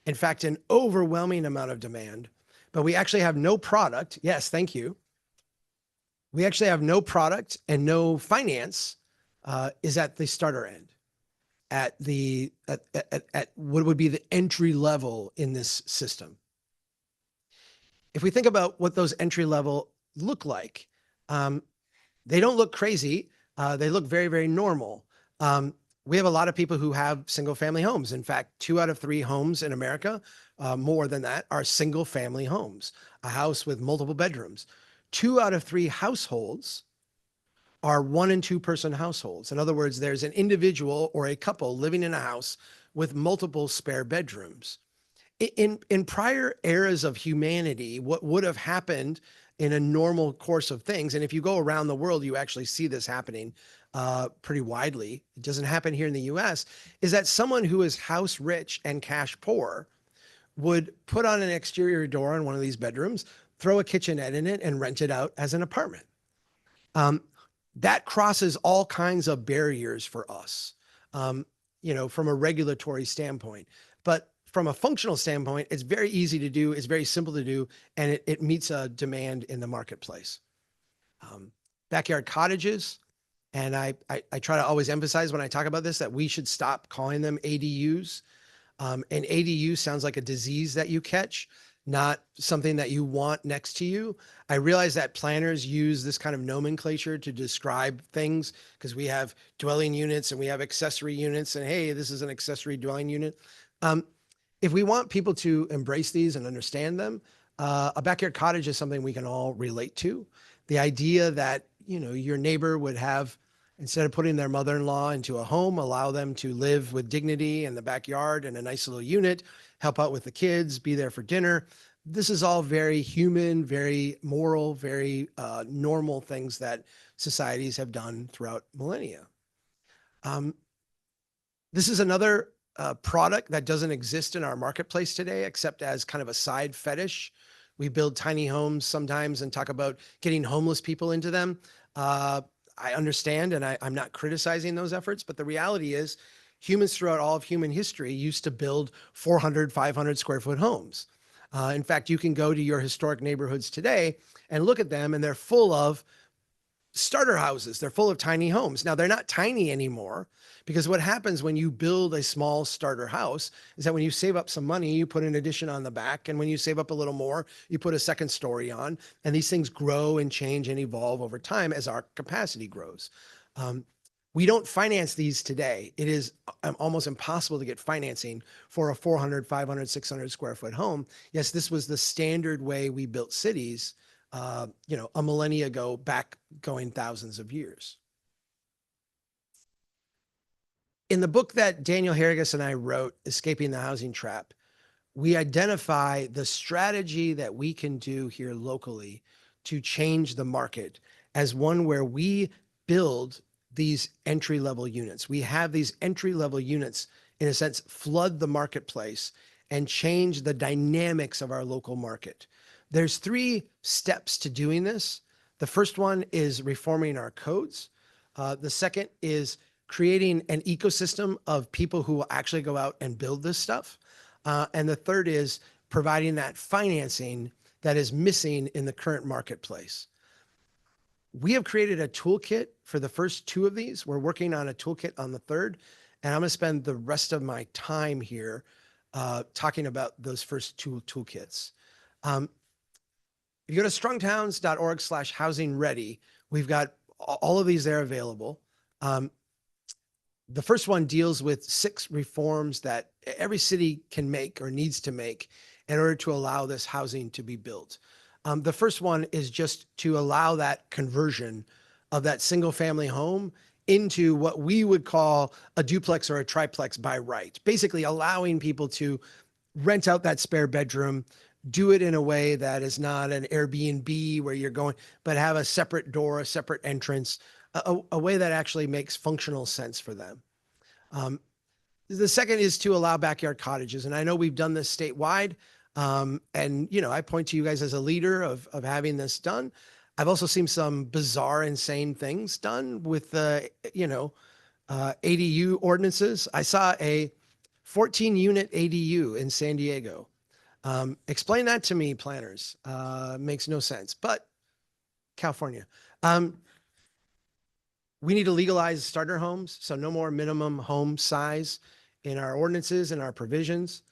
in fact, an overwhelming amount of demand, but we actually have no product. Yes, thank you. We actually have no product and no finance is at the starter end, at what would be the entry level in this system. If we think about what those entry level look like, they don't look crazy. They look very, very normal. We have a lot of people who have single family homes. In fact, 2 out of 3 homes in America, more than that, are single family homes, a house with multiple bedrooms. 2 out of 3 households are 1 and 2 person households. In other words, there's an individual or a couple living in a house with multiple spare bedrooms. In prior eras of humanity, what would have happened in a normal course of things, and if you go around the world, you actually see this happening pretty widely. It doesn't happen here in the US, is that someone who is house rich and cash poor would put on an exterior door on one of these bedrooms, throw a kitchenette in it, and rent it out as an apartment. That crosses all kinds of barriers for us, you know, from a regulatory standpoint. But from a functional standpoint, it's very easy to do, it's very simple to do, and it meets a demand in the marketplace. Backyard cottages, and I try to always emphasize when I talk about this that we should stop calling them ADUs. An ADU sounds like a disease that you catch, not something that you want next to you. I realize that planners use this kind of nomenclature to describe things because we have dwelling units and we have accessory units, and hey, this is an accessory dwelling unit. If we want people to embrace these and understand them, a backyard cottage is something we can all relate to. The idea that, you know, your neighbor would have, instead of putting their mother-in-law into a home, allow them to live with dignity in the backyard in a nice little unit, help out with the kids, be there for dinner. This is all very human, very moral, very normal things that societies have done throughout millennia. This is another product that doesn't exist in our marketplace today, except as kind of a side fetish. We build tiny homes sometimes and talk about getting homeless people into them. I understand, and I'm not criticizing those efforts, but the reality is humans throughout all of human history used to build 400, 500 square foot homes. In fact, you can go to your historic neighborhoods today and look at them, and they're full of starter houses. They're full of tiny homes. Now, they're not tiny anymore, because what happens when you build a small starter house is that when you save up some money, you put an addition on the back. And when you save up a little more, you put a second story on. And these things grow and change and evolve over time as our capacity grows. We don't finance these today. It is almost impossible to get financing for a 400, 500, 600 square foot home. Yes, this was the standard way we built cities, you know, a millennia ago, back going thousands of years. In the book that Daniel Harrigus and I wrote, Escaping the Housing Trap, we identify the strategy that we can do here locally to change the market as one where we build these entry-level units. We have these entry-level units, in a sense, flood the marketplace and change the dynamics of our local market. There's 3 steps to doing this. The first one is reforming our codes. The second is creating an ecosystem of people who will actually go out and build this stuff. And the third is providing that financing that is missing in the current marketplace. We have created a toolkit for the first 2 of these. We're working on a toolkit on the third, and I'm going to spend the rest of my time here talking about those first 2 toolkits. If you go to strongtowns.org/housing ready, we've got all of these there available. The first one deals with 6 reforms that every city can make or needs to make in order to allow this housing to be built. The first one is just to allow that conversion of that single family home into what we would call a duplex or a triplex by right, basically allowing people to rent out that spare bedroom, do it in a way that is not an Airbnb where you're going, but have a separate door, a separate entrance, a way that actually makes functional sense for them. The second is to allow backyard cottages. And I know we've done this statewide. And, you know, I point to you guys as a leader of having this done. I've also seen some bizarre, insane things done with the, ADU ordinances. I saw a 14-unit ADU in San Diego. Explain that to me, planners. Makes no sense, but California. We need to legalize starter homes, so no more minimum home size in our ordinances and our provisions.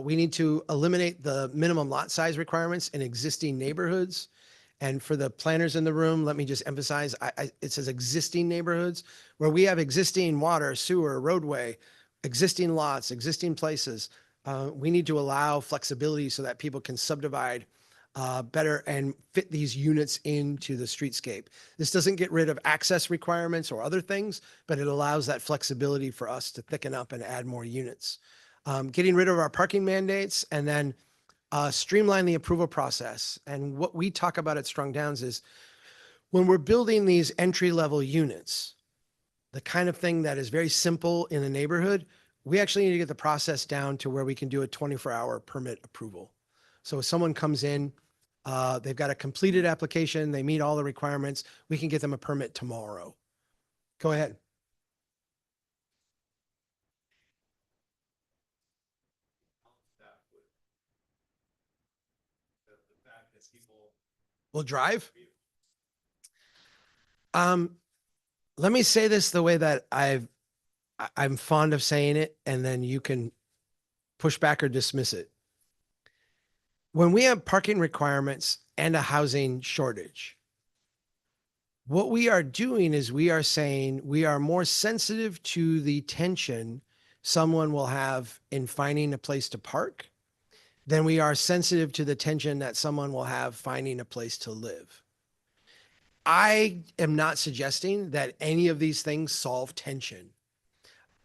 We need to eliminate the minimum lot size requirements in existing neighborhoods. And for the planners in the room, let me just emphasize, it says existing neighborhoods where we have existing water, sewer, roadway, existing lots, existing places. We need to allow flexibility so that people can subdivide better and fit these units into the streetscape. This doesn't get rid of access requirements or other things, but it allows that flexibility for us to thicken up and add more units. Getting rid of our parking mandates, and then streamline the approval process. And what we talk about at Strong Towns is when we're building these entry-level units, the kind of thing that is very simple in the neighborhood, we actually need to get the process down to where we can do a 24-hour permit approval. So if someone comes in, they've got a completed application, they meet all the requirements, we can get them a permit tomorrow. Go ahead. Will drive? Let me say this the way that I'm fond of saying it, and then you can push back or dismiss it. When we have parking requirements and a housing shortage, what we are doing is we are saying we are more sensitive to the tension someone will have in finding a place to park than we are sensitive to the tension that someone will have finding a place to live. I am not suggesting that any of these things solve tension.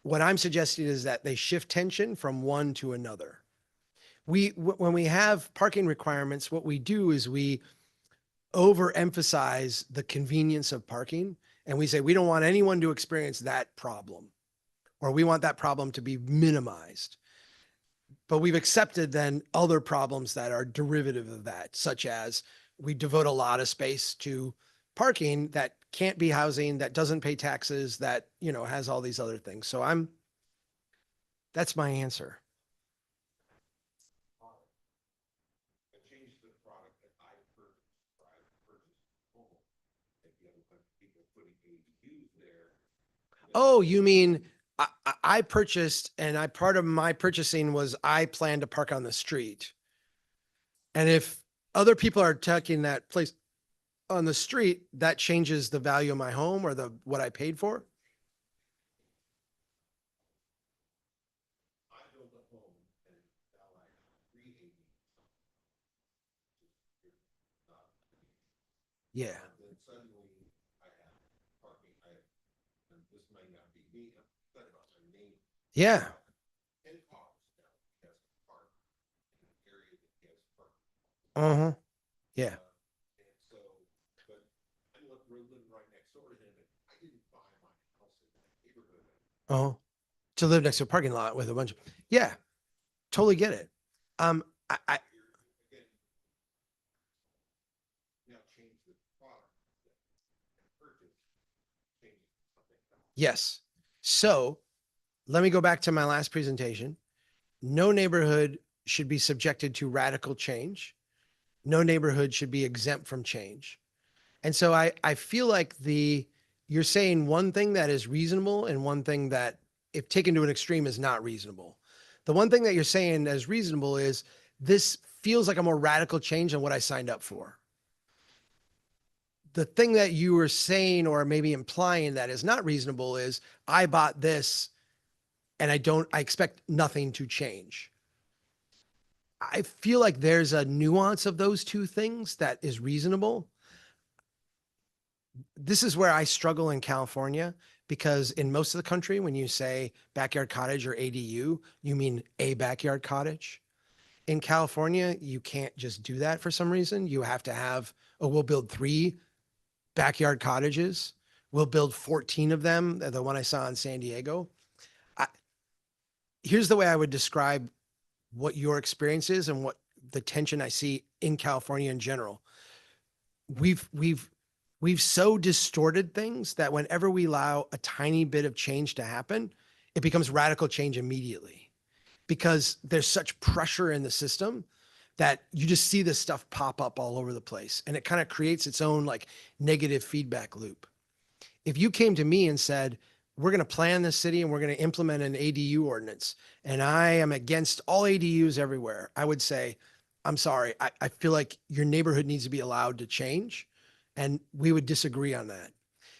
What I'm suggesting is that they shift tension from one to another. When we have parking requirements, what we do is we overemphasize the convenience of parking, and we say we don't want anyone to experience that problem, or we want that problem to be minimized. But we've accepted then other problems that are derivative of that, such as we devote a lot of space to parking that can't be housing, that doesn't pay taxes, that, has all these other things. So that's my answer. Oh, you mean I purchased, and part of my purchasing was I plan to park on the street. And if other people are taking that place on the street, that changes the value of my home or what I paid for. Yeah. Yeah. Uh-huh. Yeah. Oh, to live next to a parking lot with a bunch of, yeah, totally get it. Yes. So let me go back to my last presentation. No neighborhood should be subjected to radical change. No neighborhood should be exempt from change. And so I feel like you're saying one thing that is reasonable and one thing that, if taken to an extreme, is not reasonable. The one thing that you're saying as reasonable is this feels like a more radical change than what I signed up for. The thing that you were saying, or maybe implying, that is not reasonable is I bought this and I expect nothing to change. I feel like there's a nuance of those two things that is reasonable. This is where I struggle in California, because in most of the country, when you say backyard cottage or ADU, you mean a backyard cottage. In California, you can't just do that for some reason. You have to have, oh, we'll build 3 backyard cottages. We'll build 14 of them, the one I saw in San Diego. Here's the way I would describe what your experience is and what the tension I see in California in general. We've so distorted things that whenever we allow a tiny bit of change to happen, it becomes radical change immediately, because there's such pressure in the system that you just see this stuff pop up all over the place, and it kind of creates its own like negative feedback loop. If you came to me and said, we're going to plan this city and we're going to implement an ADU ordinance, and I am against all ADUs everywhere, I would say, I'm sorry, I feel like your neighborhood needs to be allowed to change. And we would disagree on that.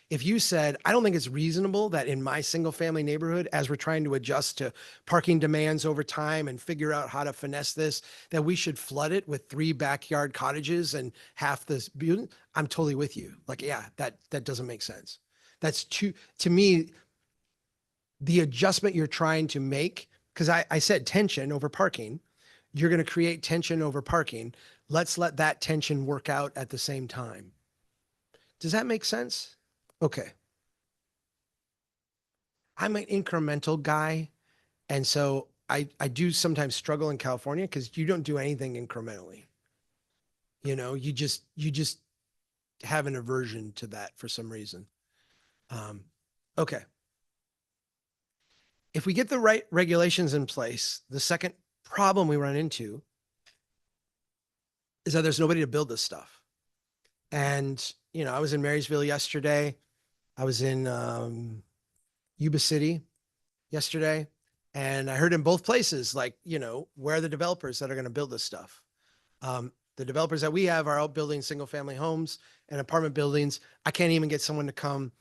If you said, I don't think it's reasonable that in my single family neighborhood, as we're trying to adjust to parking demands over time and figure out how to finesse this, that we should flood it with 3 backyard cottages and half this building, I'm totally with you. Like, yeah, that doesn't make sense. That's to me, the adjustment you're trying to make, because I said tension over parking, you're going to create tension over parking. Let's let that tension work out at the same time. Does that make sense? Okay. I'm an incremental guy. And so I do sometimes struggle in California because you don't do anything incrementally. You know, you just have an aversion to that for some reason. Okay. If we get the right regulations in place, the second problem we run into is that there's nobody to build this stuff. And, you know, I was in Marysville yesterday. I was in Yuba City yesterday, and I heard in both places, like, you know, where are the developers that are going to build this stuff? The developers that we have are out building single family homes and apartment buildings. I can't even get someone to come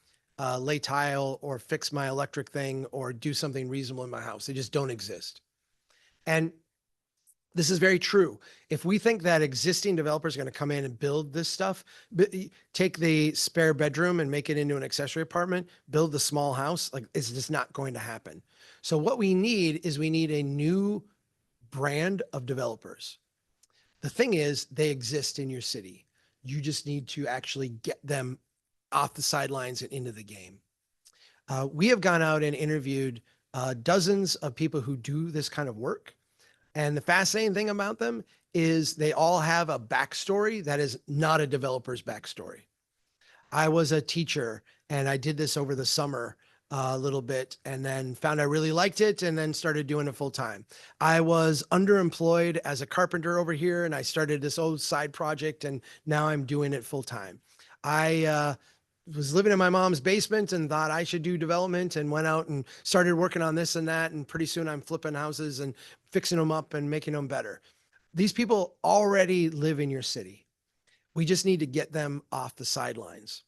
lay tile or fix my electric thing or do something reasonable in my house. They just don't exist. And this is very true. If we think that existing developers are going to come in and build this stuff, take the spare bedroom and make it into an accessory apartment, build the small house, like it's just not going to happen. So what we need is we need a new brand of developers. The thing is, they exist in your city. You just need to actually get them off the sidelines and into the game. We have gone out and interviewed dozens of people who do this kind of work. And the fascinating thing about them is they all have a backstory that is not a developer's backstory. I was a teacher and I did this over the summer a little bit and then found I really liked it and then started doing it full time. I was underemployed as a carpenter over here and I started this old side project and now I'm doing it full time. I was living in my mom's basement and thought I should do development and went out and started working on this and that. And pretty soon I'm flipping houses and fixing them up and making them better. These people already live in your city. We just need to get them off the sidelines.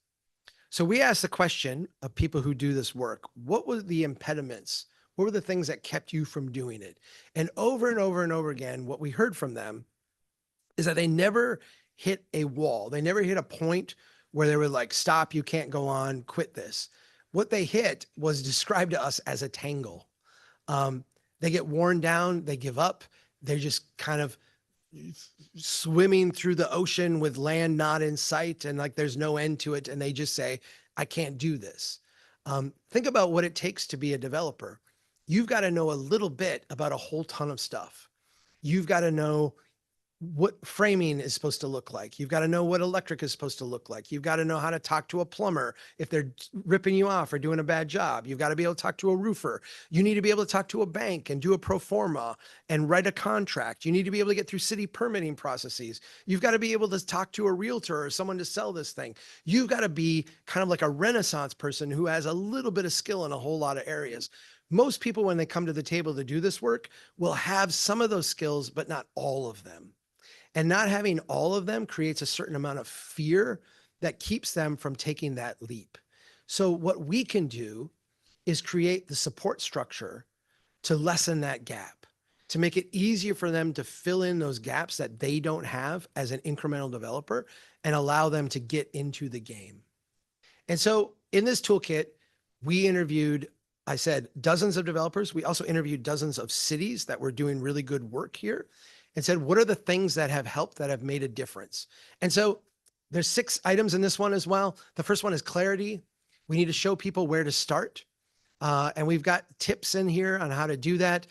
So we asked the question of people who do this work, what were the impediments? What were the things that kept you from doing it? And over and over and over again, what we heard from them is that they never hit a wall. They never hit a point where they were like, stop, you can't go on, quit this. What they hit was described to us as a tangle. They get worn down, they give up. They're just kind of swimming through the ocean with land not in sight and like there's no end to it. And they just say, I can't do this. Think about what it takes to be a developer. You've got to know a little bit about a whole ton of stuff. You've got to know what framing is supposed to look like. You've got to know what electric is supposed to look like. You've got to know how to talk to a plumber if they're ripping you off or doing a bad job. You've got to be able to talk to a roofer. You need to be able to talk to a bank and do a pro forma and write a contract. You need to be able to get through city permitting processes. You've got to be able to talk to a realtor or someone to sell this thing. You've got to be kind of like a Renaissance person who has a little bit of skill in a whole lot of areas. Most people, when they come to the table to do this work, will have some of those skills, but not all of them. And not having all of them creates a certain amount of fear that keeps them from taking that leap. So what we can do is create the support structure to lessen that gap, to make it easier for them to fill in those gaps that they don't have as an incremental developer and allow them to get into the game. And so in this toolkit, we interviewed, I said, dozens of developers. We also interviewed dozens of cities that were doing really good work here and said, what are the things that have helped, that have made a difference? And so there's 6 items in this one as well. The first one is clarity. We need to show people where to start. And we've got tips in here on how to do that.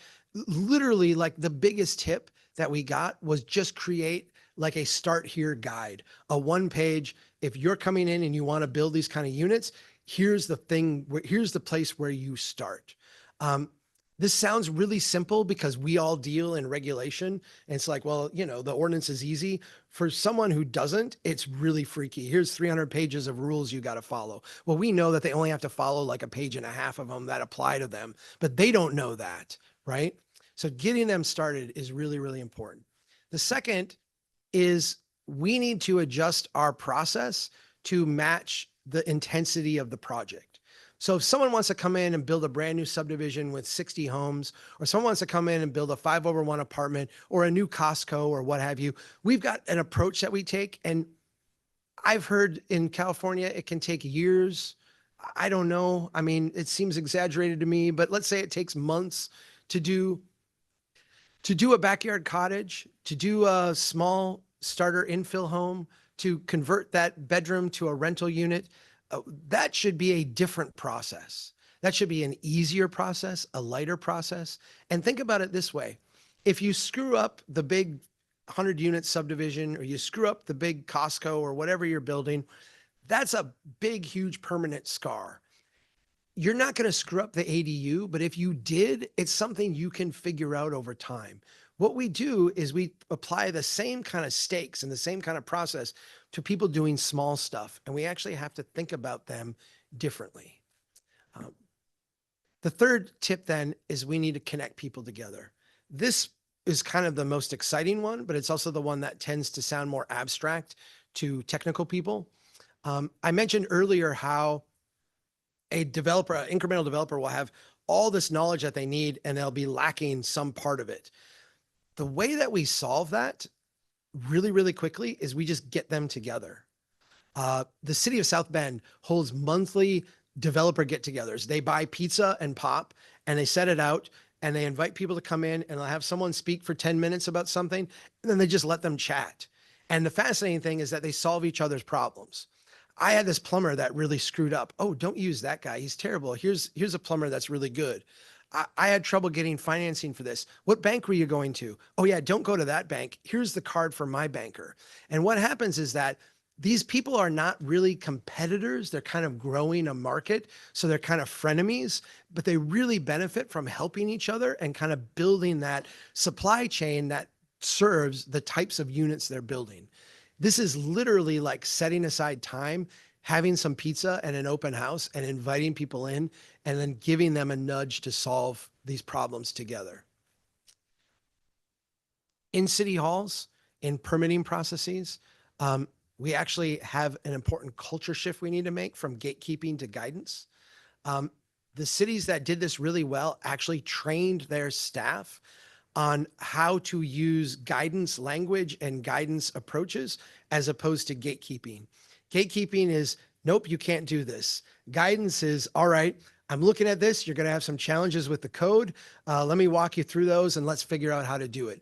Literally, like the biggest tip that we got was just create like a start here guide, a 1-page. If you're coming in and you want to build these kind of units, here's the thing, here's the place where you start. This sounds really simple because we all deal in regulation. And it's like, well, you know, the ordinance is easy. For someone who doesn't, it's really freaky. Here's 300 pages of rules you got to follow. Well, we know that they only have to follow like a page and a half of them that apply to them, but they don't know that, right? So getting them started is really, really important. The second is we need to adjust our process to match the intensity of the project. So if someone wants to come in and build a brand new subdivision with 60 homes, or someone wants to come in and build a 5/1 apartment or a new Costco or what have you, we've got an approach that we take. And I've heard in California, it can take years. I don't know. I mean, it seems exaggerated to me, but let's say it takes months to do a backyard cottage, to do a small starter infill home, to convert that bedroom to a rental unit. That should be a different process. That should be an easier process, a lighter process. And think about it this way. If you screw up the big 100-unit subdivision, or you screw up the big Costco or whatever you're building, that's a big, huge permanent scar. You're not going to screw up the ADU, but if you did, it's something you can figure out over time. What we do is we apply the same kind of stakes and the same kind of process to people doing small stuff, and we actually have to think about them differently. The third tip then is we need to connect people together. This is kind of the most exciting one, but it's also the one that tends to sound more abstract to technical people. I mentioned earlier how a developer, an incremental developer, will have all this knowledge that they need and they'll be lacking some part of it. The way that we solve that really, really quickly is we just get them together. The city of South Bend holds monthly developer get-togethers. They buy pizza and pop and they set it out and they invite people to come in and they'll have someone speak for 10 minutes about something and then they just let them chat. And the fascinating thing is that they solve each other's problems. I had this plumber that really screwed up. Oh, don't use that guy. He's terrible. Here's a plumber that's really good. I had trouble getting financing for this. What bank were you going to? Oh yeah, don't go to that bank. Here's the card for my banker. And what happens is that these people are not really competitors. They're kind of growing a market. So they're kind of frenemies, but they really benefit from helping each other and kind of building that supply chain that serves the types of units they're building. This is literally like setting aside time, having some pizza and an open house and inviting people in and then giving them a nudge to solve these problems together. In city halls, in permitting processes, we actually have an important culture shift we need to make from gatekeeping to guidance. The cities that did this really well actually trained their staff on how to use guidance language and guidance approaches as opposed to gatekeeping. Gatekeeping is, nope, you can't do this. Guidance is, all right, I'm looking at this. You're going to have some challenges with the code. Let me walk you through those and let's figure out how to do it.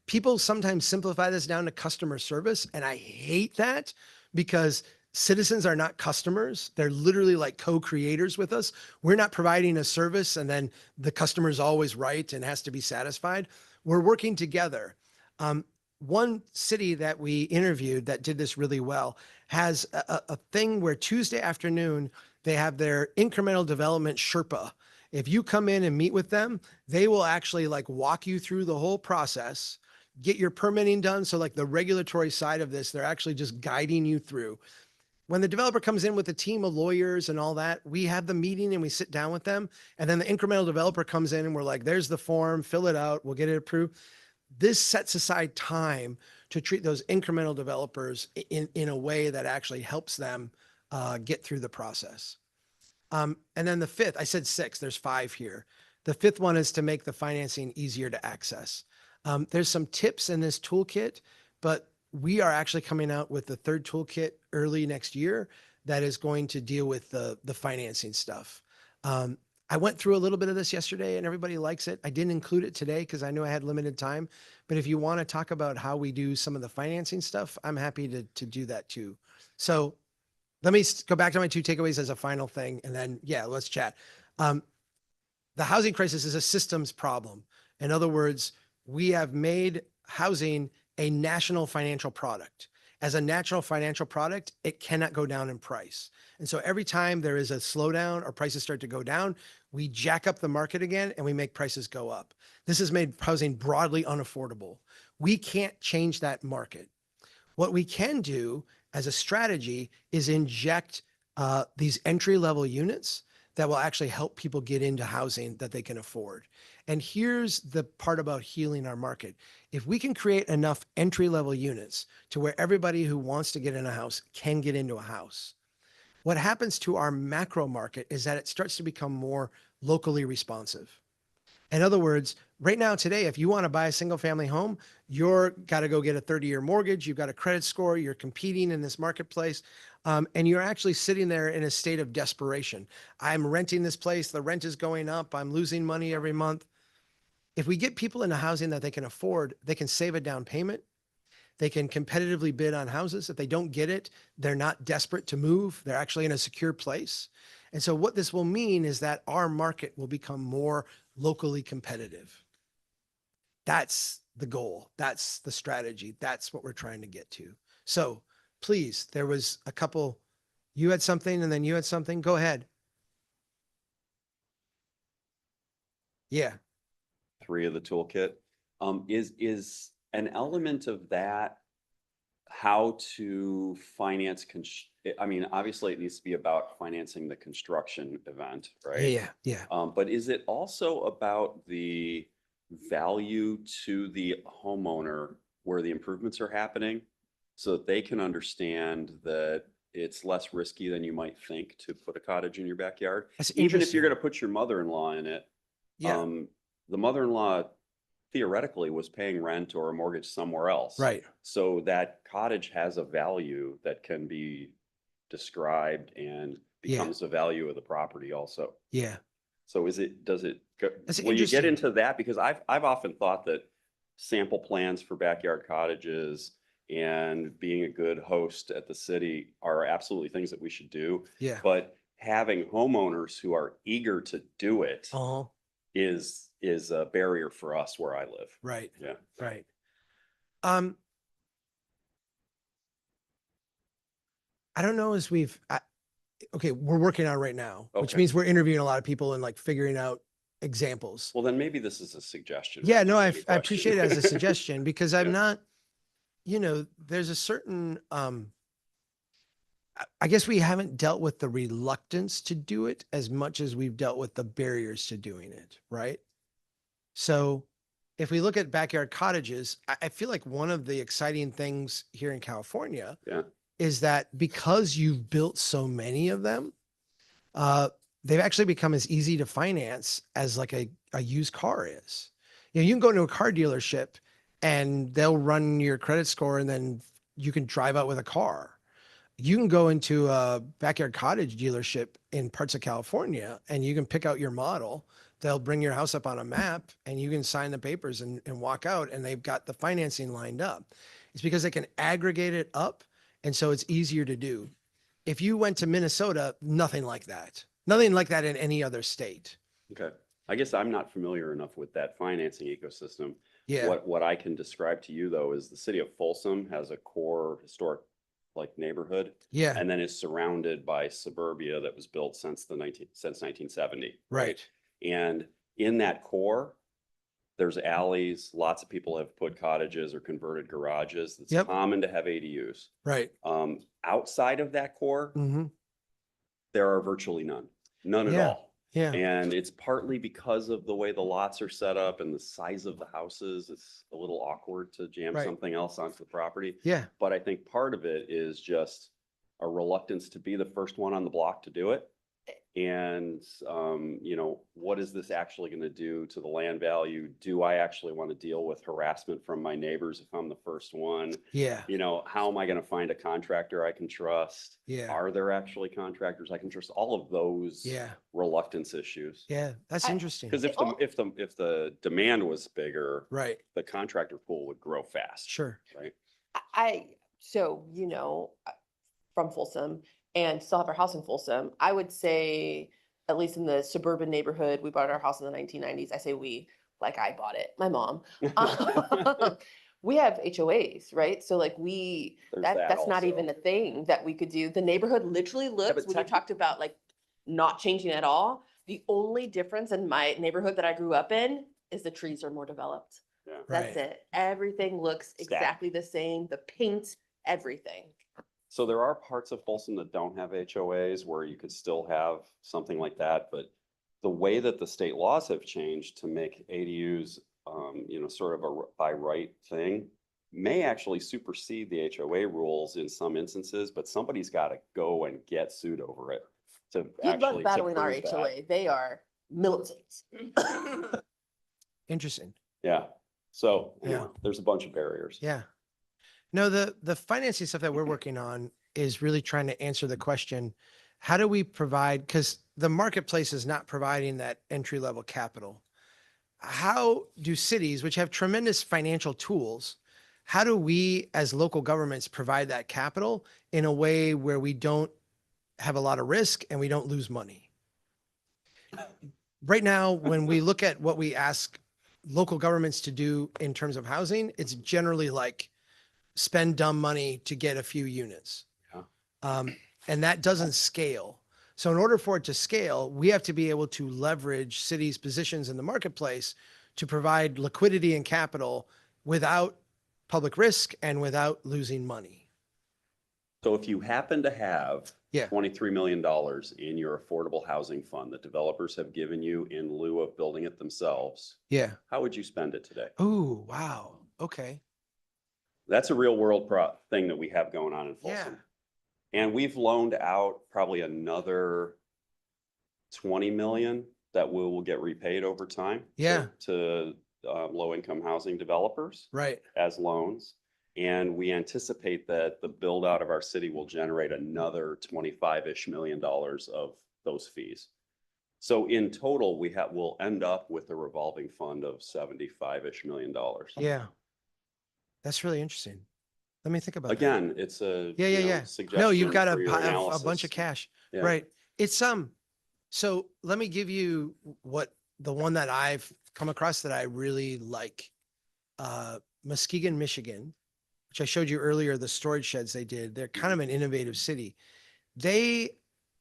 People sometimes simplify this down to customer service, and I hate that because citizens are not customers. They're literally like co-creators with us. We're not providing a service and then the customer is always right and has to be satisfied. We're working together. One city that we interviewed that did this really well has a thing where Tuesday afternoon, they have their incremental development Sherpa. If you come in and meet with them, they will actually like walk you through the whole process, get your permitting done. So like the regulatory side of this, they're actually just guiding you through. When the developer comes in with a team of lawyers and all that, we have the meeting and we sit down with them. And then the incremental developer comes in and we're like, there's the form, fill it out, we'll get it approved. This sets aside time to treat those incremental developers in a way that actually helps them get through the process. And then the fifth, I said 6, there's 5 here. The fifth one is to make the financing easier to access. There's some tips in this toolkit, but we are actually coming out with the third toolkit early next year that is going to deal with the financing stuff. I went through a little bit of this yesterday and everybody likes it. I didn't include it today because I knew I had limited time. But if you want to talk about how we do some of the financing stuff, I'm happy to do that too. So let me go back to my 2 takeaways as a final thing. And then, yeah, let's chat. The housing crisis is a systems problem. In other words, we have made housing a national financial product. As a national financial product, it cannot go down in price. And so every time there is a slowdown or prices start to go down, we jack up the market again and we make prices go up. This has made housing broadly unaffordable. We can't change that market. What we can do as a strategy is inject these entry-level units that will actually help people get into housing that they can afford. And here's the part about healing our market. If we can create enough entry-level units to where everybody who wants to get in a house can get into a house, what happens to our macro market is that it starts to become more locally responsive. In other words, right now today, if you want to buy a single family home, you're got to go get a 30-year mortgage. You've got a credit score. You're competing in this marketplace. And you're actually sitting there in a state of desperation. I'm renting this place. The rent is going up. I'm losing money every month. If we get people into housing that they can afford, they can save a down payment. They can competitively bid on houses. If they don't get it, they're not desperate to move. They're actually in a secure place. And so what this will mean is that our market will become more locally competitive. That's the goal. That's the strategy. That's what we're trying to get to. So please, there was a couple, you had something and then you had something. Go ahead. Yeah. 3 of the toolkit. Is an element of that how to finance, I mean, obviously it needs to be about financing the construction event, right? Yeah. But is it also about the value to the homeowner where the improvements are happening so that they can understand that it's less risky than you might think to put a cottage in your backyard? That's Even if you're interesting. going to put your mother-in-law in it, Yeah. the mother-in-law theoretically was paying rent or a mortgage somewhere else. Right. So that cottage has a value that can be described and becomes the value of the property also. Yeah. So does it That's will you get interesting. into that? Because I've often thought that sample plans for backyard cottages and being a good host at the city are absolutely things that we should do. Yeah. But having homeowners who are eager to do it is a barrier for us where I live. Right. Yeah. Right. I don't know as okay, we're working on it right now, which Okay. means we're interviewing a lot of people and like figuring out examples. Well, then maybe this is a suggestion. Yeah, no, rather than a I appreciate it as a question. suggestion because I'm not, there's a certain, I guess we haven't dealt with the reluctance to do it as much as we've dealt with the barriers to doing it, right? So if we look at backyard cottages, I feel like one of the exciting things here in California is that because you've built so many of them, they've actually become as easy to finance as like a used car is. You can go into a car dealership and they'll run your credit score and then you can drive out with a car. You can go into a backyard cottage dealership in parts of California and you can pick out your model. They'll bring your house up on a map and you can sign the papers and walk out and they've got the financing lined up. It's because they can aggregate it up. And so it's easier to do. If you went to Minnesota, nothing like that. Nothing like that in any other state. Okay. I guess I'm not familiar enough with that financing ecosystem. Yeah. What I can describe to you though is the city of Folsom has a core historic like neighborhood. Yeah. And then is surrounded by suburbia that was built since 1970. Right. And in that core, there's alleys. Lots of people have put cottages or converted garages. It's common to have ADUs. Right. Outside of that core, there are virtually none at all. Yeah. And it's partly because of the way the lots are set up and the size of the houses. It's a little awkward to jam something else onto the property. Yeah. But I think part of it is just a reluctance to be the first one on the block to do it. And, you know, what is this actually going to do to the land value? Do I actually want to deal with harassment from my neighbors if I'm the first one? Yeah. You know, how am I going to find a contractor I can trust? Yeah. Are there actually contractors I can trust? All of those Yeah. reluctance issues. Yeah, that's interesting. Because if the demand was bigger, Right. the contractor pool would grow fast. Sure. Right. So, you know, from Folsom and still have our house in Folsom, I would say, at least in the suburban neighborhood, we bought our house in the 1990s. I say we, like I bought it, my mom. We have HOAs, right? So like that's not even a thing that we could do. The neighborhood literally looks, when you talked about like not changing at all, the only difference in my neighborhood that I grew up in is the trees are more developed. Yeah. That's it. Everything looks exactly the same, the paint, everything. So there are parts of Folsom that don't have HOAs where you could still have something like that, but the way that the state laws have changed to make ADUs, you know, sort of a by right thing may actually supersede the HOA rules in some instances, but somebody's got to go and get sued over it to Good luck actually. battling our prove that. HOA. They are militant. Interesting. Yeah. So Yeah. anyway, there's a bunch of barriers. Yeah. No, the financing stuff that we're working on is really trying to answer the question, how do we provide, because the marketplace is not providing that entry level capital. How do cities, which have tremendous financial tools, how do we as local governments provide that capital in a way where we don't have a lot of risk and we don't lose money? Right now, when we look at what we ask local governments to do in terms of housing, it's generally like spend dumb money to get a few units. Yeah. And that doesn't scale. So in order for it to scale, we have to be able to leverage cities' positions in the marketplace to provide liquidity and capital without public risk and without losing money. So if you happen to have Yeah. $23 million in your affordable housing fund that developers have given you in lieu of building it themselves, Yeah. how would you spend it today? Oh, wow. Okay. That's a real world thing that we have going on in Yeah. Folsom. And we've loaned out probably another 20 million that will get repaid over time. Yeah. To low income housing developers. Right. As loans. And we anticipate that the build out of our city will generate another 25-ish million dollars of those fees. So in total, we'll end up with a revolving fund of 75-ish million dollars. Yeah. That's really interesting. Let me think about that. Again, it's a Yeah, yeah, you know, yeah. No, suggestion you've got for your a bunch analysis. of cash. Yeah. Right. It's so let me give you what the one that I've come across that I really like. Muskegon, Michigan, which I showed you earlier, the storage sheds they did. They're kind of an innovative city. They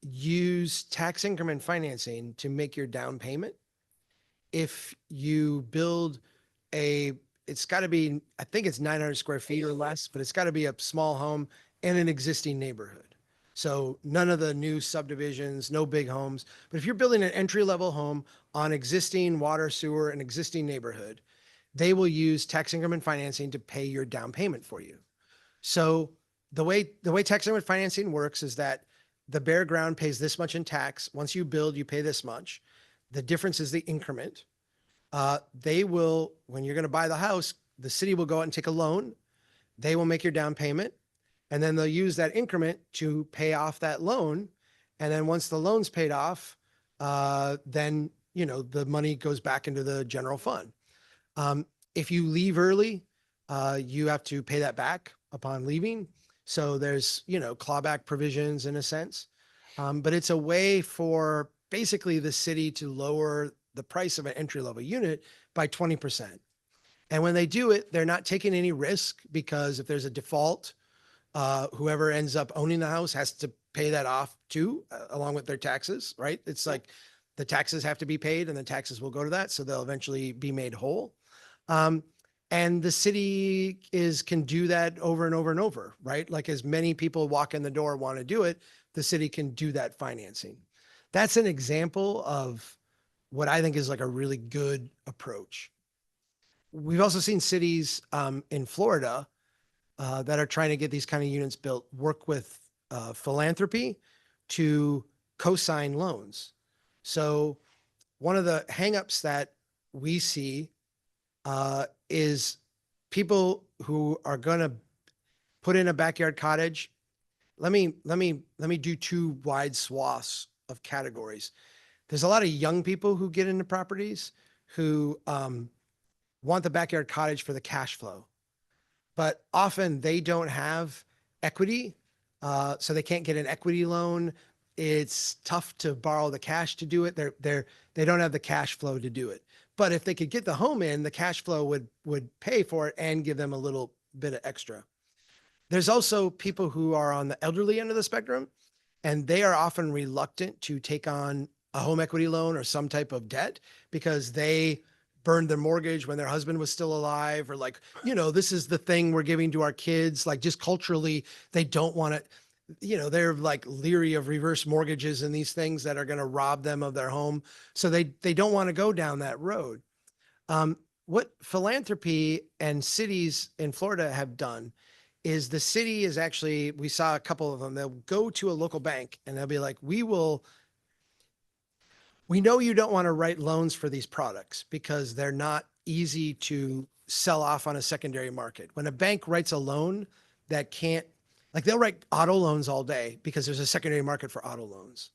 use tax increment financing to make your down payment. If you build it's got to be, I think it's 900 square feet or less, but it's got to be a small home in an existing neighborhood. So none of the new subdivisions, no big homes. But if you're building an entry level home on existing water, sewer, and existing neighborhood, they will use tax increment financing to pay your down payment for you. So the way tax increment financing works is that the bare ground pays this much in tax. Once you build, you pay this much. The difference is the increment. They will, when you're going to buy the house, the city will go out and take a loan. They will make your down payment. And then they'll use that increment to pay off that loan. And then once the loan's paid off, then, you know, the money goes back into the general fund. If you leave early, you have to pay that back upon leaving. So there's, you know, clawback provisions in a sense. But it's a way for basically the city to lower the price of an entry level unit by 20%. And when they do it, they're not taking any risk because if there's a default, whoever ends up owning the house has to pay that off too, along with their taxes, right? It's like the taxes have to be paid and the taxes will go to that. So they'll eventually be made whole. And the city can do that over and over and over, right? Like as many people walk in the door want to do it, the city can do that financing. That's an example of what I think is like a really good approach. We've also seen cities in Florida that are trying to get these kind of units built, work with philanthropy to cosign loans. So one of the hangups that we see is people who are going to put in a backyard cottage. Let me do two wide swaths of categories. There's a lot of young people who get into properties who want the backyard cottage for the cash flow, but often they don't have equity, so they can't get an equity loan. It's tough to borrow the cash to do it. They don't have the cash flow to do it. But if they could get the home in, the cash flow would pay for it and give them a little bit of extra. There's also people who are on the elderly end of the spectrum, and they are often reluctant to take on a home equity loan or some type of debt because they burned their mortgage when their husband was still alive, or like, this is the thing we're giving to our kids. Like, just culturally, they don't want it. They're like leery of reverse mortgages and these things that are going to rob them of their home. So they don't want to go down that road. What philanthropy and cities in Florida have done is the city is actually, we saw a couple of them, they'll go to a local bank and they'll be like, we know you don't want to write loans for these products because they're not easy to sell off on a secondary market. When a bank writes a loan that can't, like, they'll write auto loans all day because there's a secondary market for auto loans.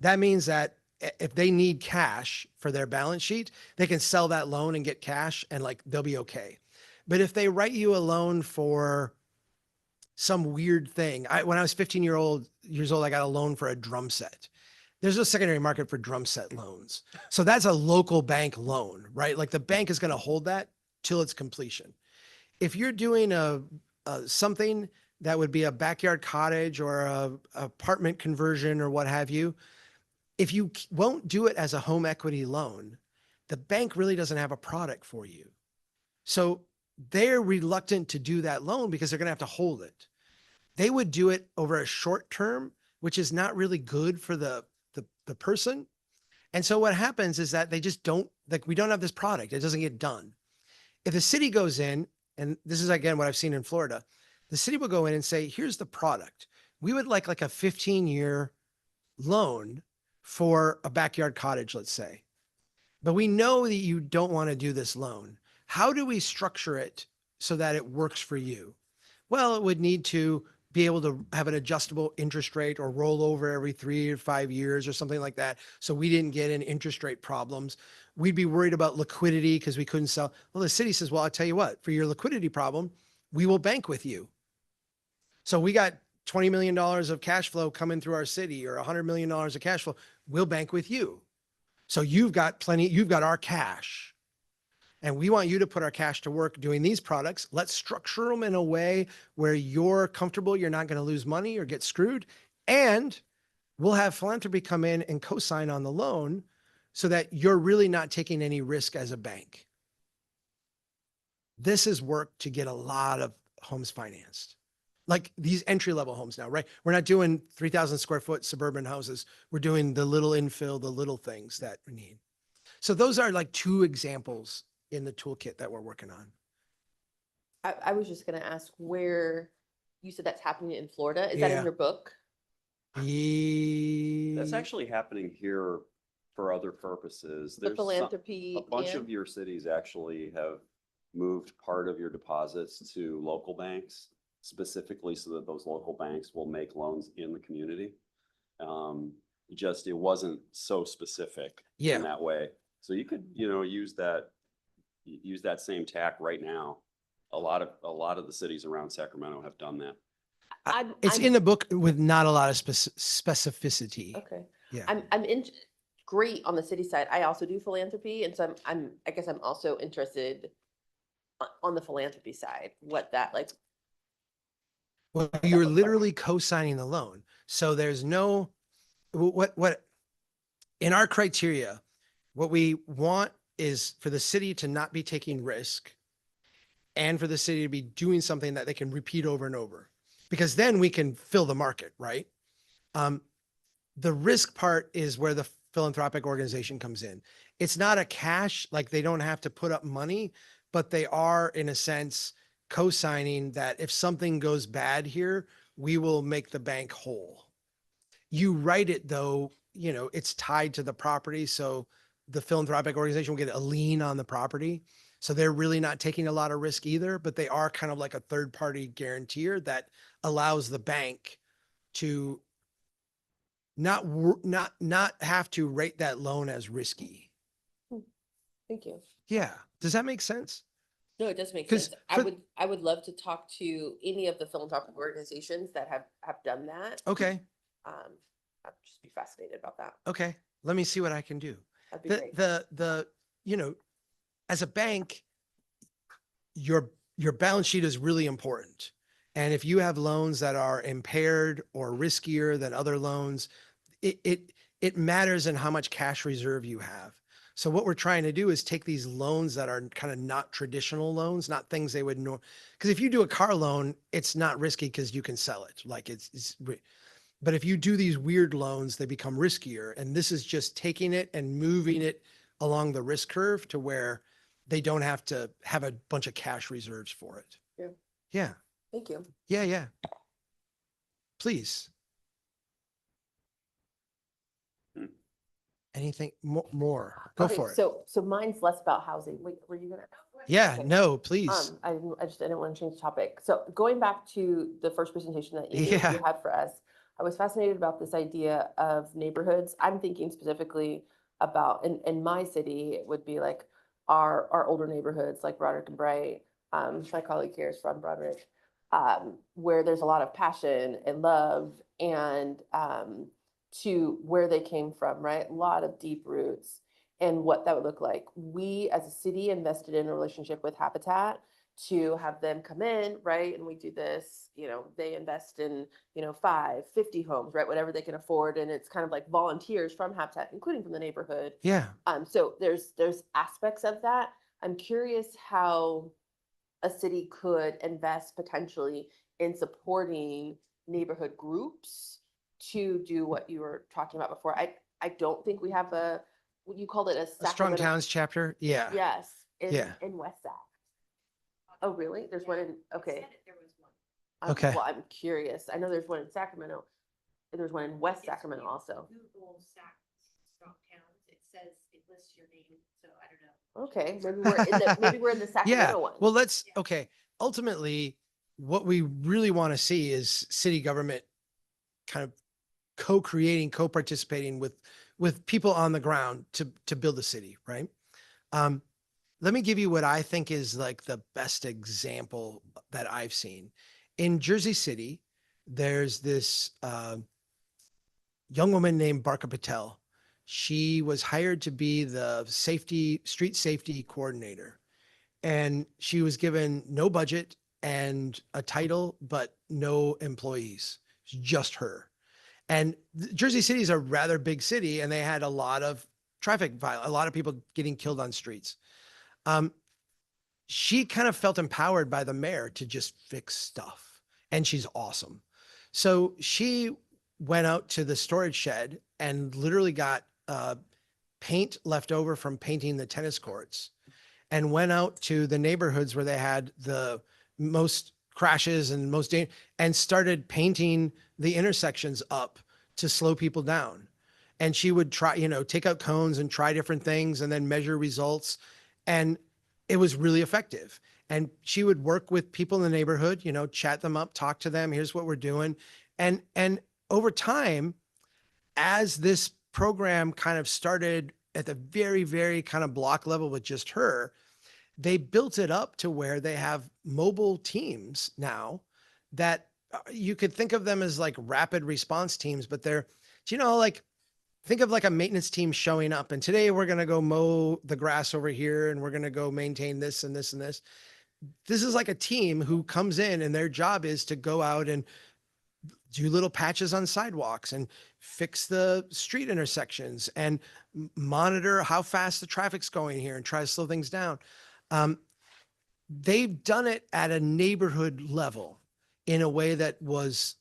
That means that if they need cash for their balance sheet, they can sell that loan and get cash and like they'll be okay. But if they write you a loan for some weird thing, when I was 15 years old, I got a loan for a drum set. There's no secondary market for drum set loans. So that's a local bank loan, right? Like the bank is going to hold that till its completion. If you're doing something that would be a backyard cottage or a apartment conversion or what have you, if you won't do it as a home equity loan, the bank really doesn't have a product for you. So they're reluctant to do that loan because they're going to have to hold it. They would do it over a short term, which is not really good for the person. And so what happens is that they just don't, like, we don't have this product. It doesn't get done. If the city goes in, and this is again what I've seen in Florida, the city will go in and say, here's the product. We would like a 15-year loan for a backyard cottage, let's say. But we know that you don't want to do this loan. How do we structure it so that it works for you? Well, it would need to be able to have an adjustable interest rate or roll over every 3 or 5 years or something like that. So we didn't get in interest rate problems. We'd be worried about liquidity because we couldn't sell. Well, the city says, well, I'll tell you what, for your liquidity problem, we will bank with you. So we got $20 million of cash flow coming through our city or $100 million of cash flow. We'll bank with you. So you've got our cash. And we want you to put our cash to work doing these products. Let's structure them in a way where you're comfortable, you're not going to lose money or get screwed. And we'll have philanthropy come in and co-sign on the loan so that you're really not taking any risk as a bank. This is work to get a lot of homes financed. Like these entry-level homes now, right? We're not doing 3,000 square foot suburban houses. We're doing the little infill, the little things that we need. So those are like two examples in the toolkit that we're working on. I was just going to ask where you said that's happening in Florida. Is that in your book? That's actually happening here for other purposes. The philanthropy. A bunch of your cities actually have moved part of your deposits to local banks, specifically so that those local banks will make loans in the community. It wasn't so specific in that way. So you could, use that same tack right now. A lot of the cities around Sacramento have done that. It's in the book with not a lot of specificity. Okay. Yeah. I'm great on the city side. I also do philanthropy, and so I guess I'm also interested on the philanthropy side. What that like? Well, you're literally co-signing the loan. So there's no what in our criteria, what we want is for the city to not be taking risk and for the city to be doing something that they can repeat over and over, because then we can fill the market, right? The risk part is where the philanthropic organization comes in. It's not a cash, like they don't have to put up money, but they are in a sense co-signing that if something goes bad here, we will make the bank whole. You write it though, you know, it's tied to the property. So the philanthropic organization will get a lien on the property. So they're really not taking a lot of risk either, but they are kind of like a third party guarantor that allows the bank to not have to rate that loan as risky. Thank you. Yeah. Does that make sense? No, it does make 'Cause sense. for- I would love to talk to any of the philanthropic organizations that have done that. Okay. I'd just be fascinated about that. Okay. Let me see what I can do. That'd be The, great. the, you know, as a bank, your balance sheet is really important. And if you have loans that are impaired or riskier than other loans, it matters in how much cash reserve you have. So what we're trying to do is take these loans that are kind of not traditional loans, not things they would know. Because if you do a car loan, it's not risky because you can sell it. Like but if you do these weird loans, they become riskier. And this is just taking it and moving it along the risk curve to where they don't have to have a bunch of cash reserves for it. Yeah. Yeah. Thank you. Yeah. Yeah. Please. Anything more? Go Okay, for it. So mine's less about housing. Wait, were you gonna? Yeah, Okay. no, please. I didn't want to change the topic. So going back to the first presentation that you Yeah. had for us, I was fascinated about this idea of neighborhoods. I'm thinking specifically about in my city, it would be like our older neighborhoods like Broderick and Bright. My colleague here is from Broderick, where there's a lot of passion and love and to where they came from, right? A lot of deep roots and what that would look like. We as a city invested in a relationship with Habitat to have them come in, right? And we do this, you know, they invest in, 5, 50 homes, right? Whatever they can afford. And it's kind of like volunteers from Habitat, including from the neighborhood. Yeah. So there's aspects of that. I'm curious how a city could invest potentially in supporting neighborhood groups to do what you were talking about before. I don't think we have you called it a A strong Sacramento- towns chapter. Yeah. Yes, Yeah. in West Sac. Oh, really? There's one in, okay. Okay. Well, I'm curious. I know there's one in Sacramento. And there's one in West Sacramento also. Google strong towns, it says, it lists your name, so I don't know. Okay, maybe we're in the Yeah. Sacramento one. Well, okay. Ultimately, what we really want to see is city government kind of co-creating, co-participating with people on the ground to build a city, right? Let me give you what I think is like the best example that I've seen. In Jersey City, there's this young woman named Barka Patel. She was hired to be the street safety coordinator. And she was given no budget and a title, but no employees. It's just her. And Jersey City is a rather big city, and they had a lot of traffic violence, a lot of people getting killed on streets. She kind of felt empowered by the mayor to just fix stuff, and she's awesome. So she went out to the storage shed and literally got paint left over from painting the tennis courts, and went out to the neighborhoods where they had the most crashes and and started painting the intersections up to slow people down. And she would try, take out cones and try different things and then measure results. And it was really effective. And she would work with people in the neighborhood, chat them up, talk to them. Here's what we're doing. And over time, as this program kind of started at the very, very kind of block level with just her, they built it up to where they have mobile teams now that you could think of them as like rapid response teams, but they're, think of like a maintenance team showing up and today we're going to go mow the grass over here and we're going to go maintain this and this and this. This is like a team who comes in and their job is to go out and do little patches on sidewalks and fix the street intersections and monitor how fast the traffic's going here and try to slow things down. They've done it at a neighborhood level in a way that was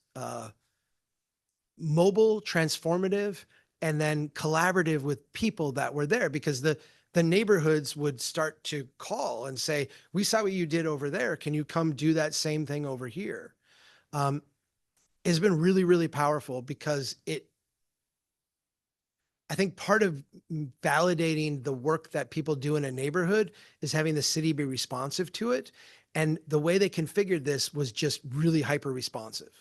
mobile, transformative, and then collaborative with people that were there, because the neighborhoods would start to call and say, we saw what you did over there. Can you come do that same thing over here? It's been really, really powerful because I think part of validating the work that people do in a neighborhood is having the city be responsive to it. And the way they configured this was just really hyper responsive.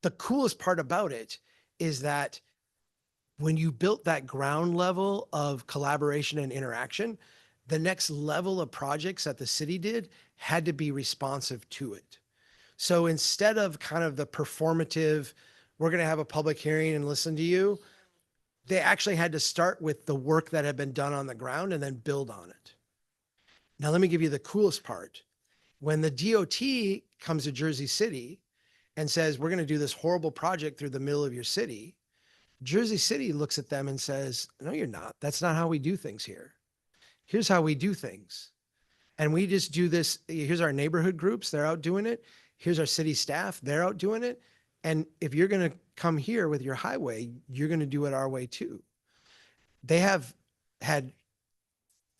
The coolest part about it is that when you built that ground level of collaboration and interaction, the next level of projects that the city did had to be responsive to it. So instead of kind of the performative, we're going to have a public hearing and listen to you, they actually had to start with the work that had been done on the ground and then build on it. Now, let me give you the coolest part. When the DOT comes to Jersey City and says, we're going to do this horrible project through the middle of your city, Jersey City looks at them and says, no, you're not. That's not how we do things here. Here's how we do things. And we just do this. Here's our neighborhood groups. They're out doing it. Here's our city staff. They're out doing it. And if you're going to come here with your highway, you're going to do it our way too. They have had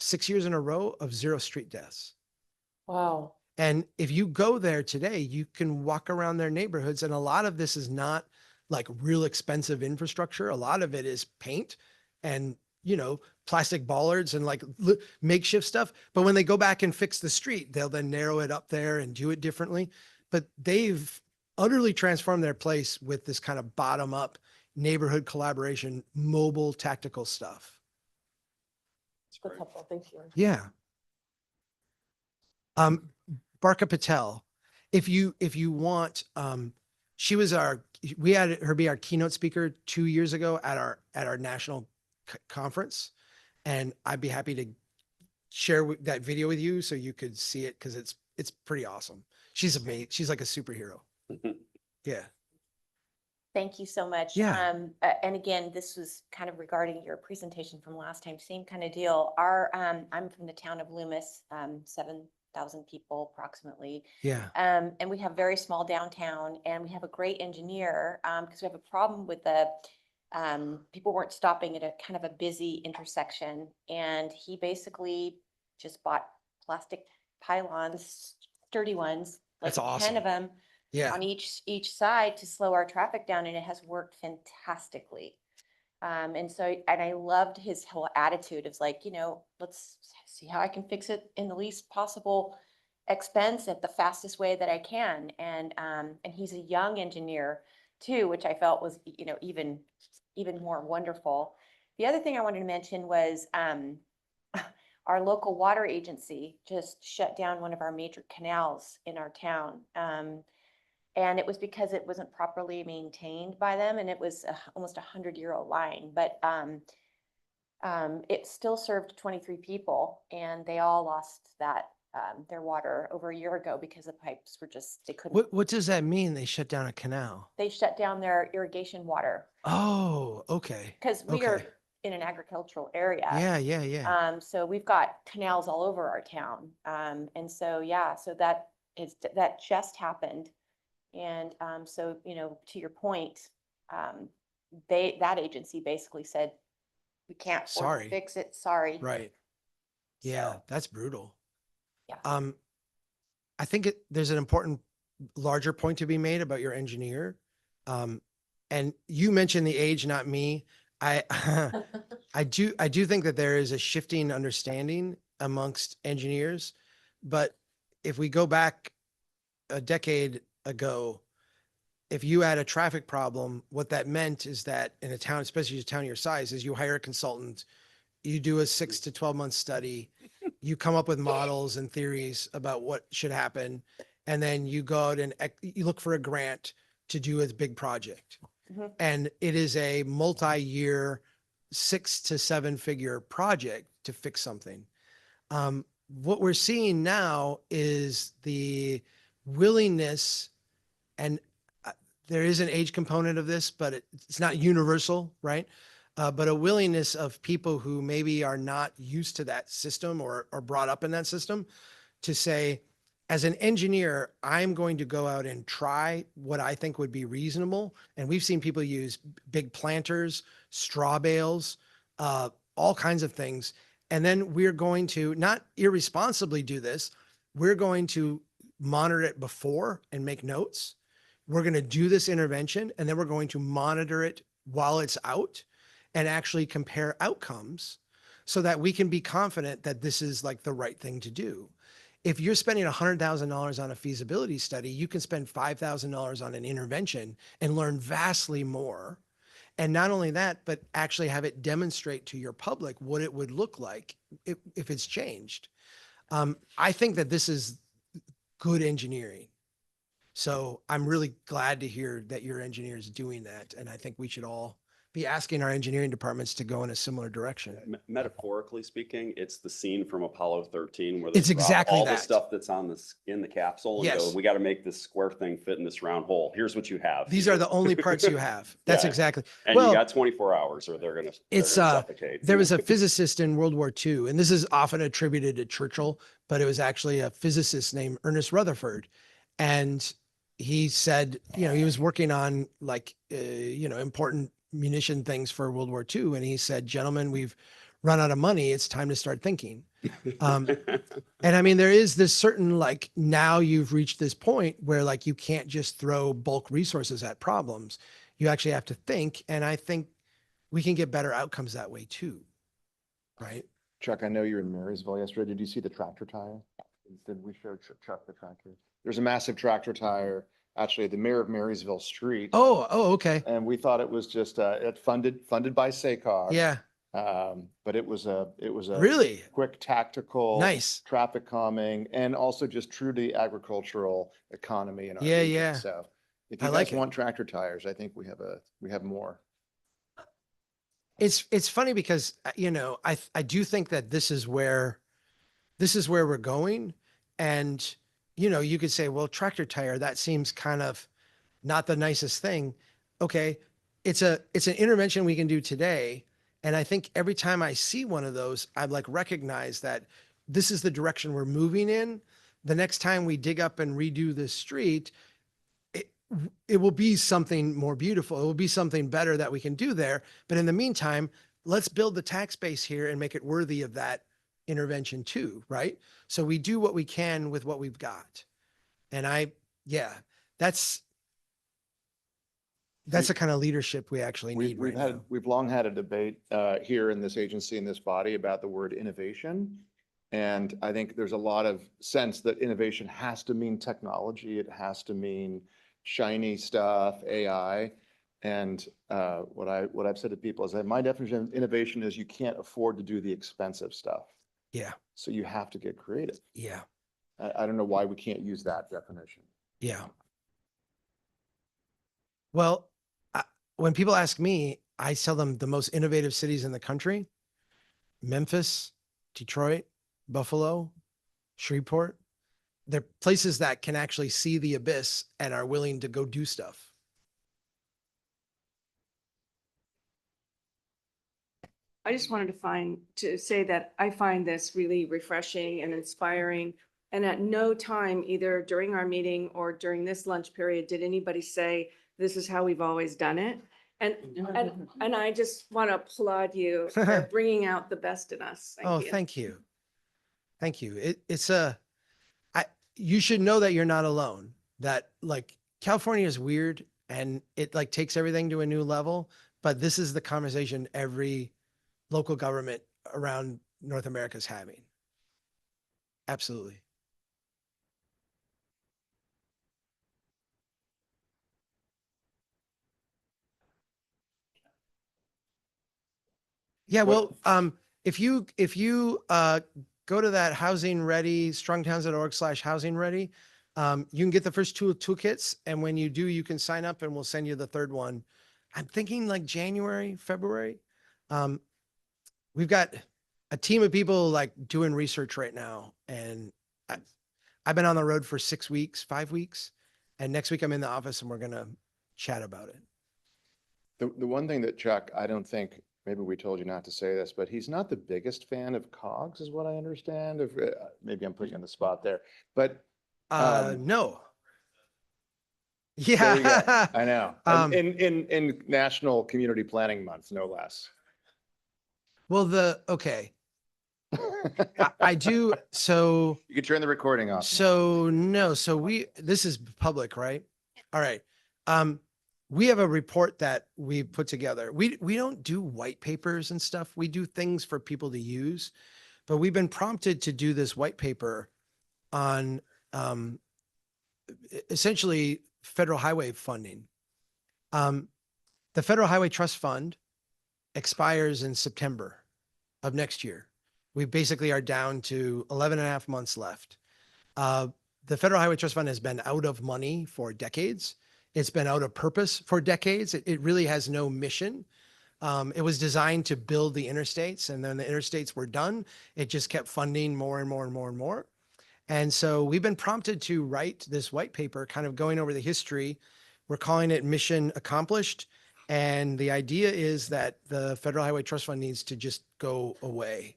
6 years in a row of 0 street deaths. Wow. And if you go there today, you can walk around their neighborhoods. And a lot of this is not like real expensive infrastructure. A lot of it is paint and, you know, plastic bollards and like makeshift stuff. But when they go back and fix the street, they'll then narrow it up there and do it differently. But they've utterly transformed their place with this kind of bottom up neighborhood collaboration, mobile tactical stuff. That's helpful. Thank you. Yeah. Barka Patel, if you want, we had her be our keynote speaker 2 years ago at our national conference. And I'd be happy to share that video with you so you could see it, because it's pretty awesome. She's amazing. She's like a superhero. Yeah. Thank you so much. Yeah. And again, this was kind of regarding your presentation from last time, same kind of deal. I'm from the town of Loomis, 7,000 people approximately. Yeah. And we have very small downtown, and we have a great engineer, because we have a problem with the people weren't stopping at a kind of a busy intersection, and he basically just bought plastic pylons, sturdy ones, like That's awesome. 10 of them. Yeah. On each side to slow our traffic down, and it has worked fantastically. And I loved his whole attitude of like, you know, let's see how I can fix it in the least possible expense at the fastest way that I can. And he's a young engineer too, which I felt was, you know, even more wonderful. The other thing I wanted to mention was our local water agency just shut down one of our major canals in our town. And it was because it wasn't properly maintained by them, and it was almost 100-year-old line. But it still served 23 people, and they all lost their water over a year ago because the pipes were they couldn't. What does that mean? They shut down a canal? They shut down their irrigation water. Oh, okay. Because we are in an agricultural area. Yeah. So we've got canals all over our town. And so, yeah, so that just happened. And so, you know, to your point, that agency basically said, we can't afford to fix it. Sorry. Right. Yeah, that's brutal. Yeah. I think there's an important larger point to be made about your engineer. And you mentioned the age, not me. I do think that there is a shifting understanding amongst engineers, but if we go back a decade ago, if you had a traffic problem, what that meant is that in a town, especially a town your size, is you hire a consultant, you do a 6 to 12 month study, you come up with models and theories about what should happen, and then you go out and you look for a grant to do a big project. Mhm. And it is a multi-year 6 to 7 figure project to fix something. What we're seeing now is the willingness, and there is an age component of this, but it's not universal, right? But a willingness of people who maybe are not used to that system or brought up in that system to say, as an engineer, I'm going to go out and try what I think would be reasonable. And we've seen people use big planters, straw bales, all kinds of things. And then we're going to not irresponsibly do this. We're going to monitor it before and make notes. We're going to do this intervention, and then we're going to monitor it while it's out and actually compare outcomes so that we can be confident that this is like the right thing to do. If you're spending $100,000 on a feasibility study, you can spend $5,000 on an intervention and learn vastly more. And not only that, but actually have it demonstrate to your public what it would look like if it's changed. I think that this is good engineering. So I'm really glad to hear that your engineer is doing that. And I think we should all be asking our engineering departments to go in a similar direction. Metaphorically speaking, it's the scene from Apollo 13 where It's they drop exactly all the that. stuff that's on this in the capsule and Yes. go, we got to make this square thing fit in this round hole. Here's what you have. These are the only parts you have. That's Yeah. exactly. And Well, you got 24 hours or they're going to it's suffocate. there was a physicist in World War II, and this is often attributed to Churchill, but it was actually a physicist named Ernest Rutherford. And he said, he was working on like, important munition things for World War II. And he said, gentlemen, we've run out of money. It's time to start thinking. And I mean, there is this certain, like, now you've reached this point where like, you can't just throw bulk resources at problems. You actually have to think. And I think we can get better outcomes that way too. Right. Chuck, I know you were in Marysville yesterday. Did you see the tractor tire? Did we show Chuck the tractor? There's a massive tractor tire, actually at the mayor of Marysville Street. Oh, okay. And we thought it was just, funded by SACOG. Yeah. But it was a Really quick tactical. Nice. Traffic calming and also just true to the agricultural economy in our Yeah, region. yeah. So if I you like guys it. want tractor tires, I think we have more. It's funny because, I do think that this is where we're going. And, you could say, well, tractor tire, that seems kind of not the nicest thing. Okay. It's an intervention we can do today. And I think every time I see one of those, I like recognize that this is the direction we're moving in. The next time we dig up and redo this street, it will be something more beautiful. It will be something better that we can do there. But in the meantime, let's build the tax base here and make it worthy of that intervention too, right? So we do what we can with what we've got. And that's the kind of leadership we actually need right now. We've long had a debate here in this agency, in this body, about the word innovation. And I think there's a lot of sense that innovation has to mean technology. It has to mean shiny stuff, AI. And what I've said to people is that my definition of innovation is you can't afford to do the expensive stuff. Yeah. So you have to get creative. Yeah. I don't know why we can't use that definition. Yeah. Well, when people ask me, I tell them the most innovative cities in the country: Memphis, Detroit, Buffalo, Shreveport. They're places that can actually see the abyss and are willing to go do stuff. I just wanted to say that I find this really refreshing and inspiring. And at no time, either during our meeting or during this lunch period, did anybody say, this is how we've always done it. And I just want to applaud you for bringing out the best in us. Thank you. Thank you. You should know that you're not alone, that like California is weird and it like takes everything to a new level, but this is the conversation every local government around North America is having. Absolutely. Yeah, well, if you go to that housing ready, strongtowns.org/housing ready, you can get the first two toolkits. And when you do, you can sign up and we'll send you the third one. I'm thinking like January, February. We've got a team of people like doing research right now. And I've been on the road for 5 weeks. And next week I'm in the office and we're going to chat about it. The one thing that Chuck, I don't think, maybe we told you not to say this, but he's not the biggest fan of COGS is what I understand. Maybe I'm putting you on the spot there, but. No. There you go. Yeah. I know. In National Community Planning Month, no less. Well, okay. I do. So you can turn the recording off. So no, this is public, right? All right. we have a report that we put together. We don't do white papers and stuff. We do things for people to use, but we've been prompted to do this white paper on essentially federal highway funding. The Federal Highway Trust Fund expires in September of next year. We basically are down to 11 and a half months left. The Federal Highway Trust Fund has been out of money for decades. It's been out of purpose for decades. It really has no mission. It was designed to build the interstates, and then the interstates were done. It just kept funding more and more and more and more. And so we've been prompted to write this white paper, kind of going over the history. We're calling it Mission Accomplished. And the idea is that the Federal Highway Trust Fund needs to just go away.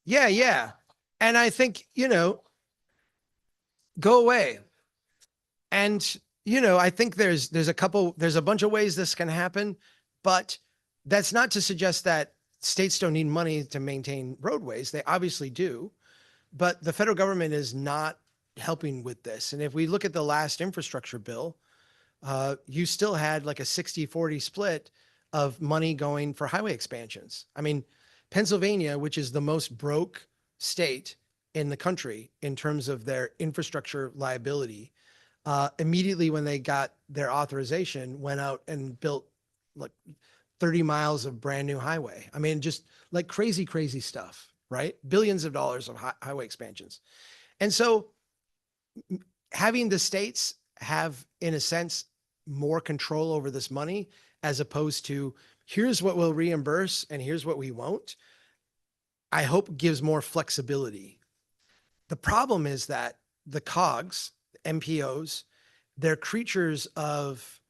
Yeah. And I think, go away. And, I think there's a bunch of ways this can happen, but that's not to suggest that states don't need money to maintain roadways. They obviously do, but the federal government is not helping with this. And if we look at the last infrastructure bill, you still had like a 60-40 split of money going for highway expansions. I mean, Pennsylvania, which is the most broke state in the country in terms of their infrastructure liability, immediately when they got their authorization, went out and built like 30 miles of brand new highway. I mean, just like crazy, crazy stuff, right? Billions of dollars of highway expansions. And so having the states have, in a sense, more control over this money, as opposed to here's what we'll reimburse and here's what we won't, I hope gives more flexibility. The problem is that the COGS, MPOs, they're creatures of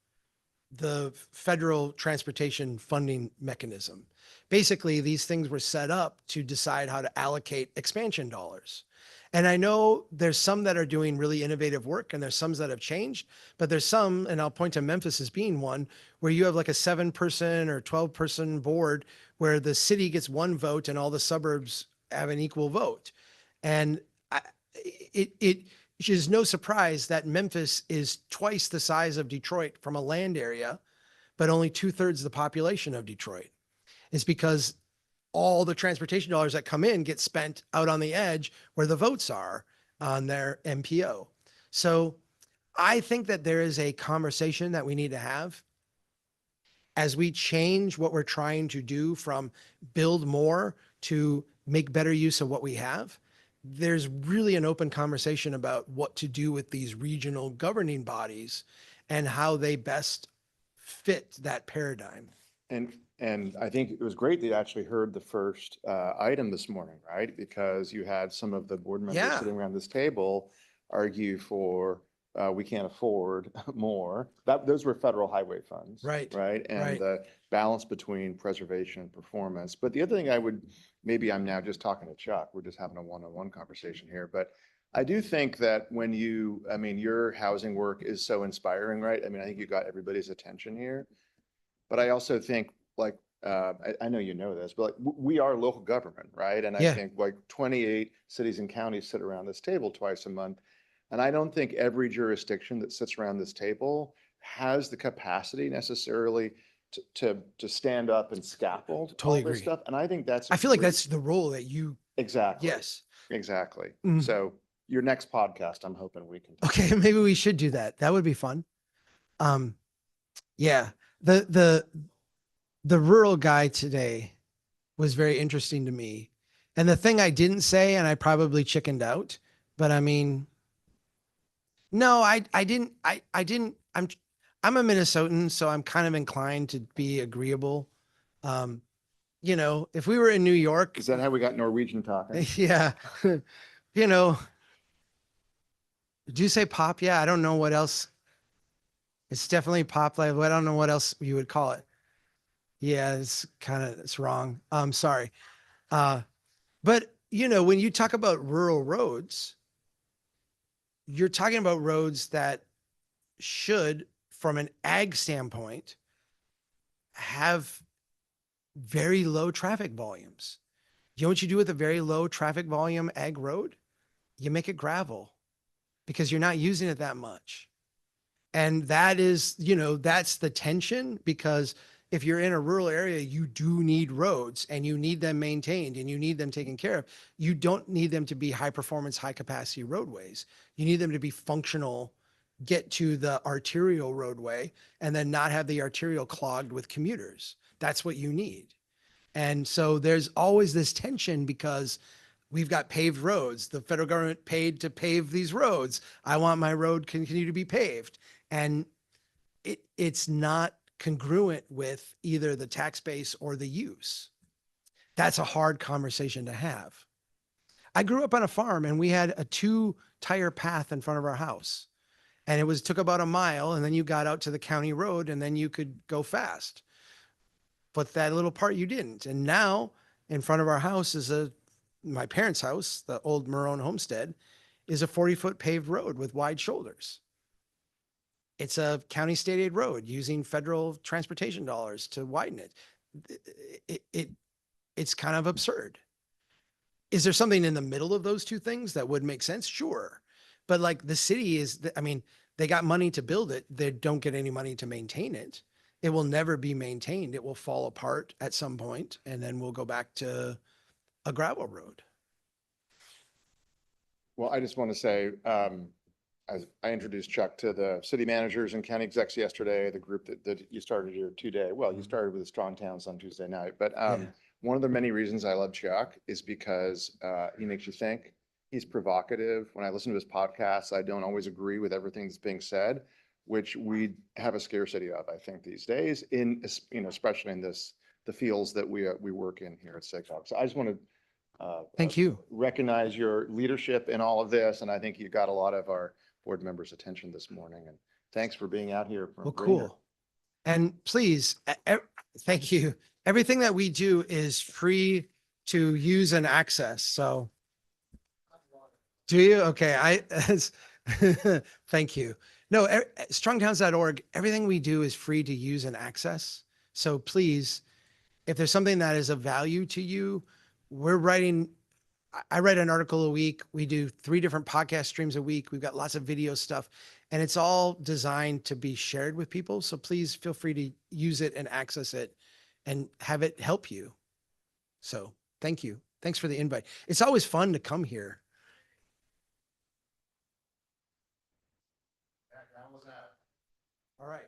the federal transportation funding mechanism. Basically, these things were set up to decide how to allocate expansion dollars. And I know there's some that are doing really innovative work and there's some that have changed, but there's some, and I'll point to Memphis as being one, where you have like a 7-person or 12-person board where the city gets one vote and all the suburbs have an equal vote. And it is no surprise that Memphis is twice the size of Detroit from a land area, but only 2/3 the population of Detroit. It's because all the transportation dollars that come in get spent out on the edge where the votes are on their MPO. So I think that there is a conversation that we need to have as we change what we're trying to do from build more to make better use of what we have. There's really an open conversation about what to do with these regional governing bodies and how they best fit that paradigm. And I think it was great that you actually heard the first item this morning, right? Because you had some of the board members Yeah. sitting around this table argue for we can't afford more. Those were federal highway funds. Right, Right? And right. the balance between preservation and performance. But the other thing maybe I'm now just talking to Chuck, we're just having a one-on-one conversation here, but I do think that your housing work is so inspiring, right? I think you got everybody's attention here. But I also think I know you know this, but we are local government, right? And I Yeah. think 28 cities and counties sit around this table twice a month. And I don't think every jurisdiction that sits around this table has the capacity necessarily to stand up and scaffold Totally all this agree. stuff. And I think that's. I feel like that's the role that you, Exactly. yes. Exactly. Mhm. So your next podcast, I'm hoping we can. Okay, maybe we should do that. That would be fun. Yeah, the rural guy today was very interesting to me. And the thing I didn't say, and I probably chickened out, but no, I didn't, I'm a Minnesotan, so I'm kind of inclined to be agreeable. If we were in New York. Is that how we got Norwegian talking? Yeah. Did you say pop? Yeah, I don't know what else. It's definitely pop level. I don't know what else you would call it. Yeah, it's wrong. I'm sorry. But when you talk about rural roads, you're talking about roads that should, from an ag standpoint, have very low traffic volumes. You know what you do with a very low traffic volume ag road? You make it gravel because you're not using it that much. And that is, that's the tension, because if you're in a rural area, you do need roads and you need them maintained and you need them taken care of. You don't need them to be high performance, high capacity roadways. You need them to be functional, get to the arterial roadway and then not have the arterial clogged with commuters. That's what you need. And so there's always this tension because we've got paved roads. The federal government paid to pave these roads. I want my road continue to be paved. And it's not congruent with either the tax base or the use. That's a hard conversation to have. I grew up on a farm and we had a 2-tire path in front of our house. And it took about a mile, and then you got out to the county road and then you could go fast. But that little part you didn't. And now in front of our house is my parents' house, the old Marone homestead, is a 40-foot paved road with wide shoulders. It's a county state aid road using federal transportation dollars to widen it. It's kind of absurd. Is there something in the middle of those two things that would make sense? Sure. But like the city they got money to build it. They don't get any money to maintain it. It will never be maintained. It will fall apart at some point, and then we'll go back to a gravel road. Well, I just want to say, as I introduced Chuck to the city managers and county execs yesterday, the group that you started your 2-day, well, you started with the Strong Towns on Tuesday night, but one of the many reasons I love Chuck is because he makes you think. He's provocative. When I listen to his podcasts, I don't always agree with everything that's being said, which we have a scarcity of, I think, these days, especially in the fields that we work in here at SIGCOG. So I just want to thank you. Recognize your leadership in all of this, and I think you got a lot of our board members' attention this morning. And thanks for being out here. Well, cool. And please, thank you. Everything that we do is free to use and access. So, do you? Okay. Thank you. No, strongtowns.org, everything we do is free to use and access. So please, if there's something that is of value to you, I write an article a week. We do 3 different podcast streams a week. We've got lots of video stuff, and it's all designed to be shared with people. So please feel free to use it and access it and have it help you. So thank you. Thanks for the invite. It's always fun to come here. All right.